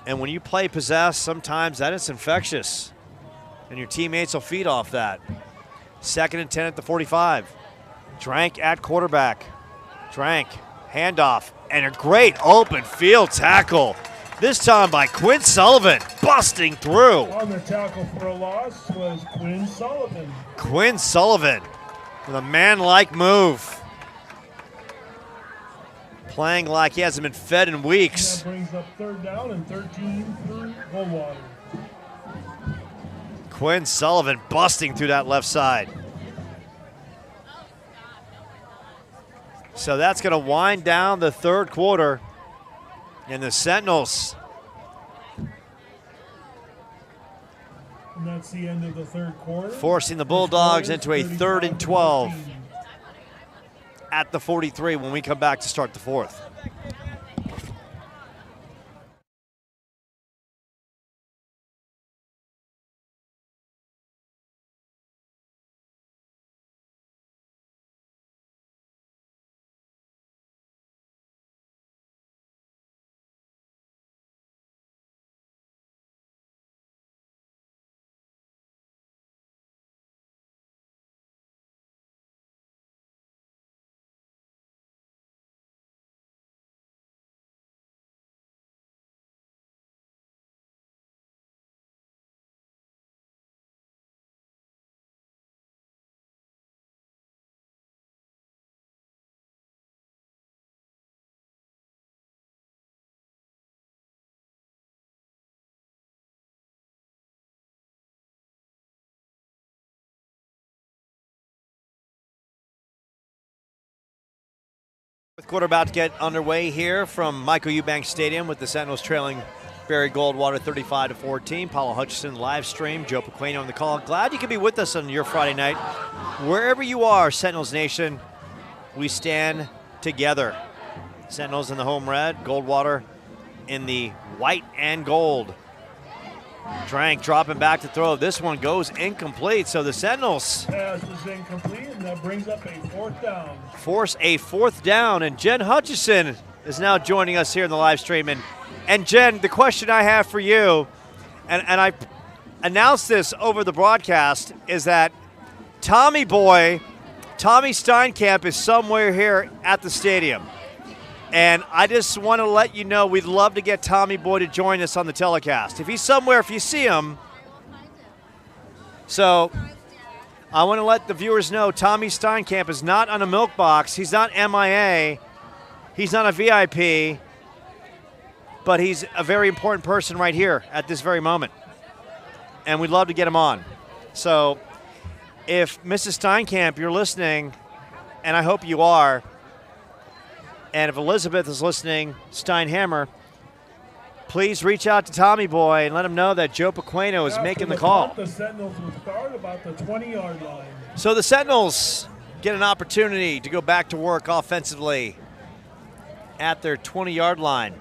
And when you play possessed, sometimes that is infectious. And your teammates will feed off that. 2nd and 10 at the 45. Drank at quarterback. Drank, handoff, and a great open field tackle. This time by Quinn Sullivan, busting through. On the tackle for a loss was Quinn Sullivan. Quinn Sullivan with a man-like move. Playing like he hasn't been fed in weeks. That brings up 3rd down and 13 for Goldwater. Quinn Sullivan busting through that left side. So that's going to wind down the 3rd quarter. And the Sentinels. And that's the end of the 3rd quarter. Forcing the Bulldogs into a 3rd and 12 at the 43 when we come back to start the 4th. Quarter about to get underway here from Michael Eubanks Stadium with the Sentinels trailing Barry Goldwater 35-14. Paulo Hutchison live stream. Joe Pequeno on the call. Glad you can be with us on your Friday night. Wherever you are, Sentinels Nation, we stand together. Sentinels in the home red, Goldwater in the white and gold. Drank dropping back to throw. This one goes incomplete. So the Sentinels pass is incomplete, and that brings up a 4th down. Force a 4th down, and Jen Hutchison is now joining us here in the live stream. And Jen, the question I have for you, and I announced this over the broadcast, is that Tommy Boy, Tommy Steinkamp is somewhere here at the stadium. And I just want to let you know we'd love to get Tommy Boy to join us on the telecast. If he's somewhere, if you see him. So I want to let the viewers know Tommy Steinkamp is not on a milk box. He's not MIA. He's not a VIP. But he's a very important person right here at this very moment. And we'd love to get him on. So if Mrs. Steinkamp, you're listening, and I hope you are, and if Elizabeth is listening, Steinhammer, please reach out to Tommy Boy and let him know that Joe Pequeno is making the call. The Sentinels will start about the 20-yard line. So the Sentinels get an opportunity to go back to work offensively at their 20-yard line.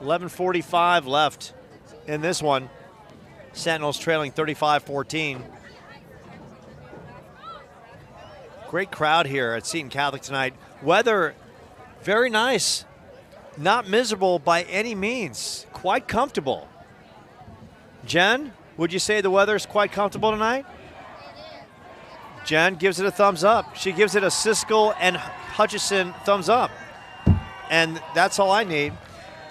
11:45 left in this one. Sentinels trailing 35-14. Great crowd here at Seton Catholic tonight. Weather very nice. Not miserable by any means. Quite comfortable. Jen, would you say the weather is quite comfortable tonight? Jen gives it a thumbs up. She gives it a Siskel and Hutchison thumbs up. And that's all I need.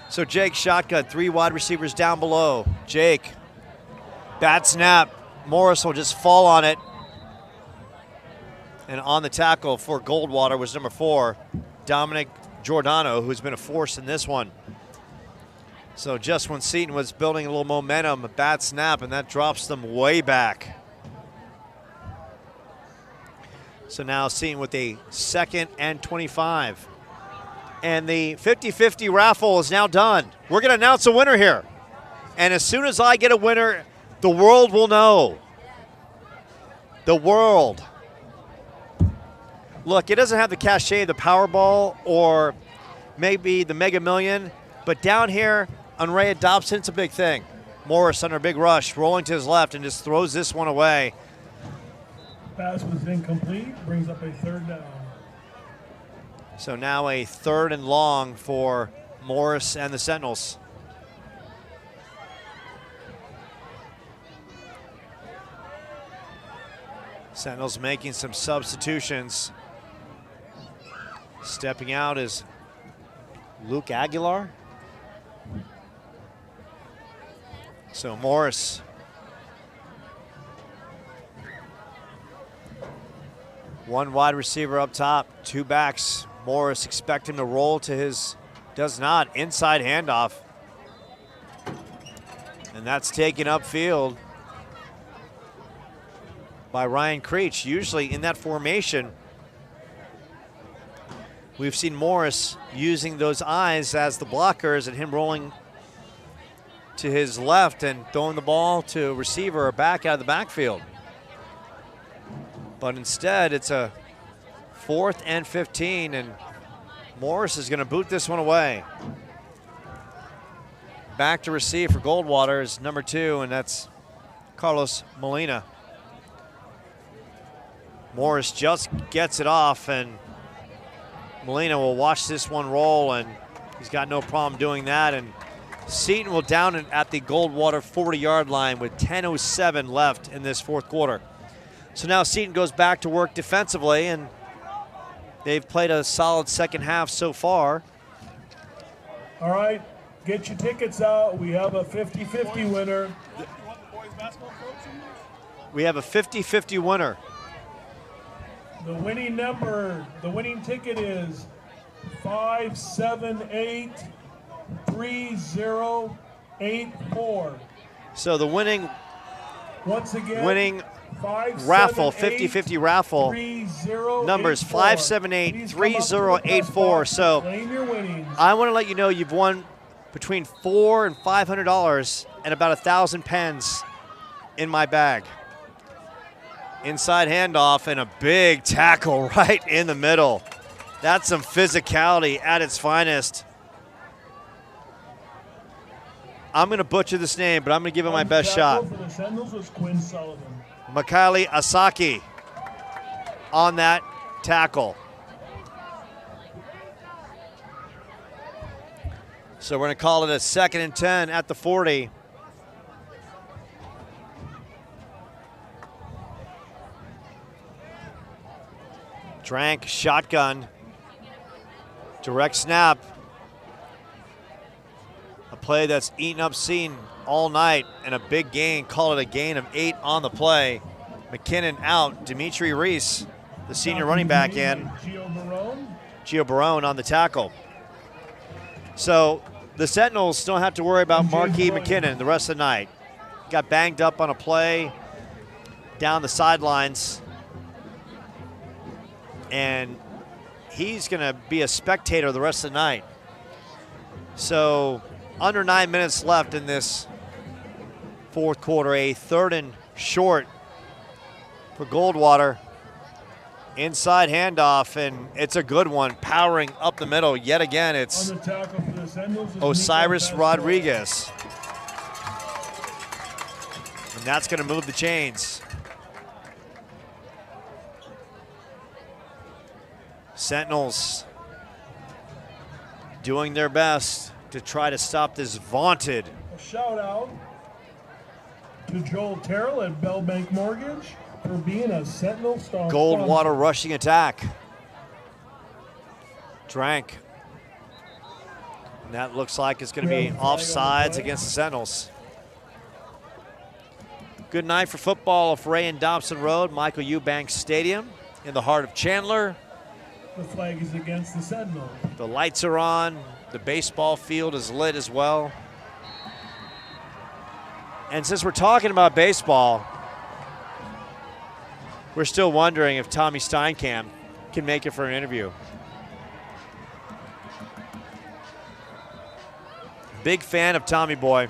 So Jake shotgun, 3 wide receivers down below. Jake, bad snap. Morris will just fall on it. And on the tackle for Goldwater was number 4, Dominic Giordano, who's been a force in this one. So just when Seton was building a little momentum, a bad snap, and that drops them way back. So now Seton with a 2nd and 25. And the 50-50 raffle is now done. We're going to announce a winner here. And as soon as I get a winner, the world will know. The world. Look, it doesn't have the cachet of the Powerball or maybe the Mega Million, but down here on Ray Dobson, it's a big thing. Morris under a big rush, rolling to his left and just throws this one away. Pass was incomplete, brings up a third down. So now a 3rd and long for Morris and the Sentinels. Sentinels making some substitutions. Stepping out is Luke Aguilar. So Morris. One wide receiver up top, 2 backs. Morris expect him to roll to his, does not, inside handoff. And that's taken upfield by Ryan Creech. Usually in that formation, we've seen Morris using those eyes as the blockers and him rolling to his left and throwing the ball to a receiver or back out of the backfield. But instead, it's a 4th and 15, and Morris is going to boot this one away. Back to receive for Goldwater is number 2, and that's Carlos Molina. Morris just gets it off, and Molina will watch this one roll, and he's got no problem doing that. And Seton will down it at the Goldwater 40-yard line with 10:07 left in this 4th quarter. So now Seton goes back to work defensively, and they've played a solid second half so far. All right, get your tickets out. We have a 50-50 winner. You want the boys basketball coach in there? We have a 50-50 winner. The winning number, the winning ticket is 5783084. So the winning Once again, raffle, 50-50 raffle, numbers 5783084. So claim your winnings. I want to let you know you've won between $400 and $500 and about 1,000 pens in my bag. Inside handoff and a big tackle right in the middle. That's some physicality at its finest. I'm going to butcher this name, but I'm going to give it my best shot. For the Sentinels was Quinn Sullivan. Mikhaili Asaki on that tackle. So we're going to call it a 2nd and 10 at the 40. Drank, shotgun, direct snap. A play that's eaten up Seton all night, and a big gain. Call it a gain of 8 on the play. McKinnon out. Dimitri Reese, the senior running back, in. Gio Barone on the tackle. So the Sentinels don't have to worry about Marquis McKinnon the rest of the night. Got banged up on a play down the sidelines, and he's going to be a spectator the rest of the night. So under 9 minutes left in this 4th quarter, a 3rd and short for Goldwater. Inside handoff, and it's a good one, powering up the middle. Yet again, it's Osiris Rodriguez. And that's going to move the chains. Sentinels doing their best to try to stop this vaunted. A shout out to Joel Terrell at Bell Bank Mortgage for being a Sentinel star. Goldwater rushing attack. Drank. And that looks like it's going to be offsides against the Sentinels. Good night for football off Ray and Dobson Road, Michael Eubanks Stadium in the heart of Chandler. The flag is against the Sentinels. The lights are on. The baseball field is lit as well. And since we're talking about baseball, we're still wondering if Tommy Steinkamp can make it for an interview. big fan of Tommy Boy.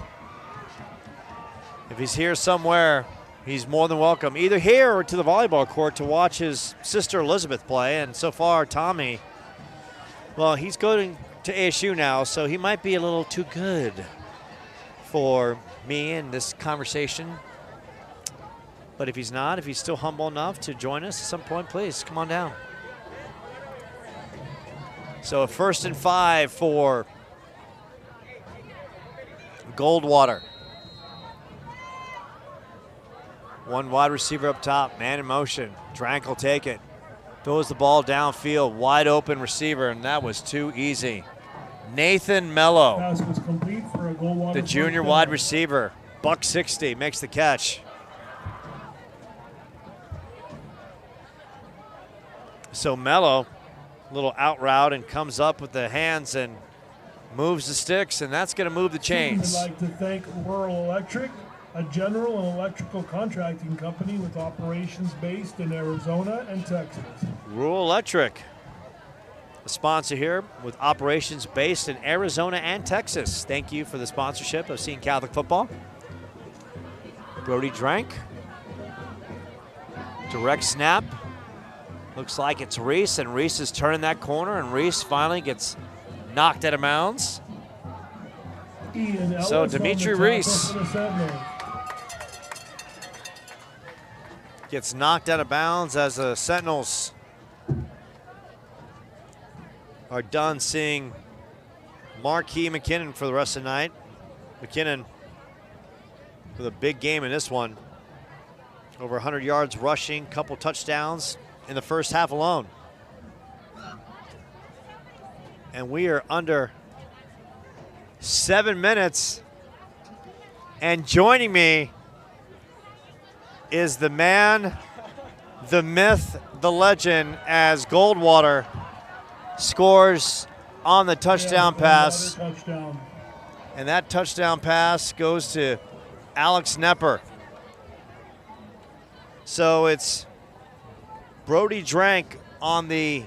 If he's here somewhere, he's more than welcome, either here or to the volleyball court to watch his sister Elizabeth play. And so far, Tommy, well, he's going to ASU now, so he might be a little too good for me in this conversation. But if he's not, if he's still humble enough to join us at some point, please come on down. So a 1st and 5 for Goldwater. One wide receiver up top, man in motion. Drank will take it. Throws the ball downfield, wide open receiver, and that was too easy. Nathan Mello, Pass was complete for a Goldwater the junior first wide down. receiver, $160, makes the catch. So Mello, little out route and comes up with the hands and moves the sticks, and that's going to move the chains. We'd like to thank Rural Electric, a general and electrical contracting company with operations based in Arizona and Texas. Rural Electric, a sponsor here with operations based in Arizona and Texas. Thank you for the sponsorship of Seton Catholic football. Brody Drank. Direct snap. Looks like it's Reese, and Reese is turning that corner, and Reese finally gets knocked out of bounds. Ian Ellis So on the Dimitri tackle Reese for the Sentinels. gets knocked out of bounds as the Sentinels are done seeing Marquis McKinnon for the rest of the night. McKinnon with a big game in this one. Over 100 yards rushing, couple touchdowns in the first half alone. And we are under 7 minutes. And joining me is the man, the myth, the legend, as Goldwater scores on the touchdown Yeah, pass. Goldwater touchdown. And that touchdown pass goes to Alex Nepper. So it's Brody Drank on the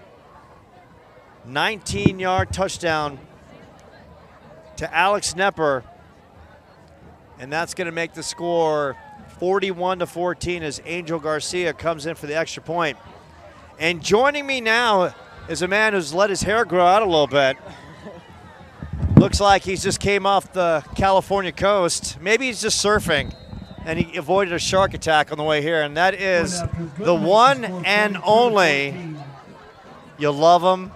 19-yard touchdown to Alex Nepper. And that's going to make the score 41-14 as Angel Garcia comes in for the extra point. And joining me now is a man who's let his hair grow out a little bit. Looks like he's just came off the California coast. Maybe he's just surfing, and he avoided a shark attack on the way here. And that is the one and only. You love him,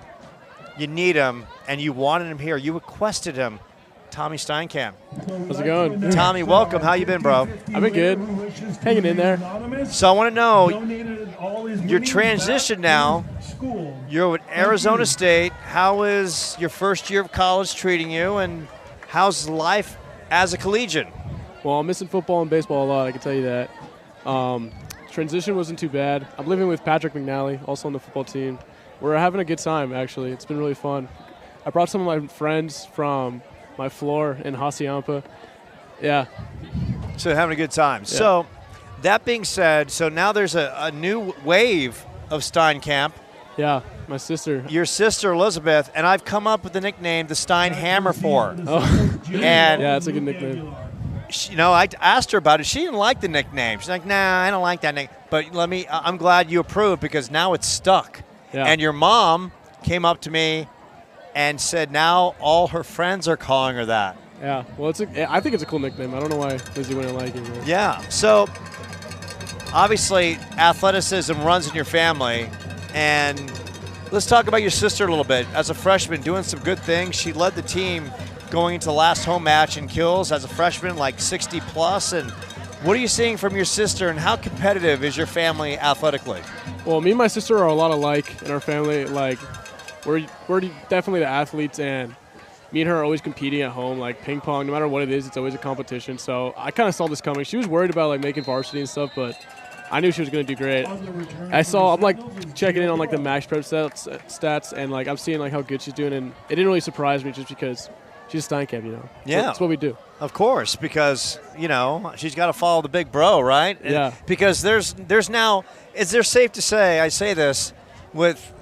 you need him, and you wanted him here. You requested him, Tommy Steinkamp. How's it going? Tommy, welcome. How you been, bro? I've been good. Hanging in there. So I want to know your transition now. You're with Arizona State. How is your first year of college treating you, and how's life as a collegian? Well, I'm missing football and baseball a lot, I can tell you that. Transition wasn't too bad. I'm living with Patrick McNally, also on the football team. We're having a good time, actually. It's been really fun. I brought some of my friends from my floor in Hacienda. Yeah. So having a good time. Yeah. So that being said, so now there's a new wave of Steinkamp. Yeah, my sister. Your sister Elizabeth, and I've come up with the nickname the Steinhammer for her. Oh. And Yeah, it's a good nickname. she, I asked her about it. She didn't like the nickname. She's like, nah, I don't like that name. But I'm glad you approved, because now it's stuck. Yeah. And your mom came up to me and said now all her friends are calling her that. Yeah, well, I think it's a cool nickname. I don't know why Lizzie wouldn't like it. Man. Yeah. So obviously athleticism runs in your family. And let's talk about your sister a little bit. As a freshman, doing some good things. She led the team going into the last home match in kills as a freshman, like 60 plus. And what are you seeing from your sister, and how competitive is your family athletically? Well, me and my sister are a lot alike in our family. Like, we're definitely the athletes, and me and her are always competing at home, like ping pong. No matter what it is, it's always a competition. So I kind of saw this coming. She was worried about like making varsity and stuff, but I knew she was going to do great. I'm like checking in on like the max prep stats, and like I'm seeing like how good she's doing, and it didn't really surprise me just because she's Steinkamp, Yeah. That's what we do. Of course, because, she's got to follow the big bro, right? And Yeah. because there's now, is there safe to say, I say this with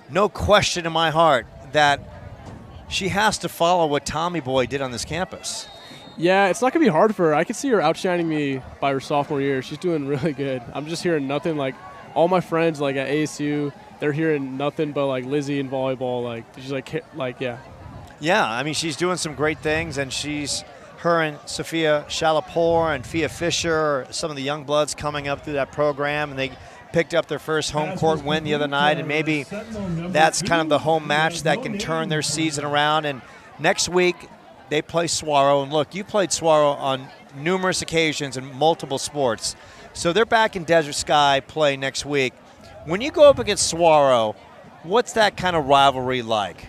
no question in my heart, that she has to follow what Tommy Boy did on this campus. Yeah, it's not going to be hard for her. I could see her outshining me by her sophomore year. She's doing really good. I'm just hearing nothing. Like, all my friends, like, at ASU, they're hearing nothing but, like, Lizzie in volleyball. Like, she's like, yeah. Yeah, I mean, she's doing some great things, and her and Sophia Shalapur and Fia Fisher, some of the young bloods coming up through that program, and they picked up their first home court win the other night, and maybe that's kind of the home match that can turn their season around. And next week, they play Saguaro, and look, you played Saguaro on numerous occasions in multiple sports. So they're back in Desert Sky play next week. When you go up against Saguaro, what's that kind of rivalry like?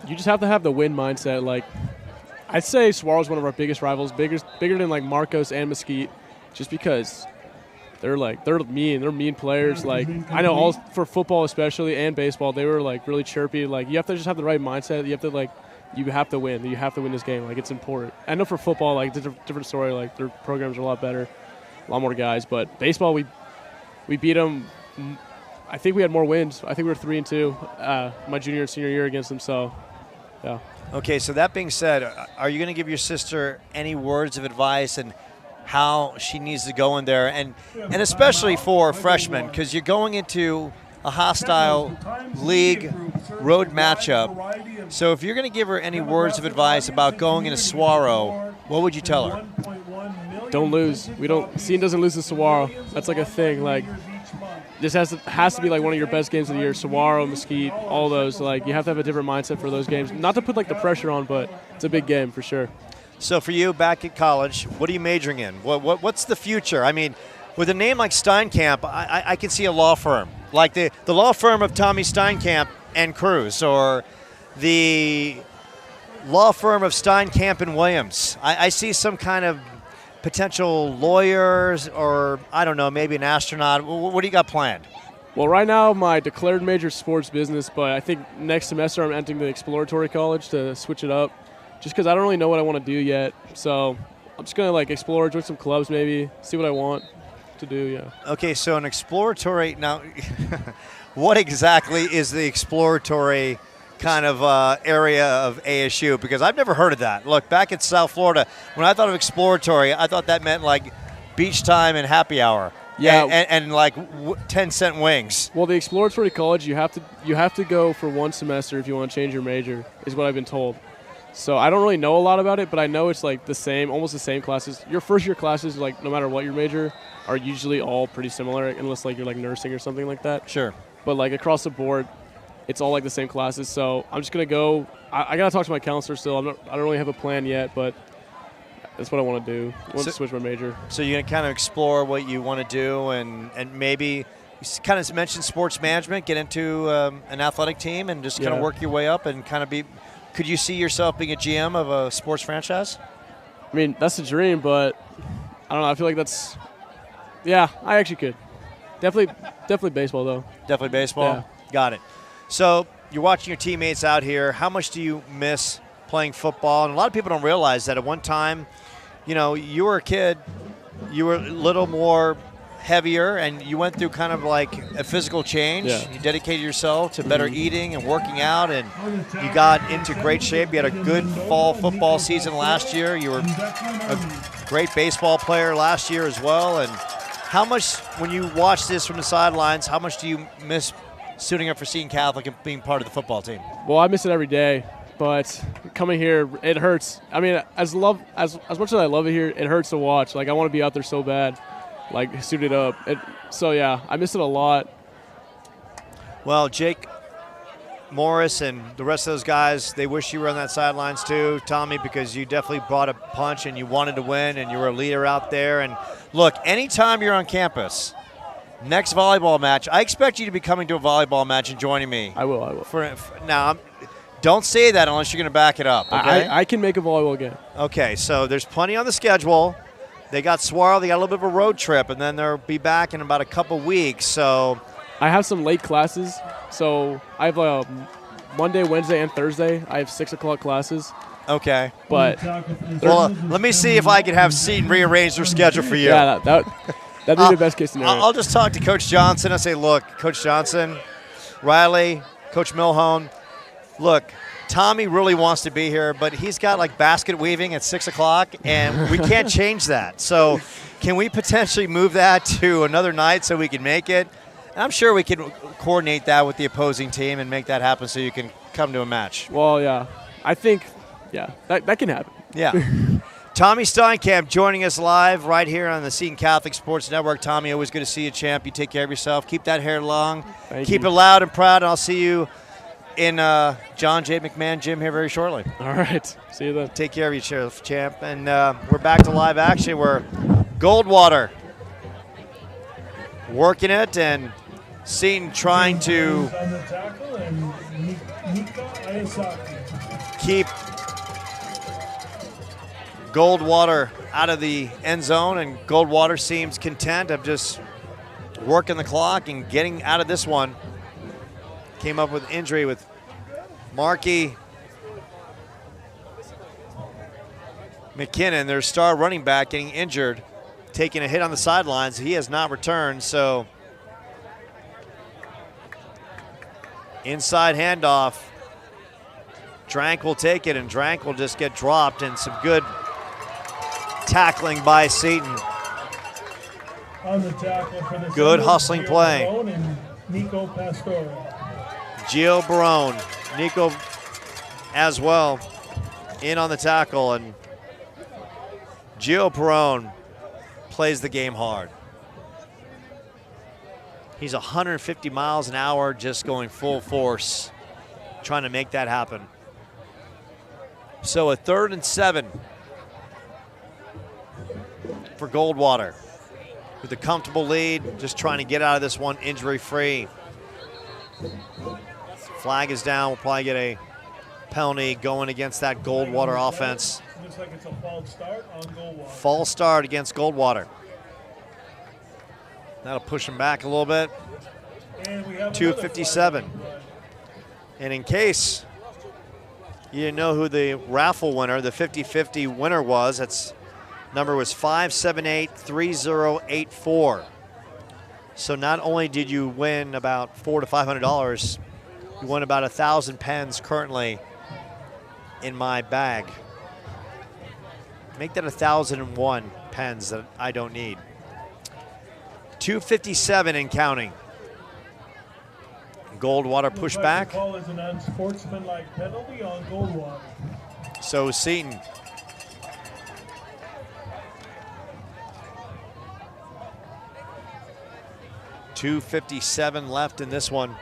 You just have to have the win mindset. Like, I'd say Saguaro's one of our biggest rivals, bigger than like Marcos and Mesquite, just because they're mean. They're mean players. Like, I know all for football especially and baseball, they were like really chirpy. Like, you have to just have the right mindset. You have to win. You have to win this game. Like, it's important. I know for football, like, it's a different story. Like, their programs are a lot better, a lot more guys. But baseball, we beat them. I think we had more wins. I think we were 3-2 my junior and senior year against them. So, yeah. Okay, so that being said, are you going to give your sister any words of advice and how she needs to go in there, and especially for freshmen, because you're going into a hostile league road matchup. So if you're going to give her any words of advice about going into Saguaro, what would you tell her? Don't lose. Seton doesn't lose to Saguaro. That's like a thing. Like, this has to be like one of your best games of the year. Saguaro, Mesquite, all those. Like, you have to have a different mindset for those games. Not to put like the pressure on, but it's a big game for sure. So for you, back at college, what are you majoring in? What's the future? I mean, with a name like Steinkamp, I can see a law firm, like the law firm of Tommy Steinkamp and Cruz, or the law firm of Steinkamp and Williams. I see some kind of potential lawyers, or I don't know, maybe an astronaut. What do you got planned? Well, right now my declared major is sports business, but I think next semester I'm entering the exploratory college to switch it up, just because I don't really know what I want to do yet. So I'm just gonna like explore, join some clubs, maybe see what I want to do. Yeah. Okay, so an exploratory. Now, what exactly is the exploratory kind of area of ASU? Because I've never heard of that. Look, back in South Florida, when I thought of exploratory, I thought that meant like beach time and happy hour. Yeah, and like 10-cent wings. Well, the exploratory college, you have to go for one semester if you want to change your major, is what I've been told. So I don't really know a lot about it, but I know it's like the same, almost the same classes. Your first year classes, like no matter what your major, are usually all pretty similar, unless like you're like nursing or something like that. Sure. But like across the board, it's all like the same classes. So I'm just gonna go. I gotta talk to my counselor still. I don't really have a plan yet, but that's what I want to do. I want to switch my major. So you're gonna kind of explore what you want to do, and maybe you kind of mentioned sports management, get into an athletic team, and just kind of work your way up and kind of be. Could you see yourself being a GM of a sports franchise? I mean, that's the dream, but I don't know. I feel like that's. Yeah, I actually could. Definitely baseball though. Definitely baseball. Yeah. Got it. So you're watching your teammates out here. How much do you miss playing football? And a lot of people don't realize that at one time, you were a kid, you were a little more heavier, and you went through kind of like a physical change. Yeah. You dedicated yourself to better eating and working out, and you got into great shape. You had a good fall football season last year. You were a great baseball player last year as well. And how much, when you watch this from the sidelines, how much do you miss suiting up for Seton Catholic and being part of the football team? Well, I miss it every day, but coming here, it hurts. I mean, as much as I love it here, it hurts to watch. Like, I want to be out there so bad, like suited up. So yeah, I miss it a lot. Well, Jake Morris and the rest of those guys, they wish you were on that sidelines too, Tommy, because you definitely brought a punch and you wanted to win and you were a leader out there. And look, anytime you're on campus, next volleyball match, I expect you to be coming to a volleyball match and joining me. I will. Now, don't say that unless you're going to back it up, okay? I can make a volleyball game. Okay, so there's plenty on the schedule. They got Saguaro, they got a little bit of a road trip, and then they'll be back in about a couple weeks. So I have some late classes. So I have Monday, Wednesday, and Thursday. I have 6 o'clock classes. Okay. But well, let me see if I can have Seton rearrange their schedule for you. Yeah, that'd be the best case scenario. I'll just talk to Coach Johnson and say, look, Coach Johnson, Riley, Coach Milhone, look, Tommy really wants to be here, but he's got like basket weaving at 6 o'clock, and we can't change that. So can we potentially move that to another night so we can make it? And I'm sure we can coordinate that with the opposing team and make that happen so you can come to a match. Well, yeah. I think, yeah, that can happen. Yeah. Tommy Steinkamp joining us live right here on the Seton Catholic Sports Network. Tommy, always good to see you, champ. You take care of yourself. Keep that hair long. Keep it loud and proud, and I'll see you in John J. McMahon Gym here very shortly. All right. See you then. Take care of yourself, champ. And we're back to live action where Goldwater working it and Seton trying to keep Goldwater out of the end zone, and Goldwater seems content of just working the clock and getting out of this one. Came up with injury with Markey McKinnon, their star running back, getting injured, taking a hit on the sidelines. He has not returned, so inside handoff. Drank will take it, and Drank will just get dropped, and some good tackling by Seton. On the tackle for the Good hustling play. And Nico Pastore. Gio Barone, Nico as well, in on the tackle, and Gio Barone plays the game hard. He's 150 miles an hour, just going full force, trying to make that happen. So a 3rd and 7 for Goldwater with a comfortable lead, just trying to get out of this one injury-free. Flag is down. We'll probably get a penalty going against that Goldwater offense. Looks like it's a false start on Goldwater. False start against Goldwater. That'll push him back a little bit. And we have 2:57. And in case you didn't know who the raffle winner, the 50-50 winner was, that's number was 5783084. So not only did you win about $400 to $500, you won about 1,000 pens currently in my bag. Make that 1,001 pens that I don't need. 2:57 and counting. Goldwater push back. The call is an unsportsmanlike penalty on Goldwater. So Seton. $2:57 left in this one.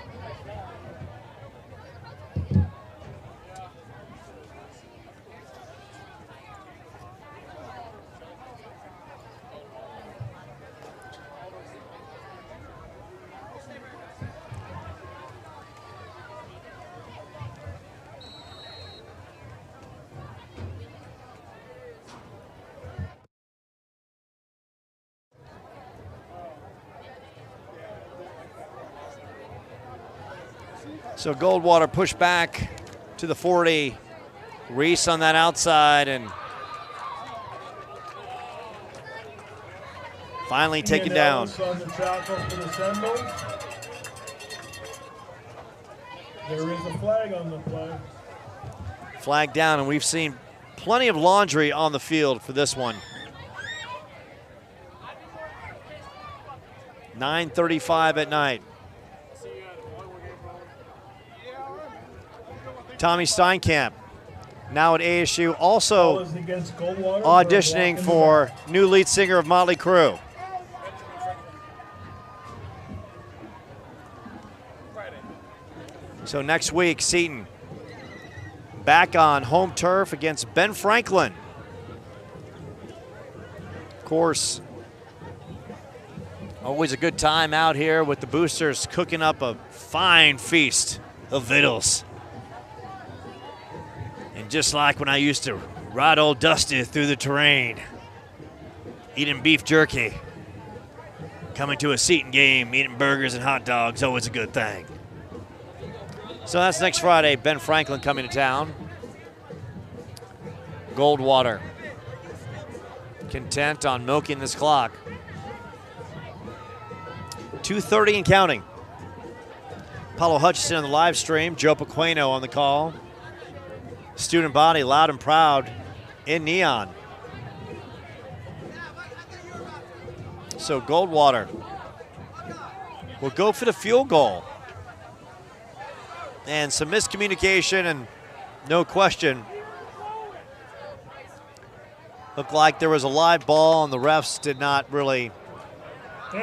So Goldwater pushed back to the 40. Reese on that outside and finally taken down. On the tackle for the Seminoles. There is a flag on the play. Flag down, and we've seen plenty of laundry on the field for this one. 9:35 at night. Tommy Steinkamp, now at ASU, also auditioning for new lead singer of Motley Crue. So next week, Seton back on home turf against Ben Franklin. Of course, always a good time out here with the boosters cooking up a fine feast of victuals. And just like when I used to ride old Dusty through the terrain, eating beef jerky, coming to a Seton game, eating burgers and hot dogs, always a good thing. So that's next Friday, Ben Franklin coming to town. Goldwater content on milking this clock. 2:30 and counting. Paulo Hutchison on the live stream, Joe Pequeno on the call. Student body loud and proud in neon. So Goldwater will go for the field goal. And some miscommunication, and no question, looked like there was a live ball and the refs did not really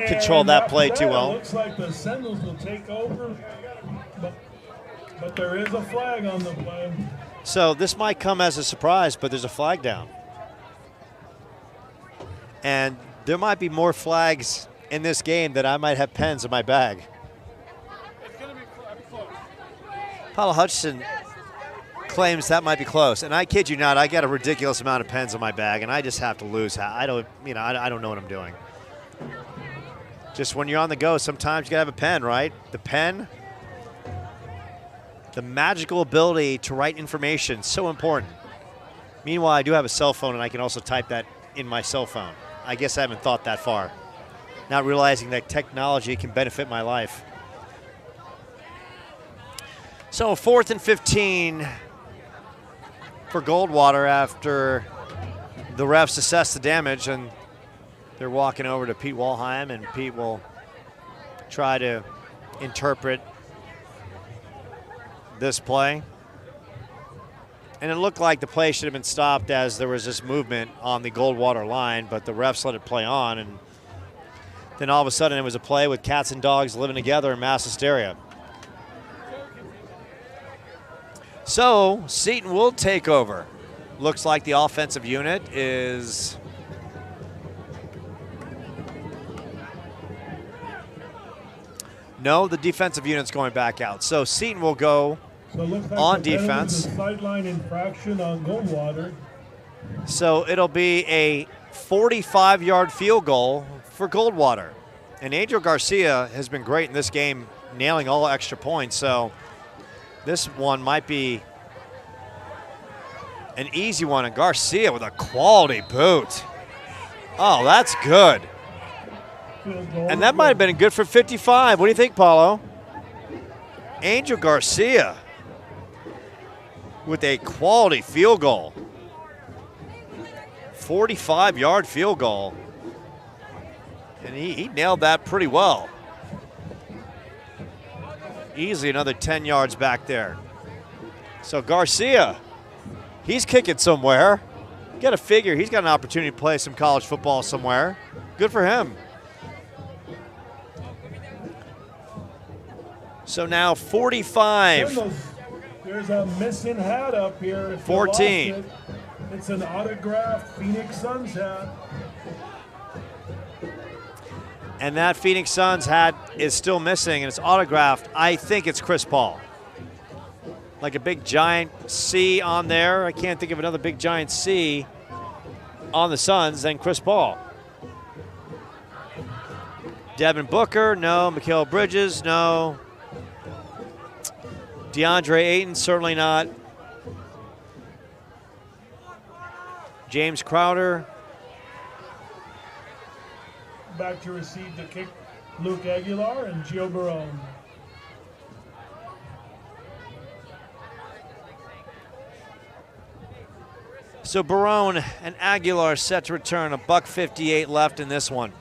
control that play too well. Looks like the Sentinels will take over, but there is a flag on the play. So this might come as a surprise, but there's a flag down. And there might be more flags in this game that I might have pens in my bag. It's going to be close. Paolo Hutchinson claims that might be close, and I kid you not, I got a ridiculous amount of pens in my bag, and I just have to lose. I don't know what I'm doing. Just when you're on the go, sometimes you gotta have a pen, right? The pen, the magical ability to write information, so important. Meanwhile, I do have a cell phone, and I can also type that in my cell phone. I guess I haven't thought that far. Not realizing that technology can benefit my life. So 4th and 15 for Goldwater after the refs assess the damage, and they're walking over to Pete Walheim, and Pete will try to interpret this play. And it looked like the play should have been stopped as there was this movement on the Goldwater line, but the refs let it play on, and then all of a sudden it was a play with cats and dogs living together in mass hysteria. So Seton will take over. Looks like the offensive unit is no, the defensive unit's going back out. So Seton will go on defense. Sideline infraction on Goldwater. So it'll be a 45-yard field goal for Goldwater. And Angel Garcia has been great in this game, nailing all extra points. So this one might be an easy one. And Garcia with a quality boot. Oh, that's good. And that might have been good for 55. What do you think, Paulo? Angel Garcia with a quality field goal. 45-yard field goal. And he nailed that pretty well. Easily another 10 yards back there. So Garcia, he's kicking somewhere. You got to figure he's got an opportunity to play some college football somewhere. Good for him. So now 45. There's a missing hat up here. If 14. It's an autographed Phoenix Suns hat. And that Phoenix Suns hat is still missing, and it's autographed. I think it's Chris Paul. Like a big giant C on there. I can't think of another big giant C on the Suns than Chris Paul. Devin Booker, no. Mikal Bridges, no. DeAndre Ayton, certainly not. James Crowder. Back to receive the kick, Luke Aguilar and Gio Barone. So Barone and Aguilar set to return. $1:58 left in this one.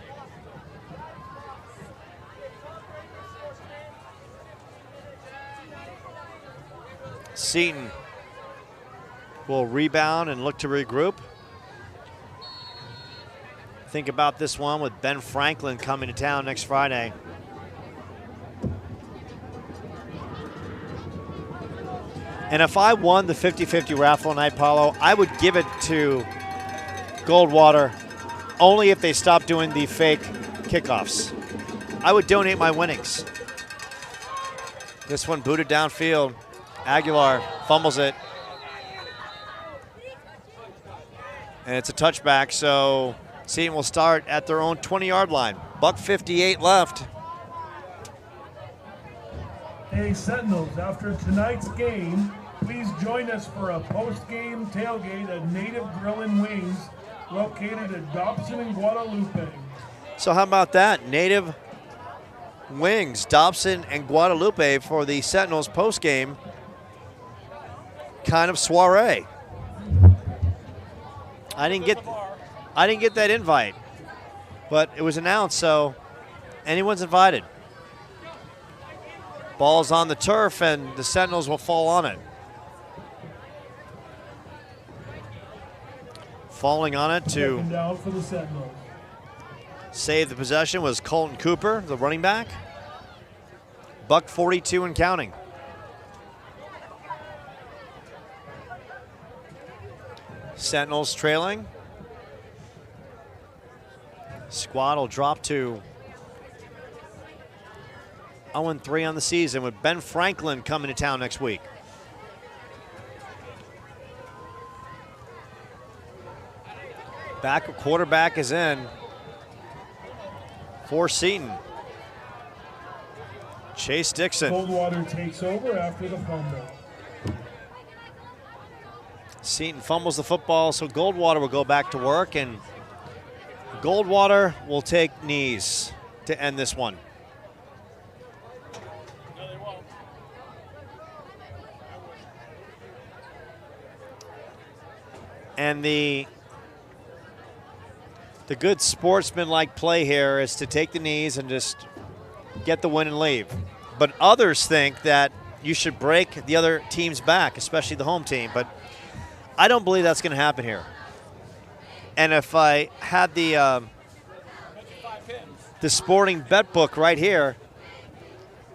Seton will rebound and look to regroup. Think about this one with Ben Franklin coming to town next Friday. And if I won the 50-50 raffle night, Paulo, I would give it to Goldwater only if they stop doing the fake kickoffs. I would donate my winnings. This one booted downfield. Aguilar fumbles it. And it's a touchback, so Seton will start at their own 20-yard line. $1:58 left. Hey, Sentinels, after tonight's game, please join us for a post-game tailgate at Native Grill and Wings, located at Dobson and Guadalupe. So how about that? Native Wings, Dobson and Guadalupe for the Sentinels post-game kind of soiree. I didn't get that invite, but it was announced, so anyone's invited. Ball's on the turf, and the Sentinels will fall on it. Falling on it to down for the Sentinels. save the possession was Colton Cooper, the running back. Buck 42 and counting. Sentinels trailing. Squad will drop to 0-3 on the season with Ben Franklin coming to town next week. Quarterback is in for Seton. Chase Dixon. Goldwater takes over after the fumble. Seton fumbles the football, so Goldwater will go back to work, and Goldwater will take knees to end this one. And the good sportsman-like play here is to take the knees and just get the win and leave. But others think that you should break the other team's back, especially the home team. But I don't believe that's going to happen here. And if I had the sporting bet book right here,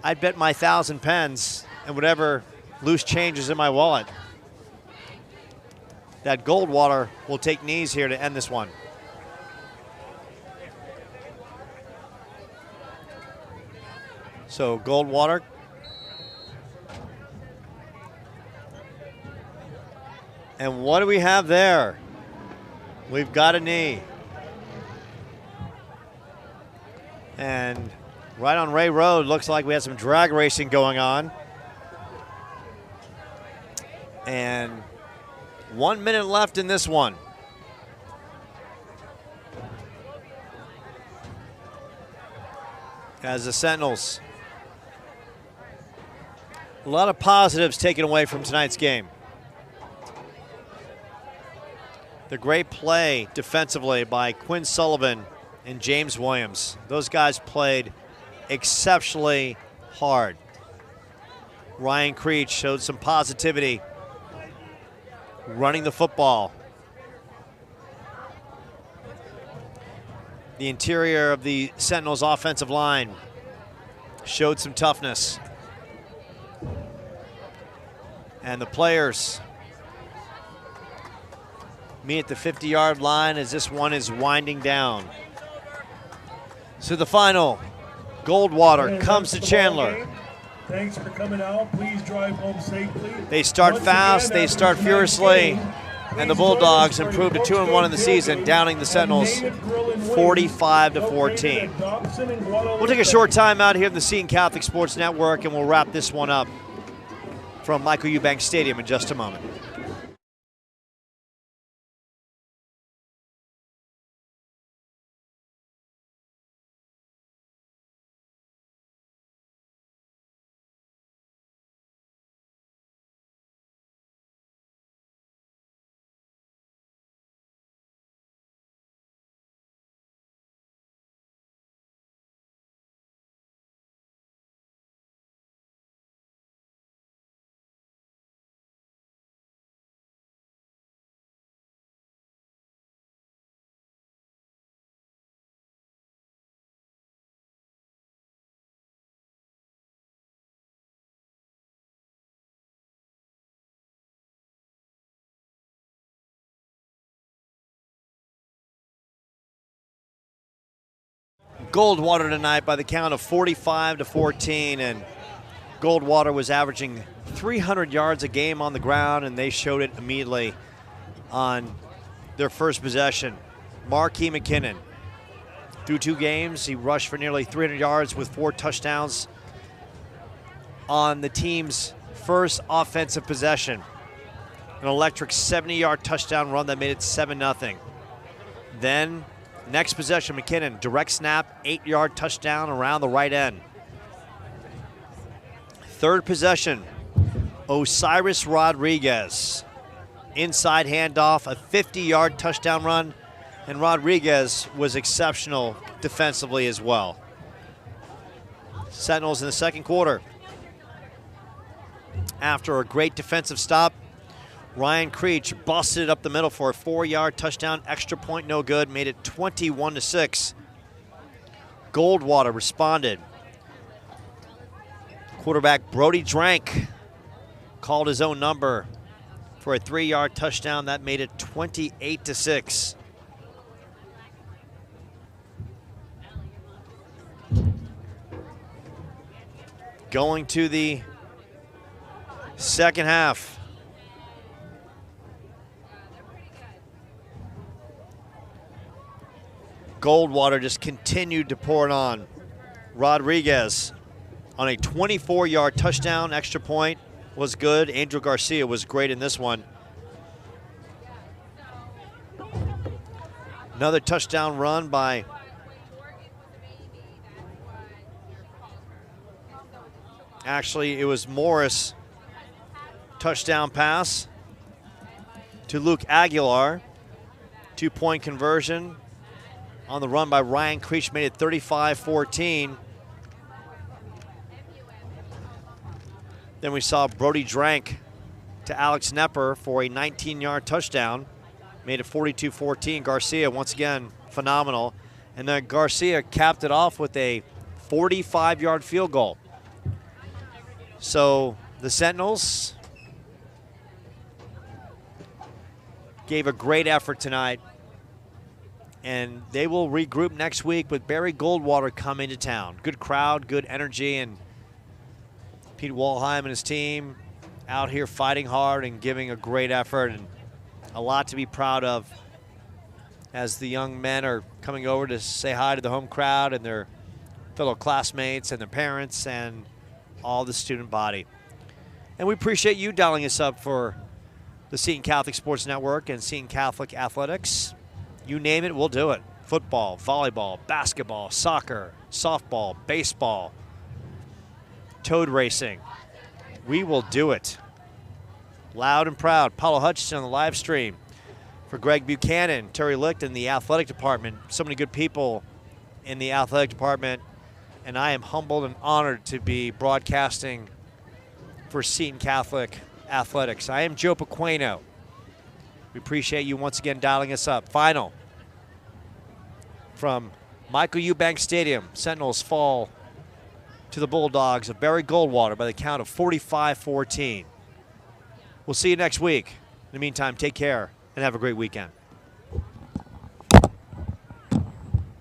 I'd bet my 1,000 pens and whatever loose change is in my wallet that Goldwater will take knees here to end this one. So Goldwater and what do we have there? We've got a knee. And right on Ray Road, looks like we had some drag racing going on. And 1 minute left in this one. As the Sentinels. A lot of positives taken away from tonight's game. The great play defensively by Quinn Sullivan and James Williams. Those guys played exceptionally hard. Ryan Creech showed some positivity running the football. The interior of the Sentinels offensive line showed some toughness. And the players meet at the 50-yard line as this one is winding down. So the final, Goldwater comes to Chandler. Thanks for coming out. Please drive home safely. They start fast, they start furiously, and the Bulldogs improved to 2-1 in the season, downing the Sentinels 45-14. We'll take a short time out here in the Seton Catholic Sports Network, and we'll wrap this one up from Michael Eubanks Stadium in just a moment. Goldwater tonight by the count of 45-14, and Goldwater was averaging 300 yards a game on the ground, and they showed it immediately on their first possession. Marquis McKinnon, through 2 games, he rushed for nearly 300 yards with 4 touchdowns on the team's first offensive possession. An electric 70-yard touchdown run that made it 7-0. Then next possession, McKinnon, direct snap, 8-yard touchdown around the right end. Third possession, Osiris Rodriguez. Inside handoff, a 50-yard touchdown run, and Rodriguez was exceptional defensively as well. Sentinels in the second quarter. After a great defensive stop, Ryan Creech busted it up the middle for a 4-yard touchdown. Extra point no good, made it 21-6. Goldwater responded. Quarterback Brody Drank called his own number for a 3-yard touchdown. That made it 28-6. Going to the second half. Goldwater just continued to pour it on. Rodriguez on a 24-yard touchdown. Extra point was good. Angel Garcia was great in this one. Another touchdown run by actually, it was Morris. Touchdown pass to Luke Aguilar. 2-point conversion on the run by Ryan Creech made it 35-14. Then we saw Brody Drank to Alex Nepper for a 19-yard touchdown. Made it 42-14. Garcia, once again, phenomenal. And then Garcia capped it off with a 45-yard field goal. So the Sentinels gave a great effort tonight, and they will regroup next week with Barry Goldwater coming to town. Good crowd, good energy, and Pete Walheim and his team out here fighting hard and giving a great effort, and a lot to be proud of as the young men are coming over to say hi to the home crowd and their fellow classmates and their parents and all the student body. And we appreciate you dialing us up for the Seton Catholic Sports Network and Seton Catholic Athletics. You name it, we'll do it. Football, volleyball, basketball, soccer, softball, baseball, toad racing. We will do it. Loud and proud. Paulo Hutchinson on the live stream. For Greg Buchanan, Terry Lichten, the athletic department. So many good people in the athletic department. And I am humbled and honored to be broadcasting for Seton Catholic Athletics. I am Joe Pequeno. We appreciate you once again dialing us up. Final from Michael Eubank Stadium. Sentinels fall to the Bulldogs of Barry Goldwater by the count of 45-14. We'll see you next week. In the meantime, take care and have a great weekend.